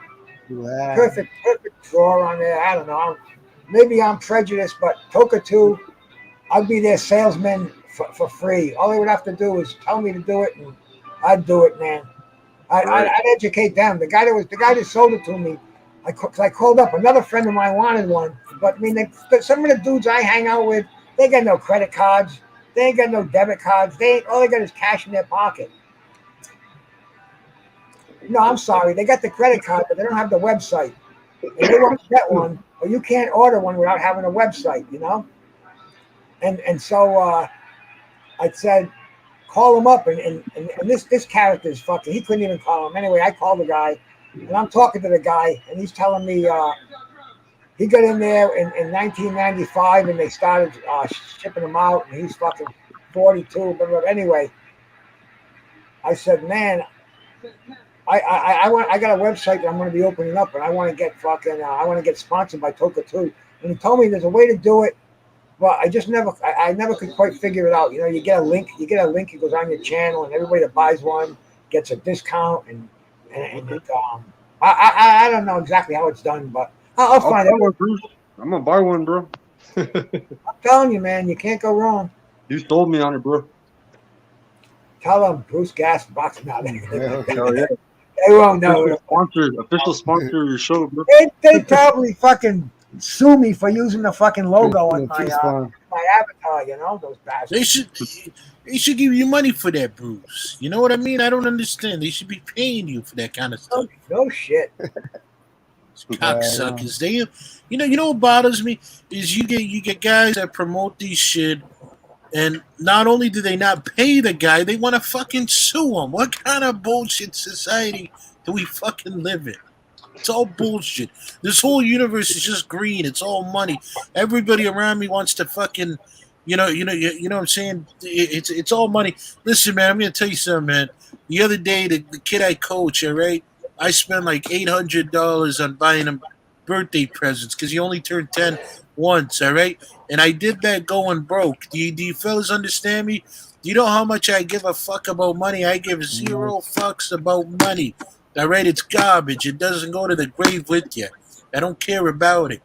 perfect drawer on there. I don't know. Maybe I'm prejudiced, but Toker 2, I'd be their salesman for free. All they would have to do is tell me to do it, and I'd do it, man. I'd educate them. The guy that sold it to me, I called up. Another friend of mine wanted one, but I mean, some of the dudes I hang out with, they got no credit cards. They ain't got no debit cards. All they got is cash in their pocket. No, I'm sorry. They got the credit card, but they don't have the website. And they won't get one, or you can't order one without having a website, you know? And so I said, call him up. And this character is fucking, he couldn't even call him. Anyway, I called the guy, and I'm talking to the guy, and he's telling me he got in there in 1995, and they started shipping him out, and he's fucking 42. But anyway, I said, man, I got a website that I'm going to be opening up, and I want to get I want to get sponsored by Toker too. And he told me there's a way to do it, but I never could quite figure it out. You know, you get a link, it goes on your channel, and everybody that buys one gets a discount, and I don't know exactly how it's done, but I'll find out. I'm gonna buy one, bro. I'm telling you, man, you can't go wrong. You sold me on it, bro. Tell them Bruce Gas box now. Hell yeah. They won't know. Official sponsor of your show, bro. They probably fucking sue me for using the fucking logo on my avatar, you know, those bastards. They should give you money for that, Bruce. You know what I mean? I don't understand. They should be paying you for that kind of stuff. No shit. Cocksuckers. You know what bothers me is you get guys that promote these shit, and not only do they not pay the guy, they want to fucking sue him. What kind of bullshit society do we fucking live in? It's all bullshit. This whole universe is just green. It's all money. Everybody around me wants to fucking, you know what I'm saying? It's all money. Listen, man, I'm gonna tell you something, man. The other day, the kid I coach, all right, I spent like $800 on buying him birthday presents because he only turned 10 once, all right? And I did that going broke. Do you fellas understand me? Do you know how much I give a fuck about money? I give zero fucks about money. All right, it's garbage. It doesn't go to the grave with you. I don't care about it.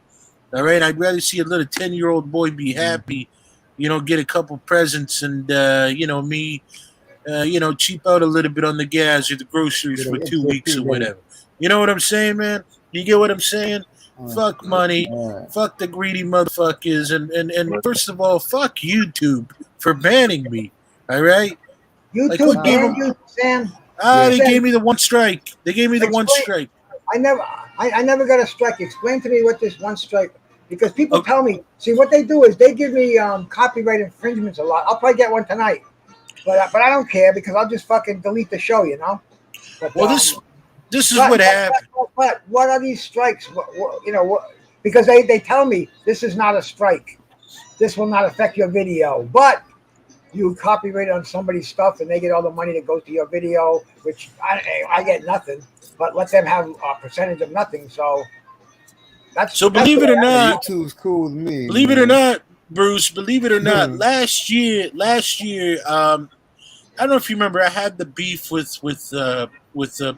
All right, I'd rather see a little 10-year-old boy be happy, you know, get a couple presents and, me, cheap out a little bit on the gas or the groceries for 2 weeks or whatever. You know what I'm saying, man? You get what I'm saying? Fuck money. Fuck the greedy motherfuckers. And first of all, fuck YouTube for banning me. All right? YouTube banned you, Sam? They gave me the one strike. One strike. I never got a strike. Explain to me what this one strike, because people tell me, see, what they do is they give me copyright infringements a lot. I'll probably get one tonight. But I don't care because I'll just fucking delete the show, you know? But, this is what happened. But what are these strikes? Because they tell me this is not a strike. This will not affect your video. But you copyright on somebody's stuff and they get all the money that goes to your video, which I get nothing. But let them have a percentage of nothing. So believe it or not, YouTube's cool with me. Believe it or not, Bruce, believe it or not, last year, I don't know if you remember, I had the beef with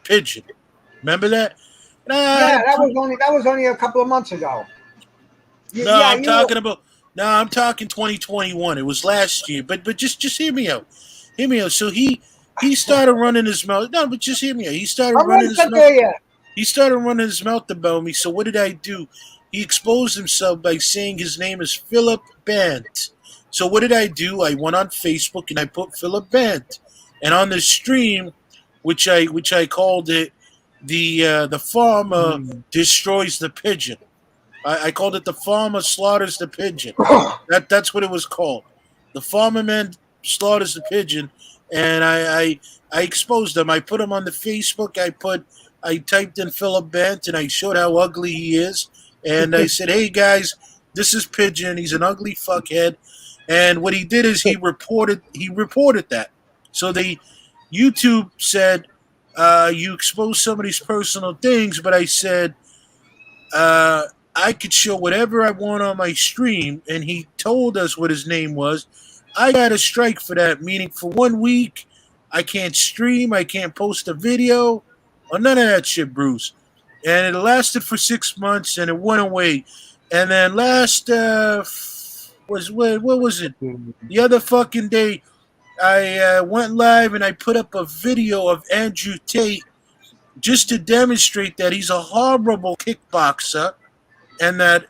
Pigeon. Remember that? That was only a couple of months ago. I'm talking 2021. It was last year. But just hear me out. Hear me out. So he started running his mouth. No, but just hear me out. He started running his mouth. He started running his mouth about me. So what did I do? He exposed himself by saying his name is Philip Bant. So what did I do? I went on Facebook and I put Philip Bant. And on the stream, which I called it, the farmer destroys the pigeon. I called it the farmer slaughters the pigeon. That's what it was called. The farmer man slaughters the pigeon, and I exposed him. I put him on the Facebook. I typed in Philip Bant and I showed how ugly he is. And I said, hey guys, this is Pigeon. He's an ugly fuckhead. And what he did is he reported that. So YouTube said, you exposed somebody's personal things, but I said, I could show whatever I want on my stream, and he told us what his name was. I got a strike for that, meaning for 1 week, I can't stream, I can't post a video, or none of that shit, Bruce. And it lasted for 6 months, and it went away. And then what was it? The other fucking day, I went live and I put up a video of Andrew Tate just to demonstrate that he's a horrible kickboxer and that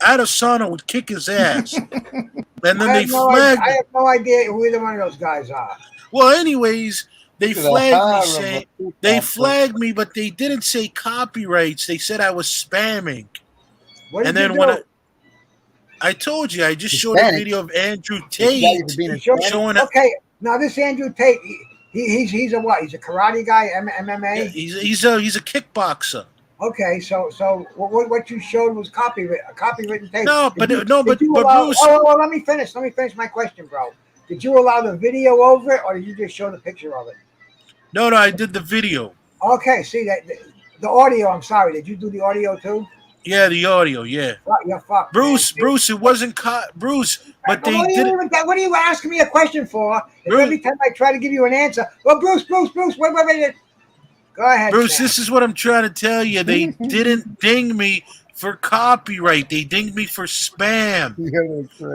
Adesanya would kick his ass. And then they flagged. I have no idea who either one of those guys are. Well, anyways, they He's a flagged me. horrible They kickboxer. flagged me, but they didn't say copyrights. They said I was spamming. What did And then you when do? I told you, I just showed Hispanic. a video of Andrew Yeah, Tate he's being showing. Okay, now this Andrew Tate, he's a what? He's a karate guy, MMA. He's a kickboxer. Okay, so what you showed was copywritten tape. No, but Did Bruce. you allow, well, let me finish my question, bro. Did you allow the video over it, or did you just show the picture of it? No, I did the video. Okay, see that the audio. I'm sorry. Did you do the audio too? Yeah, the audio. Yeah, You're fucked, Bruce. man. Bruce, it wasn't Bruce, but they did. What are you asking me a question for? If Bruce- every time I try to give you an answer, well, Bruce, wait. Go ahead, Bruce, Sam. this is what I'm trying to tell you. They didn't ding me for copyright. They dinged me for spam.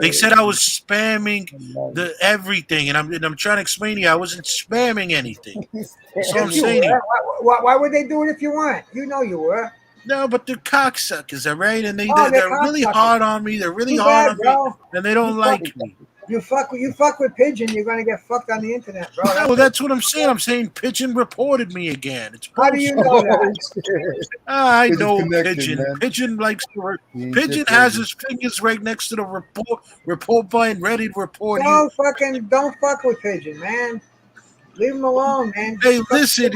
They said I was spamming the everything, and I'm trying to explain to you I wasn't spamming anything. That's what I'm If you saying. were, why would they do it if you weren't? You know you were. No, but they're cocksuckers, all right? And They're they're really cocksuckers. hard on me. They're really Too hard bad, on me, bro. and they don't You like me. You fuck with Pigeon, you're gonna get fucked on the internet, bro. No, well, that's what I'm saying. I'm saying Pigeon reported me again. It's How do you know that? I Pigeon's know connected, Pigeon. man. Pigeon likes to work. He's Pigeon just has crazy. his fingers right next to the report button, ready to report you. Don't fuck with Pigeon, man. Leave him alone, man. Hey, listen,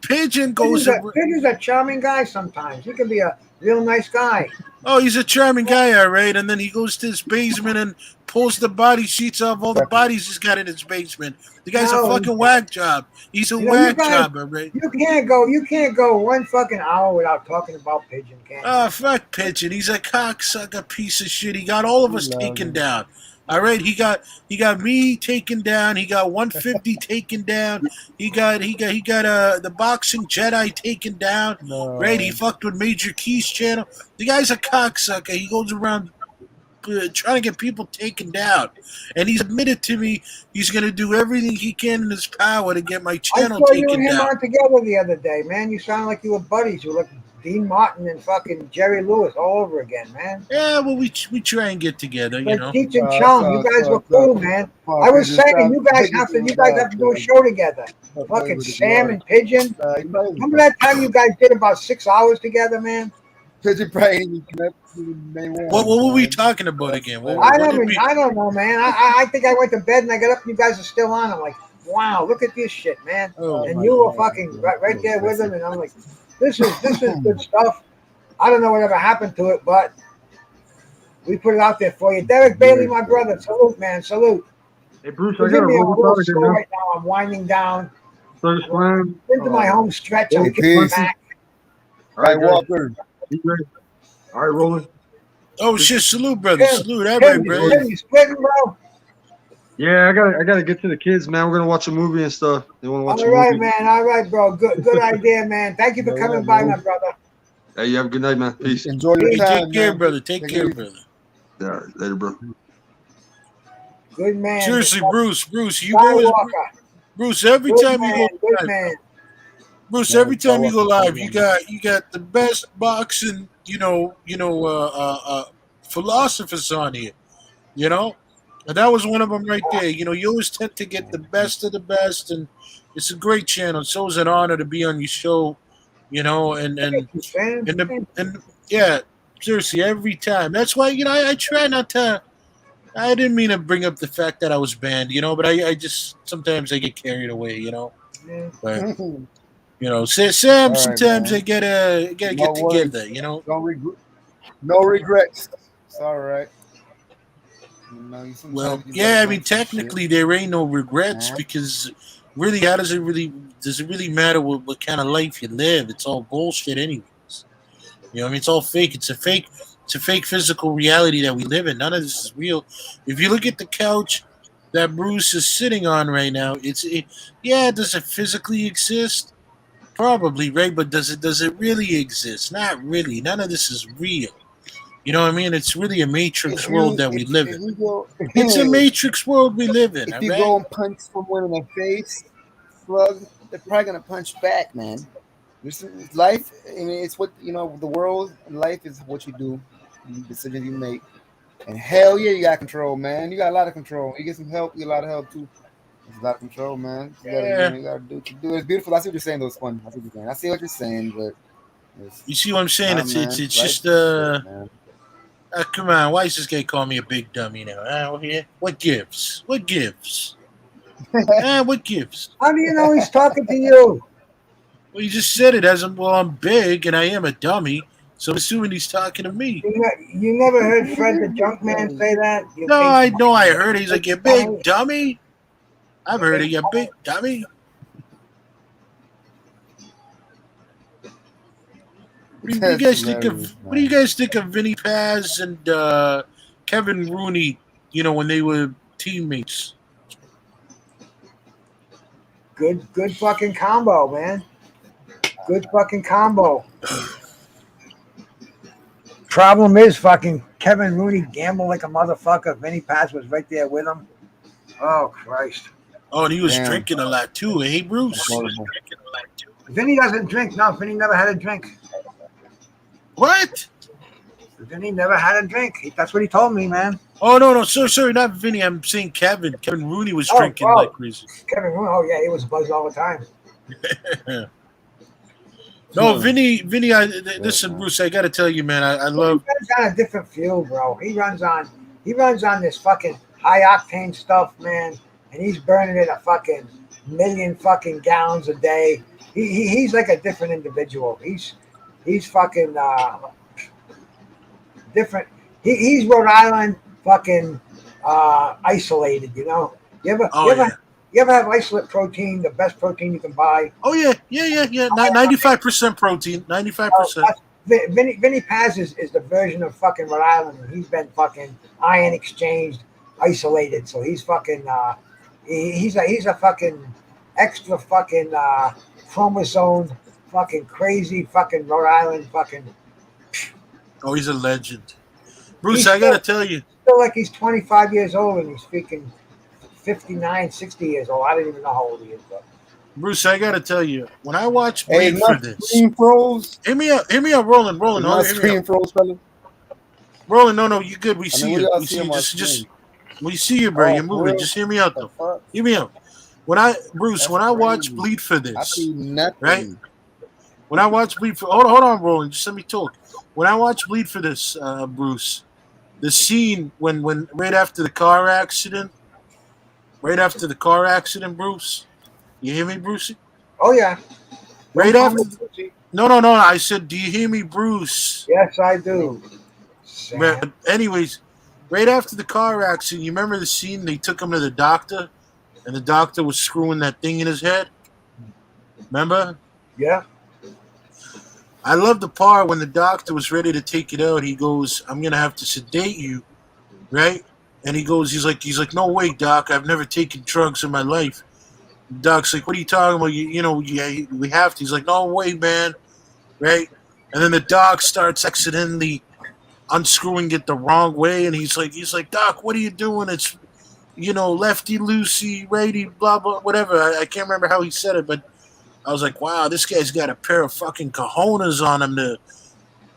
Pigeon goes. Pigeon's a charming guy sometimes. He can be a real nice guy. Oh, he's a charming guy, all right. And then he goes to his basement and pulls the body sheets off all the bodies he's got in his basement. The guy's a fucking whack job. He's a whack job, all right. You can't go 1 fucking hour without talking about Pigeon, can you? Oh, fuck Pigeon. He's a cocksucker piece of shit. He got all of us taken down. All right, he got me taken down. He got 150 taken down. He got the boxing Jedi taken down. No. Right, he fucked with Major Key's channel. The guy's a cocksucker. He goes around trying to get people taken down, and he's admitted to me he's going to do everything he can in his power to get my I channel saw you taken and him down. on together the other day, man. You sound like you were buddies. You were like Dean Martin and fucking Jerry Lewis all over again, man. Yeah, well, we try and get together, you Like know. Cheech and Chong, you guys were cool, man. I was saying, you guys have to do a show together. Fucking Sam and Pigeon. Remember that time you guys did about 6 hours together, man? Pigeon probably ain't even connected to the main one. What were we talking about again? I don't know, man. I think I went to bed and I got up and you guys are still on. I'm like, wow, look at this shit, man. Oh, And my you were God. fucking right there with him, and I'm like, this is good stuff. I don't know whatever happened to it, but we put it out there for you. Derek Bailey, my brother, salute, man, salute. Hey, Bruce, I Give got a me a roll little out slow again. right now. I'm winding down First slam. into my home stretch. I'm Hey, kicking peace. back. All right, guys. Walker. You ready? All right, rolling. Oh shit! Salute, brother. Tim, Salute, everybody, brother. Tim, you splitting, bro? Yeah, I gotta get to the kids, man. We're gonna watch a movie and stuff. They want to watch All a right, movie. man. All right, bro. Good idea, man. Thank you for coming by, my brother. Hey, you have a good night, man. Peace. Enjoy Hey, your time, take care, man. brother. Take Take care, it brother. Yeah, later, bro. Good man. Seriously, Bruce, you always, Skywalker. Bruce. Every Good time you man. go Good live, man. Bruce. Every time you go live, you got the best boxing, philosophers on here, you know. And that was one of them right there. You know, you always tend to get the best of the best, and it's a great channel. So it's an honor to be on your show, you know, and yeah, seriously, every time. That's why, I try not to. I didn't mean to bring up the fact that I was banned, but I just sometimes I get carried away, But Sam, All right, sometimes man. I gotta get No worries. together, No regrets. It's all right. Well, yeah, I mean, technically there ain't no regrets because really, does it really matter what kind of life you live? It's all bullshit, anyways. I mean, it's all fake. It's a fake physical reality that we live in. None of this is real. If you look at the couch that Bruce is sitting on right now, does it physically exist? Probably, right? But does it really exist? Not really. None of this is real. You know what I mean? It's really a matrix world that we live in. It's a matrix world we live in. If you go and punch someone in the face, slug, they're probably gonna punch back, man. This is life. I mean, it's what you know. The world and life is what you do, the decisions you make. And hell yeah, you got control, man. You got a lot of control. You get some help, you get a lot of help too. There's a lot of control, man. You gotta, Yeah. you gotta do what you do. It's beautiful. I see what you're saying, though. It's fun. I see what you're saying. I see what you're saying, but You see what I'm saying? nah, It's man, just shit, man. come on. Why is this guy calling me a big dummy now? Out here, what gives? What gives? What gives? How do you know he's talking to you? Well, you just said it as I'm big and I am a dummy, so I'm assuming he's talking to me. You never heard Fred the Junk Man say that? You No, big I know I heard it. He's like, you big dummy. dummy. I've heard it, you big dummy. What do you guys think of? What do you guys think of Vinny Paz and Kevin Rooney? You know, when they were teammates. Good fucking combo, man. Good fucking combo. Problem is, fucking Kevin Rooney gambled like a motherfucker. Vinny Paz was right there with him. Oh Christ! Oh, and he was Damn. drinking a lot too. Hey, Bruce. Vinny doesn't drink. No, Vinny never had a drink. What? Vinny never had a drink. That's what he told me, man. Oh no, sorry, not Vinny. I'm saying Kevin. Kevin Rooney was drinking like crazy. Kevin Rooney. Oh yeah, he was buzzed all the time. No, Vinny. Listen, Bruce. I got to tell you, man. I love. He runs on a different fuel, bro. He runs on this fucking high octane stuff, man, and he's burning it a fucking million fucking gallons a day. He's like a different individual. He's fucking different. He's Rhode Island fucking isolated. You know. You ever have isolate protein, the best protein you can buy? Oh yeah. 95% protein. 95%. Vinny Paz is the version of fucking Rhode Island. He's been fucking ion exchanged, isolated. So he's fucking he's a fucking extra fucking chromosome fucking crazy fucking Rhode Island fucking. Oh, he's a legend. Bruce, I gotta tell you. Still like he's 25 years old and he's speaking 59, 60 years old. I don't even know how old he is, but. Bruce, I gotta tell you, when I watch Bleed for this, froze. hear me out, Roland. Hold on, Screen froze, fella. Roland, no, you good. We see you. We see see you. my Just we see you, bro. You're moving. Just hear me out, though. Hear me out. When I watch Bleed for I this, see nothing. right? When I watch Bleed for, hold on, Roland. Just let me talk. When I watch Bleed for this, Bruce, the scene when right after the car accident, Bruce. You hear me, Bruce? Oh yeah. Right after. No. I said, do you hear me, Bruce? Yes, I do. But anyways, right after the car accident, you remember the scene? They took him to the doctor, and the doctor was screwing that thing in his head. Remember? Yeah. I love the part when the doctor was ready to take it out. He goes, "I'm gonna have to sedate you," right? And he's like, "No way, Doc. I've never taken drugs in my life." Doc's like, "What are you talking about? We have to." He's like, "No way, man." Right? And then the doc starts accidentally unscrewing it the wrong way, and he's like, "Doc, what are you doing? It's, lefty loosey, righty, blah blah, whatever." I can't remember how he said it, but I was like, "Wow, this guy's got a pair of fucking cojones on him to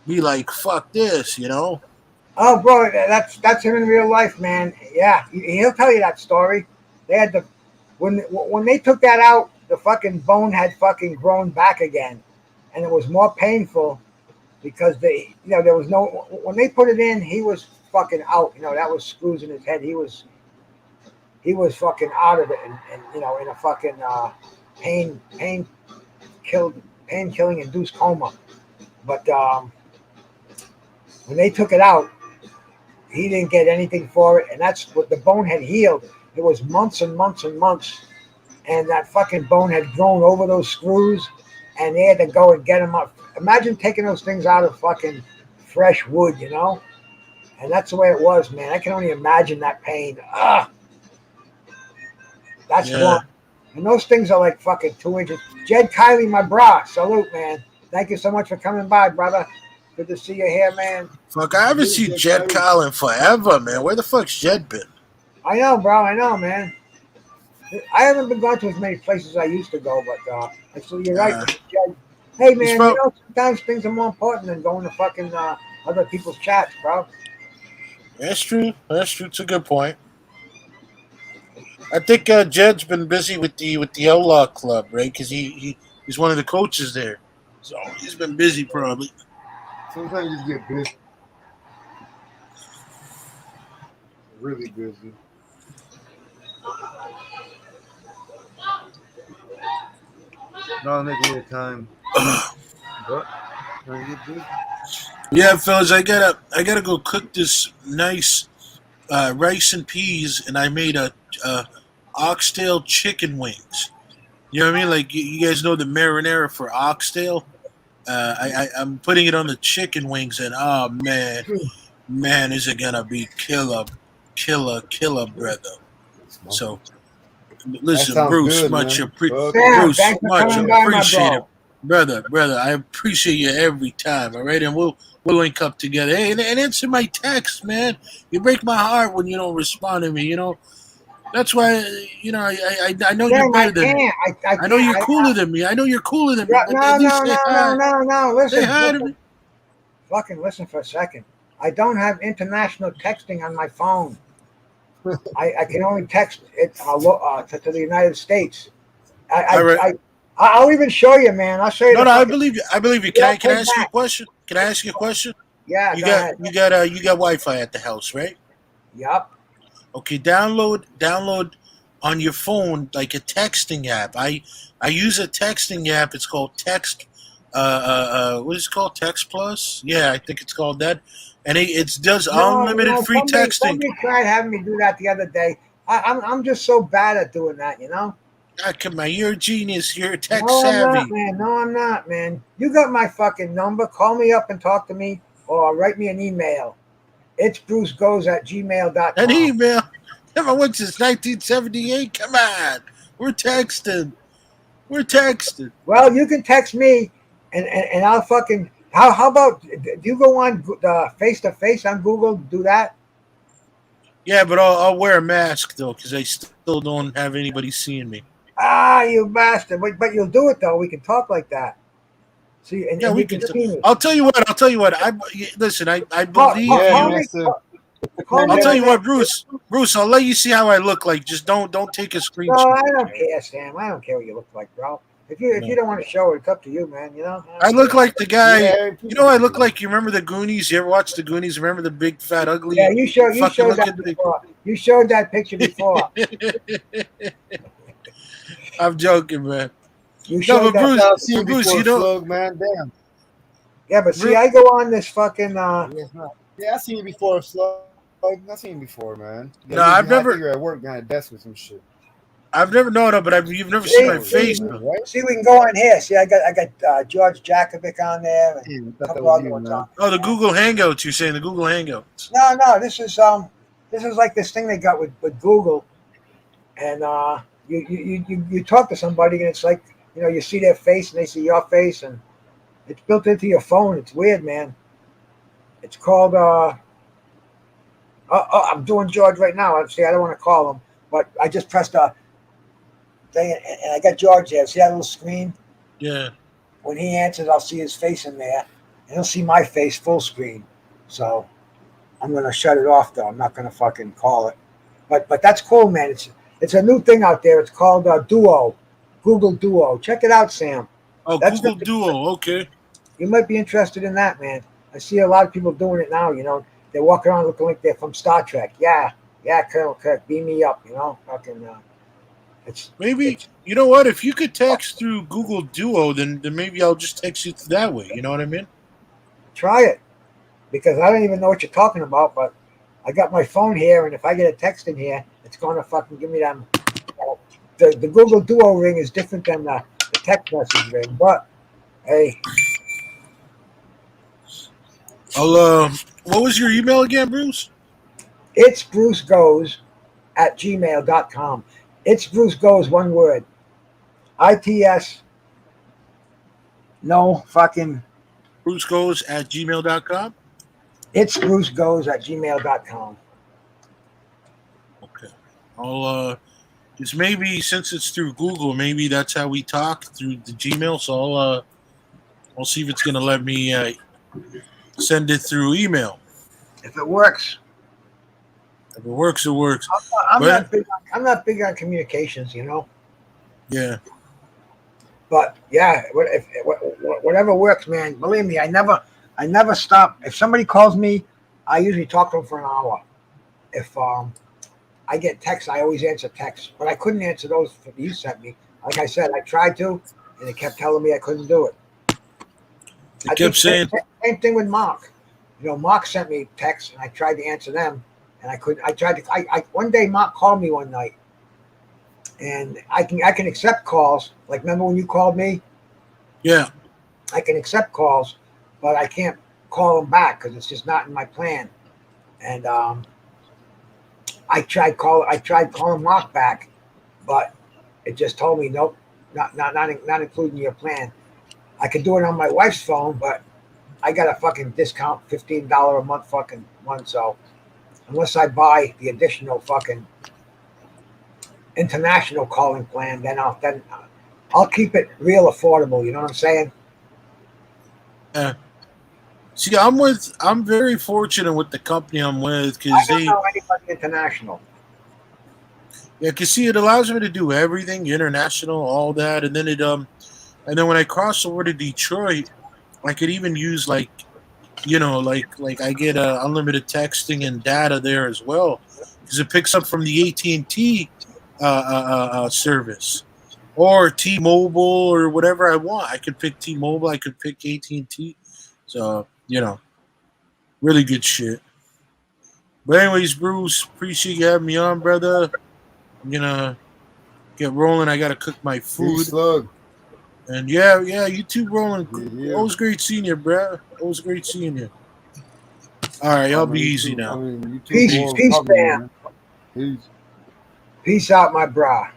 be like, fuck this," Oh, bro, that's him in real life, man. Yeah, he'll tell you that story. They had when they took that out, the fucking bone had fucking grown back again, and it was more painful because there was no, when they put it in, he was fucking out. That was screws in his head. He was fucking out of it, and in a fucking pain killing induced coma. But when they took it out, he didn't get anything for it, and that's what the bone had healed. It was months and months and months, and that fucking bone had grown over those screws, and they had to go and get them up. Imagine taking those things out of fucking fresh wood, and that's the way it was, man. I can only imagine that pain. That's one. And those things are like fucking 2 inches. Jed Kiley, my bra, salute, man. Thank you so much for coming by, brother. Good to see you here, man. Fuck, I haven't seen Jed Collin forever, man. Where the fuck's Jed been? I know, bro. I know, man. I haven't been going to as many places as I used to go, but so you're right. Uh, Judge. Hey it's man, about sometimes things are more important than going to fucking other people's chats, bro. That's true. That's true. It's a good point. I think Jed's been busy with the Outlaw Club, right? Because he's one of the coaches there, so he's been busy probably. Sometimes you just get busy, really busy. No, make a little time. But I get busy. Yeah, fellas, I gotta go cook this nice rice and peas, and I made a oxtail chicken wings. You know what I mean? Like you guys know the marinara for oxtail. I'm putting it on the chicken wings, and oh man, is it gonna be killer, brother. So That listen, sounds good, man. Sam, Bruce, thanks for much coming by, my appreciated, bro. brother. I appreciate you every time. All right, and we'll link up together. Hey, and answer my text, man. You break my heart when you don't respond to me. You know that's why. You know I know you're Sam, I better than me. can't. I I know can't. you're cooler than me. I know you're cooler than me. Yeah, But no, at least no, say no, no, hi. no, no. Say Listen, hi to listen. me. Fucking listen for a second. I don't have international texting on my phone. I can only text it to the United States. All right. I'll even show you, man. I'll show you No, the no, I fucking. believe you. I believe you. Can Yeah, I take ask you a back. question? Can I ask you a question? Yeah, You go got ahead. you got Wi-Fi at the house, right? Yup. Okay, download on your phone like a texting app. I use a texting app. It's called Text. What is it called? Text Plus. Yeah, I think it's called that. And it does No, unlimited free texting. somebody tried having me do that the other day. I'm just so bad at doing that, Ah, come on, you're a genius. You're tech No, I'm not, savvy. man. No, I'm not, man. You got my fucking number. Call me up and talk to me, or write me an email. It's brucegoes at An gmail.com. email. Never went since 1978. Come on, we're texting. We're texting. Well, you can text me, and I'll fucking. How about do you go on face to face on Google? Do that. Yeah, but I'll wear a mask though, because I still don't have anybody seeing me. Ah, you bastard! But you'll do it though. We can talk like that. See, Yeah, and we you can. can see me. I'll tell you what. I'll tell you what. Listen. I believe Yeah, Call you. man. me. So Call I'll me tell on you that. what, Bruce. Bruce, I'll let you see how I look like. Just don't take a No, screenshot. I don't care, Sam. I don't care what you look like, bro. If you No. don't want to show it, it's up to you, man. I I don't look care. like the guy. yeah, You people know, I can look do like. You remember the Goonies? You ever watch the Goonies? Remember the big, fat, Yeah, ugly, you fucking showed that looking before. You showed that picture before. thing? I'm joking, man. You No, showed but that. I've seen it Bruce, before, you know, Slug, man. Damn. Yeah, but see, Bruce, I go on this fucking. Yeah, it's not. Yeah, I seen it before, Slug. I seen it before, man. no, I I've think never, you're at work behind a desk or some shit. no, but you've never seen See, my Oh, yeah, face, see, though. right? see, we can go on here. See, I got George Jakovic on there and Damn, I a thought that couple was other you, ones man. on. Oh, the Google Hangouts. You're saying the Google Hangouts? No, this is like this thing they got with Google, and you talk to somebody and it's like you see their face and they see your face and it's built into your phone. It's weird, man. It's called I'm doing George right now. See, I don't want to call him, but I just pressed a thing and I got George there. See that little screen? Yeah. When he answers, I'll see his face in there, and he'll see my face full screen. So I'm gonna shut it off though. I'm not gonna fucking call it. But that's cool, man. It's a new thing out there. It's called Duo, Google Duo. Check it out, Sam. Oh, That's Google gonna, Duo. Okay. you might be interested in that, man. I see a lot of people doing it now. They're walking around looking like they're from Star Trek. Yeah, Colonel Kirk, beam me up. Fucking. It's Maybe it's you know what? If you could text through Google Duo, then maybe I'll just text you that way. You know what I mean? try it because I don't even know what you're talking about, but I got my phone here, and if I get a text in here, it's going to fucking give me them. The Google Duo ring is different than the text message ring, but hey, I'll. What was your email again, Bruce? it's brucegoes at gmail.com. It's Bruce Goes, one word. ITS, no fucking, BruceGoes@gmail.com. it's Bruce Goes at gmail.com. Okay. I'll Just maybe since it's through Google, maybe that's how we talk through the Gmail. So I'll see if it's gonna let me send it through email. If it works. If it works, it works. I'm But not big. I'm not big on communications, yeah, But yeah, whatever works, man. Believe me, I never stop. If somebody calls me, I usually talk to them for an hour. If I get texts, I always answer texts, but I couldn't answer those that you sent me. Like I said, I tried to, and they kept telling me I couldn't do it. they I think kept saying, same thing with Mark. Mark sent me texts, and I tried to answer them, and I couldn't. I tried to. One day Mark called me one night, and I can accept calls. Like remember when you called me? yeah, I can accept calls, but I can't call them back because it's just not in my plan. And I tried calling Mark back, but it just told me nope, not including your plan. I could do it on my wife's phone, but I got a fucking discount, $15 a month fucking one. So unless I buy the additional fucking international calling plan, then I'll keep it real affordable. You know what I'm saying? yeah. See, I'm very fortunate with the company I'm with I because don't know anybody international. yeah, cause see, it allows me to do everything international, all that, and then when I cross over to Detroit, I could even use like I get unlimited texting and data there as well, because it picks up from the AT&T service or T-Mobile or whatever I want. I could pick T-Mobile, I could pick AT&T, so really good shit. But anyways, Bruce, appreciate you having me on, brother. I'm gonna get rolling. I gotta cook my Peace, food. slug. And yeah, you too, rolling. Yeah. Always great seeing you, bro. Always great seeing you. All right, I y'all be mean, you easy too. I now. mean, you too. Peace, Cool peace, talking to you, fam. man. Peace. Peace out, my bra.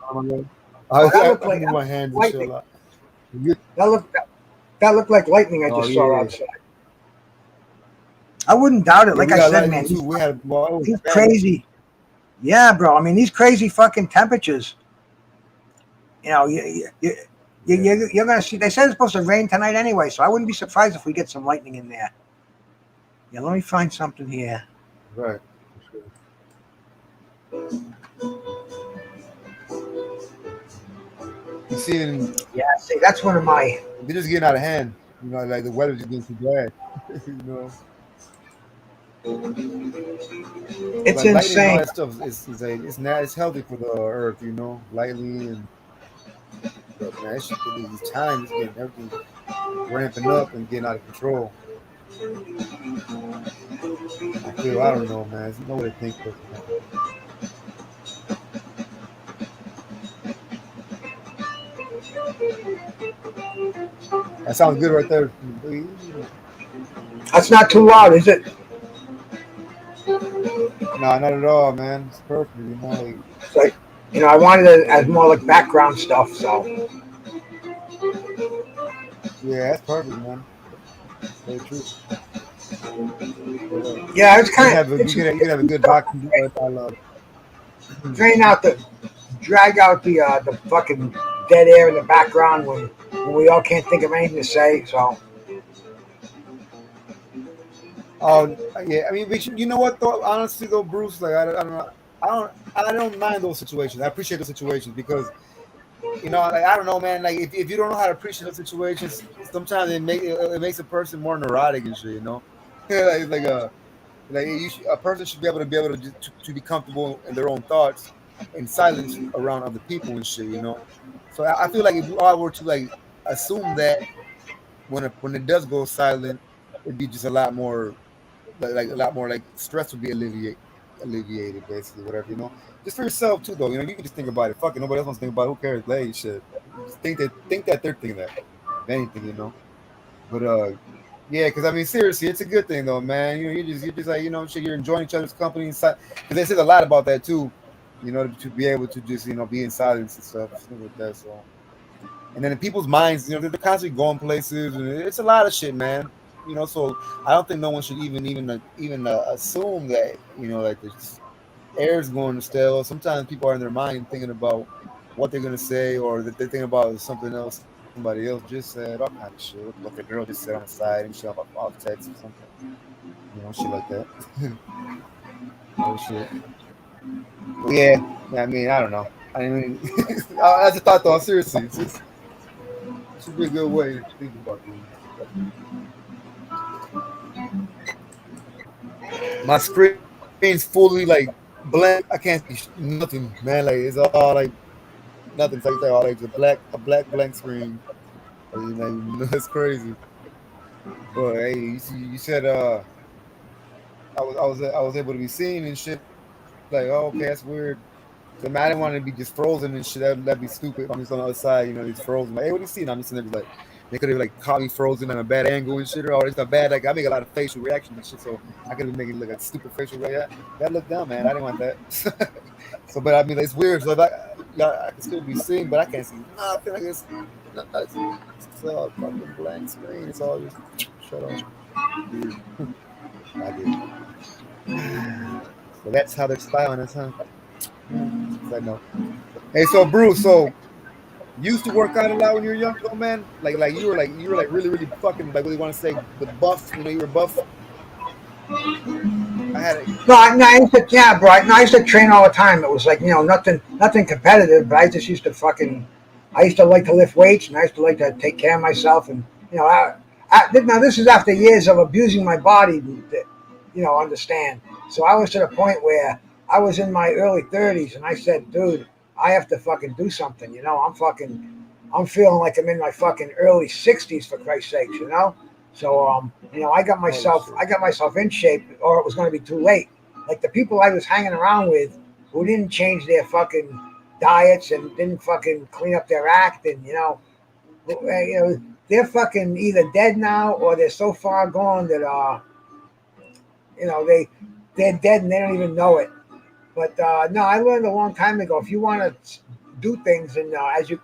Oh, that looked I like move my hands and shit a lightning. lot. You- That looked like lightning I Oh just saw yeah. outside. I wouldn't doubt it. Yeah, Like we I got said, lightning man, too. We had these crazy. Yeah, bro. I mean, these crazy fucking temperatures. You're gonna see. They said it's supposed to rain tonight anyway, so I wouldn't be surprised if we get some lightning in there. Yeah, let me find something here. Right. You see, Yeah, see, that's one of my. they're just getting out of hand. Like the weather's just getting too bad. you know, It's like lightning and all insane. that stuff it's healthy for the earth. Lightning and but man, it's these times getting everything ramping up and getting out of control. I don't know, man. There's no way to think of man. That sounds good right there. That's not too loud, is it? No, not at all, man. It's perfect. It's like, I wanted it as more like background stuff. So Yeah, that's perfect, man. Very true. yeah, it's You can kind have of you can have a good background dialogue. drain out drag out the fucking dead air in the background when we all can't think of anything to say. So Oh yeah, I mean, but you know what though? Honestly though, Bruce, like I don't know, I don't mind those situations. I appreciate those situations because like I don't know, man. Like if you don't know how to appreciate those situations, sometimes it makes a person more neurotic and shit. A person should be able to be comfortable in their own thoughts in silence around other people and shit. So I feel like if we all were to like assume that when it does go silent, it'd be just a lot more like a lot more like stress would be alleviated basically whatever. Just for yourself too though. You can just think about it. Fuck it, nobody else wants to think about it. Who cares? Like shit. Just think that they're thinking that. If anything. But yeah, because I mean seriously, it's a good thing though, man. You're just like shit, you're enjoying each other's company inside. Because they said a lot about that too. To be able to just be in silence and stuff like that. So and then in people's minds, they're constantly going places and it's a lot of shit, man. So I don't think no one should even assume that like this. air's going still. Sometimes people are in their mind thinking about what they're gonna say, or that they think about something else somebody else just said, all kind of shit. What the girl just said on the side and shit off text or something, shit like that. Oh shit. But yeah, I mean, I don't know. I mean, I just thought though, seriously, it should be a good way to think about things. My screen's fully like blank. I can't see nothing, man. Like it's all like nothing. It's like all like a black blank screen. It's crazy. But hey, you said I was able to be seen and shit. Like, oh, okay, that's weird. So, man, I didn't want to be just frozen and shit. That'd be stupid. I'm just on the other side, it's frozen. Like, hey, what do you see? And I'm just in there, like, they could have like caught me frozen on a bad angle and shit, or it's not bad. Like, I make a lot of facial reactions and shit, so I could be making look like a stupid facial reaction. That looked dumb, man. I didn't want that. So, but I mean, it's weird. So, I can still be seen, but I can't see nothing. I guess it's all fucking blank screen. It's all just shut off. I did. So that's how they're spying on us, huh? I know. Hey, so Bruce, so you used to work out a lot when you were young, though, man. Like you were really, really fucking like what do you want to say, the buff? You were buff. I had it. No, I used to, yeah, bro. I used to train all the time. It was like, nothing competitive, but I just used to I used to like to lift weights, and I used to like to take care of myself, and now this is after years of abusing my body, understand. So I was to the point where I was in my early 30s, and I said, dude, I have to fucking do something. I'm feeling like I'm in my fucking early 60s, for Christ's sakes, So I got myself in shape, or it was going to be too late. Like the people I was hanging around with, who didn't change their fucking diets and didn't fucking clean up their act, and they're fucking either dead now or they're so far gone that they're dead and they don't even know it. But no, I learned a long time ago. If you want to do things, and as you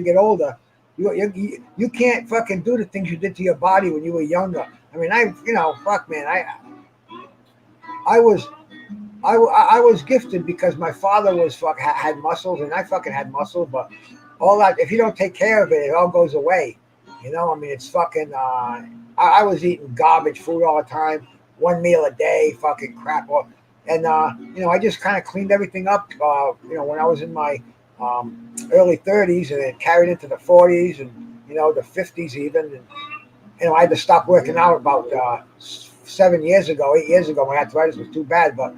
get older, you can't fucking do the things you did to your body when you were younger. I mean, fuck, man, I was gifted because my father had muscles, and I fucking had muscle. But all that, if you don't take care of it, it all goes away. I mean, it's fucking. I was eating garbage food all the time, one meal a day, fucking crap. And I just kind of cleaned everything up. When I was in my early 30s, and it carried into the 40s and the 50s even. And I had to stop working out about 8 years ago. My arthritis was too bad, but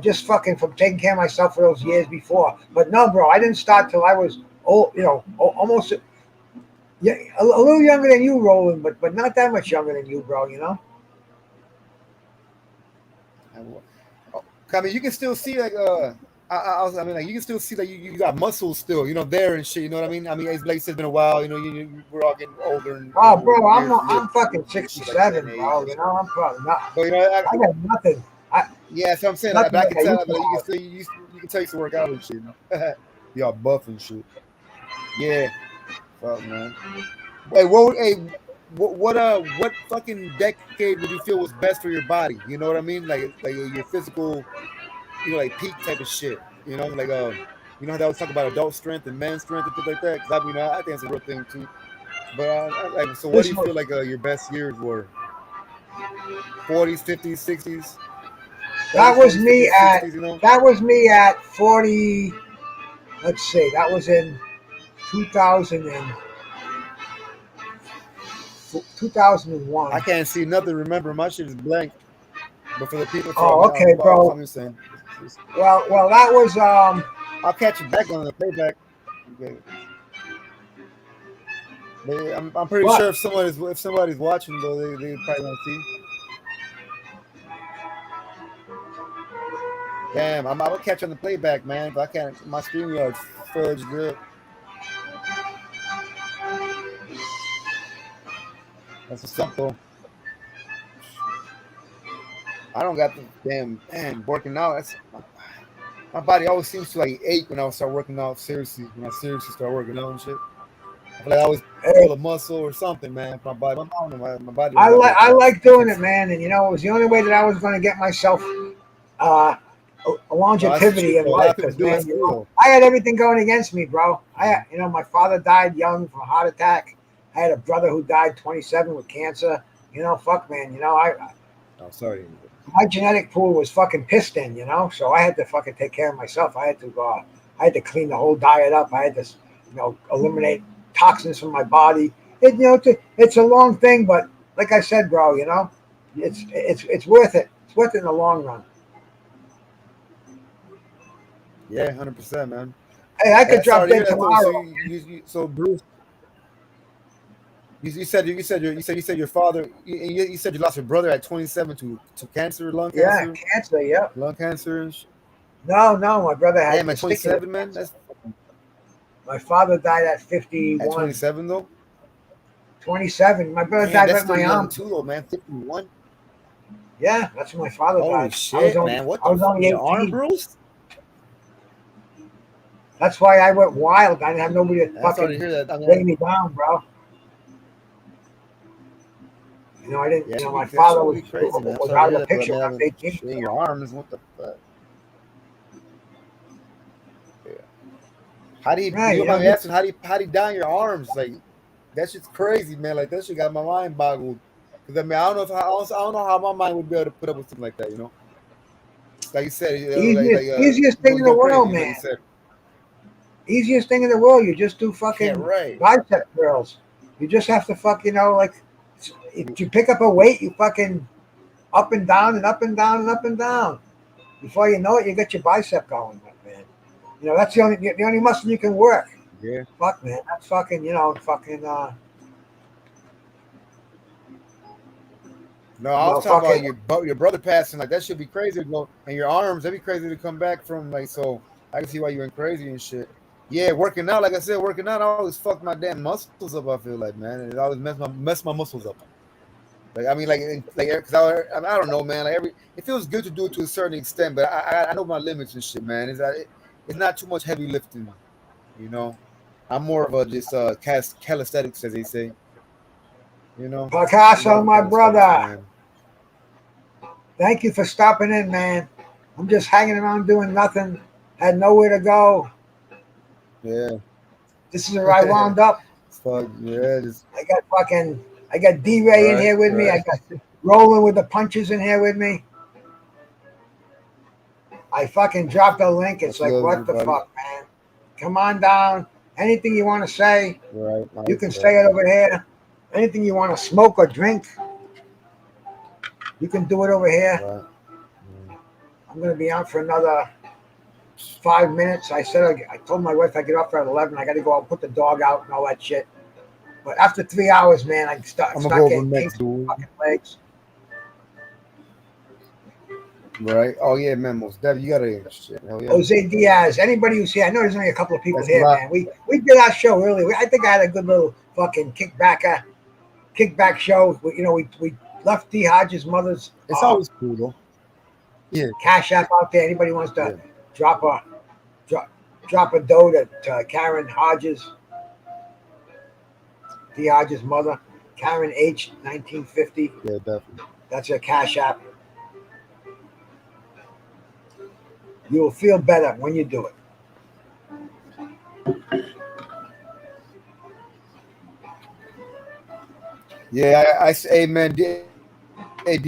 just fucking from taking care of myself for those years before. But no, bro, I didn't start till I was old. Almost. Yeah, a little younger than you, Roland, but not that much younger than you, bro. I mean, you can still see like like you can still see like you got muscles still, there and shit. You know what I mean? I mean, it's like it's been a while. We're all getting older. And, oh, bro, I'm fucking 67, bro. I'm probably not. But I got nothing. Yeah, so I'm saying like, I can tell. Like, you can tell you to work out and shit. Y'all buff and shit. Yeah, fuck, man. Hey, what fucking decade would you feel was best for your body? You know what I mean? Like your physical, like peak type of shit. Like how they always talk about adult strength and men's strength and things like that. Because I think it's a real thing too. But so what do you feel like your best years were? 40s, 50s, 60s. That was me at 60s, That was me at 40. Let's see. That was in 2001. I can't see nothing. Remember, my shit is blank. But for the people, okay, bro. I'm saying. Well, that was I'll catch you back on the playback. Okay. I'm pretty sure if somebody's watching though, they probably won't see. Damn, I'll catch on the playback, man. But I can't. My StreamYard's fudged up. That's a simple. I don't got the damn man working out. My body always seems to like ache when I start working out seriously. When I seriously start working out and shit, I feel like I always pull a muscle or something, man. My body, my body. I like doing it, man. And it was the only way that I was going to get myself uh, No, longevity in a lot life. of people Because do. man, That's cool though. I had everything going against me, bro. My father died young from a heart attack. I had a brother who died 27 with cancer. Fuck, man. I'm sorry. My genetic pool was fucking pissed in. So I had to fucking take care of myself. I had to clean the whole diet up. I had to, eliminate toxins from my body. It's a long thing, but like I said, bro, it's worth it. It's worth it in the long run. Yeah, 100%, man. Hey, I Hey, could I'm sorry drop to hear dead that though. So tomorrow. so Bruce, you said your father. You said you lost your brother at 27 to cancer, Yeah, cancer. Yep. lung cancer. And No, my brother had damn, at testicular 27, man. cancer. That's My father died at at 51. 27 though. 27. My brother Damn, died that's right in still my young arm. too though, man. 51. Yeah, that's when my father Holy died. I was shit, only man. What I the was fuck? only Your arm 18. bruised? That's why I went wild. I didn't have nobody to Man, I'm sorry to fucking hear that. I lay mean, me down, bro. I didn't. yeah, My that father should was be crazy, man. I'm was sorry to out of hear the that though. I picture mean, when I was 18. shit in your arms. What the fuck? Yeah. How do Yeah, you don't mind me asking? How do you die in your arms? Like that shit's crazy, man. Like that shit got my mind boggled. Because I mean, I don't know how my mind would be able to put up with something like that. Like you said, easiest thing you in the go world, crazy. Like you man. said, Easiest thing in the world. You just do yeah, fucking right. bicep curls. You just have to like if you pick up a weight, you fucking up and down and up and down and up and down. Before you know it, you get your bicep going, man. That's the only muscle you can work. Yeah. Fuck, man. That's fucking fucking No, I was talking about fucking. your brother passing. Like that should be crazy to go, and your arms. That'd be crazy to come back from. Like so, I can see why you went crazy and shit. Yeah, working out. Like I said, working out. I always fuck my damn muscles up. I feel like, man, it always mess my muscles up. Like I mean, because I don't know, man. Like it feels good to do it to a certain extent, but I know my limits and shit, man. It's not too much heavy lifting, you know. I'm more of a just calisthenics, as they say, more Picasso, of a my calisthenics, brother. man. Thank you for stopping in, man. I'm just hanging around doing nothing. Had nowhere to go. Yeah. This is where I wound up. Fuck yeah, just I got D-Ray in right, here with me. I right. got Rolling with the punches in here with me. I fucking dropped a link. It's Much like, love, what the everybody. fuck, man? Come on down. Anything you want to say, Right, you nice, can right, say it over here. Anything you want to smoke or drink, you can do it over here. right. Mm. I'm going to be out for another 5 minutes. I told my wife I get off at 11. I got to go out and put the dog out and all that shit. But after 3 hours, man, I I'm gonna start go over getting next, kinks in dude. my fucking legs. Right. Oh yeah, man, most definitely. You gotta shit. Hell yeah. Jose Diaz, anybody who's here, I know there's only a couple of people That's a here, lot. man. We did our show earlier. I think I had a good little fucking kickback show. We left D Hodges' mother's It's always cool though. Yeah, cash app out there. Anybody wants to yeah, drop a drop a dough to Karen Hodges, D Hodges' mother, Karen H 1950. yeah, definitely. That's her cash app. You will feel better when you do it. Yeah, hey man, D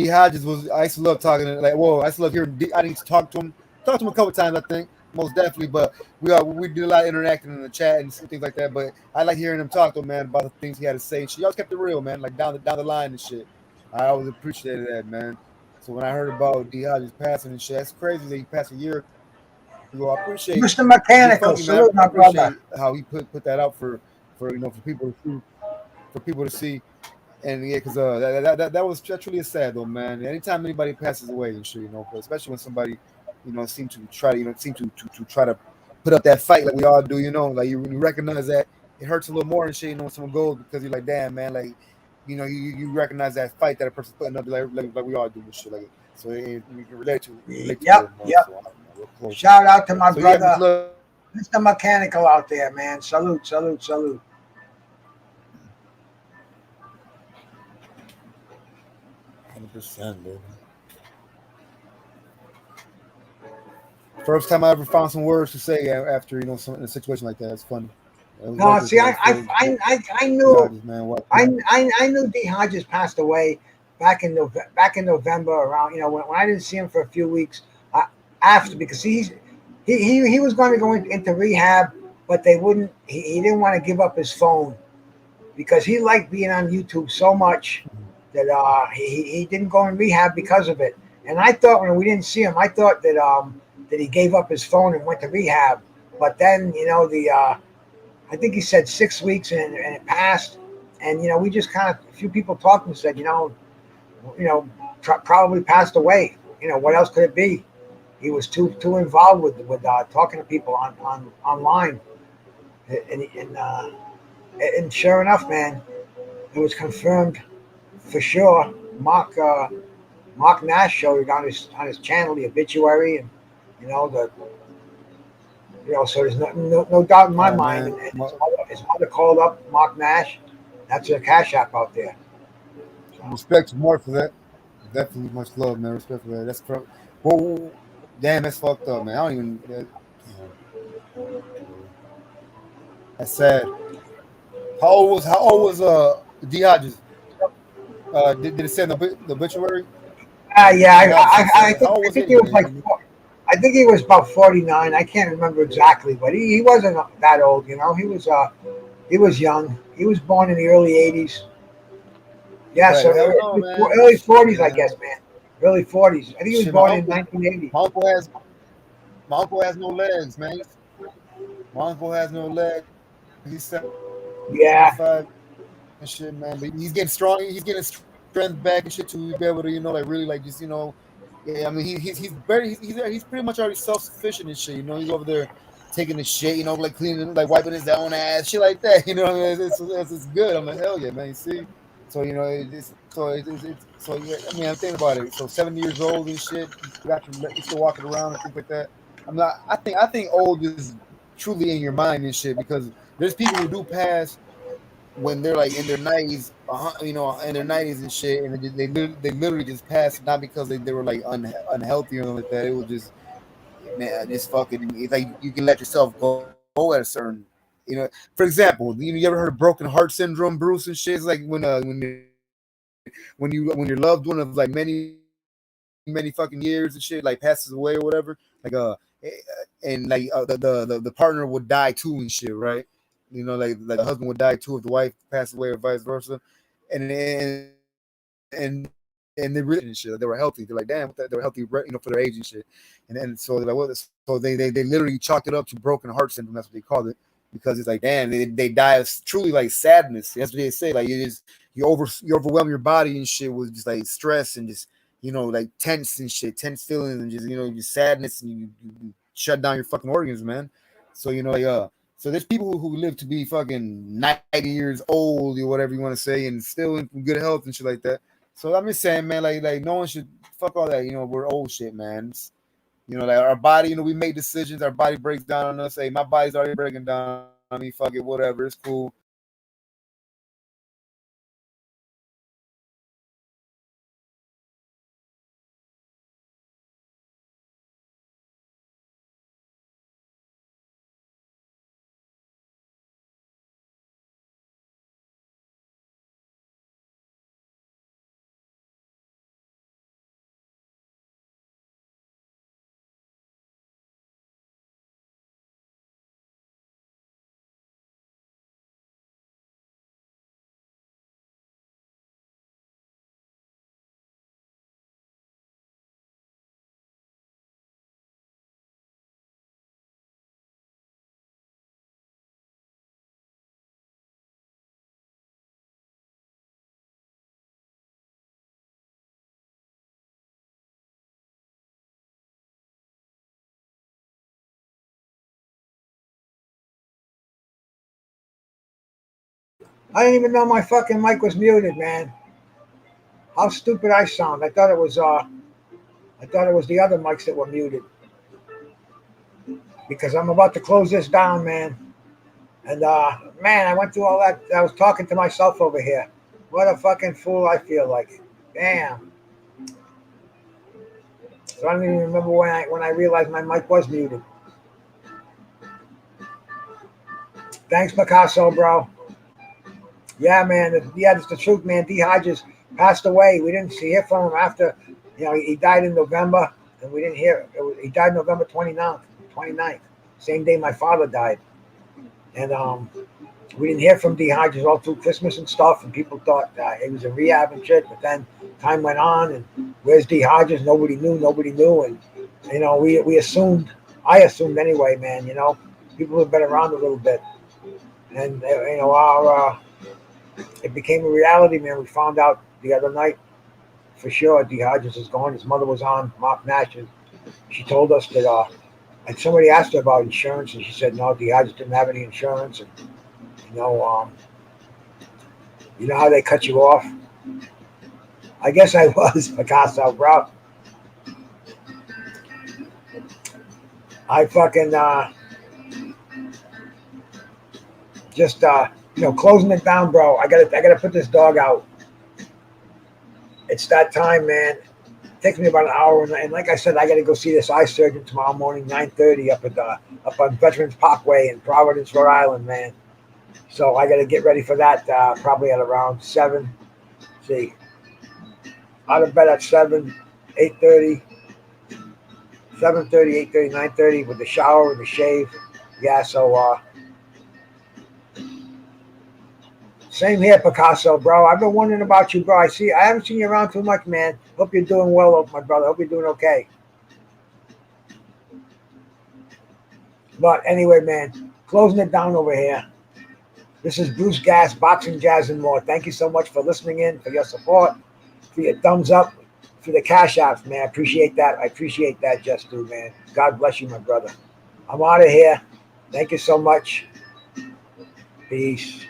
Hodges was. I used to love talking to like. Whoa, I used to love hearing. I need to talk to him. Talked to him a couple times, I think, most definitely. But we did a lot of interacting in the chat and things like that. But I like hearing him talk to him, man, about the things he had to say. She always kept it real, man. Like down the line and shit. I always appreciated that, man. So when I heard about D Hodges passing and shit, that's crazy that he passed a year ago. I appreciate Mr. just Mechanical, funky, man. salute I my brother. appreciate how he put that out for people to see, for people to see. And yeah, because that's truly sad though, man. Anytime anybody passes away and shit, but especially when somebody, seem to try to, seem to try to put up that fight like we all do, like you recognize that it hurts a little more and shit, when someone goes because you're like, damn, man, like, you recognize that fight that a person's putting up like we all do and shit, like so you can relate to it a Yep, little more. yep. So I don't know, real close. Shout out to my So yeah, much brother, love. Mr. Mechanical out there, man. Salute, salute, salute. 100%, dude. First time I ever found some words to say after in a situation like that. It's funny. It was No, right there. see, I knew Man, what? I knew D Hodges passed away back in November around when I didn't see him for a few weeks after because he was going to go into rehab, but they wouldn't. He didn't want to give up his phone because he liked being on YouTube so much that he didn't go in rehab because of it. And I thought when we didn't see him, I thought that he gave up his phone and went to rehab. But then I think he said 6 weeks and it passed. And we just kind of a few people talked and said probably passed away. What else could it be? He was too involved with talking to people on online. And sure enough, man, it was confirmed for sure. Mark Nash showed it on his channel, the obituary, and the so there's no doubt in my Oh mind. man, And his mother called up Mark Nash. That's a cash app out there. So, respect to Mark for that. Definitely much love, man. Respect for that. Whoa, damn, that's fucked up, man. I don't even. Damn, that's sad. How old was D Hodges? Did it say in the obituary? yeah, D Hodges said I 7. think How old I was he think he was like anyway? I think he was about 49. I can't remember exactly, but he wasn't that old. He was young. He was born in the early '80s. Yeah, so But hell no, man. early Shit, 40s, I man. guess, man. Early 40s. I think he was Shit, born in 1980. my uncle has no legs, man. My uncle has no legs. He's 75 Yeah, and shit, man. But he's getting strong. He's getting strength back and shit to be able to, like really, like just, yeah. I mean, he's pretty much already self sufficient and shit. He's over there taking the shit, like cleaning, like wiping his own ass, shit like that. What I mean? It's good. I'm like, hell yeah, man. You see, so so yeah. I mean, I'm thinking about it. So 70 years old and shit, you still walking around and things like that. I'm not. I think old is truly in your mind and shit because there's people who do pass when they're like in their 90s, in their 90s and shit, and they literally just passed not because they were like unhealthy or anything like that. It was just, man, just fucking. It's like you can let yourself go at a certain, For example, you ever heard of broken heart syndrome, Bruce and shit? It's like when your loved one of like many fucking years and shit like passes away or whatever, like and like the partner would die too and shit, right? Like the husband would die too if the wife passed away or vice versa, and they really and shit. They were healthy. They're like, damn, they were healthy, for their age and shit. And so they're like, what? So they literally chalked it up to broken heart syndrome. That's what they called it because it's like, damn, they die of truly like sadness. That's what they say. Like you overwhelm your body and shit with just like stress and just like tense and shit, tense feelings and just just sadness and you shut down your fucking organs, man. So so there's people who live to be fucking 90 years old or whatever you want to say, and still in good health and shit like that. So I'm just saying, man, like no one should fuck all that. We're old shit, man. Like our body, we make decisions. Our body breaks down on us. Hey, my body's already breaking down on me. Fuck it, whatever. It's cool. I didn't even know my fucking mic was muted, man. How stupid I sound. I thought it was the other mics that were muted because I'm about to close this down, man. And man, I went through all that. I was talking to myself over here. What a fucking fool I feel like. Damn. So I don't even remember when I realized my mic was muted. Thanks, Picasso, bro. Yeah, man. Yeah, it's the truth, man. D. Hodges passed away. We didn't hear from him after, he died in November, and we didn't hear. He died November 29th, same day my father died. And we didn't hear from D. Hodges all through Christmas and stuff, and people thought he was in rehab and shit. But then time went on, and where's D. Hodges? Nobody knew, and we assumed. I assumed anyway, man. People have been around a little bit, and our it became a reality, man. We found out the other night for sure. D. Hodges is gone. His mother was on Mark Nash, and she told us that. And somebody asked her about insurance, and she said no. D. Hodges didn't have any insurance, and you know how they cut you off? I guess I was Picasso, bro. I fucking just closing it down, bro. I gotta put this dog out. It's that time, man. It takes me about an hour, and like I said, I gotta go see this eye surgeon tomorrow morning, 9:30, up on Veterans Parkway in Providence, Rhode Island, man. So I gotta get ready for that probably at around 7. See, out of bed at 7, 8:30, 7:30, 8:30, 9:30 with the shower and the shave. Yeah, so same here, Picasso, bro. I've been wondering about you, bro. I haven't seen you around too much, man. Hope you're doing well, my brother. Hope you're doing okay. But anyway, man, closing it down over here. This is Bruce Gas, Boxing, Jazz, and more. Thank you so much for listening in, for your support, for your thumbs up, for the cash apps, man. I appreciate that. I appreciate that, Just Do, man. God bless you, my brother. I'm out of here. Thank you so much. Peace.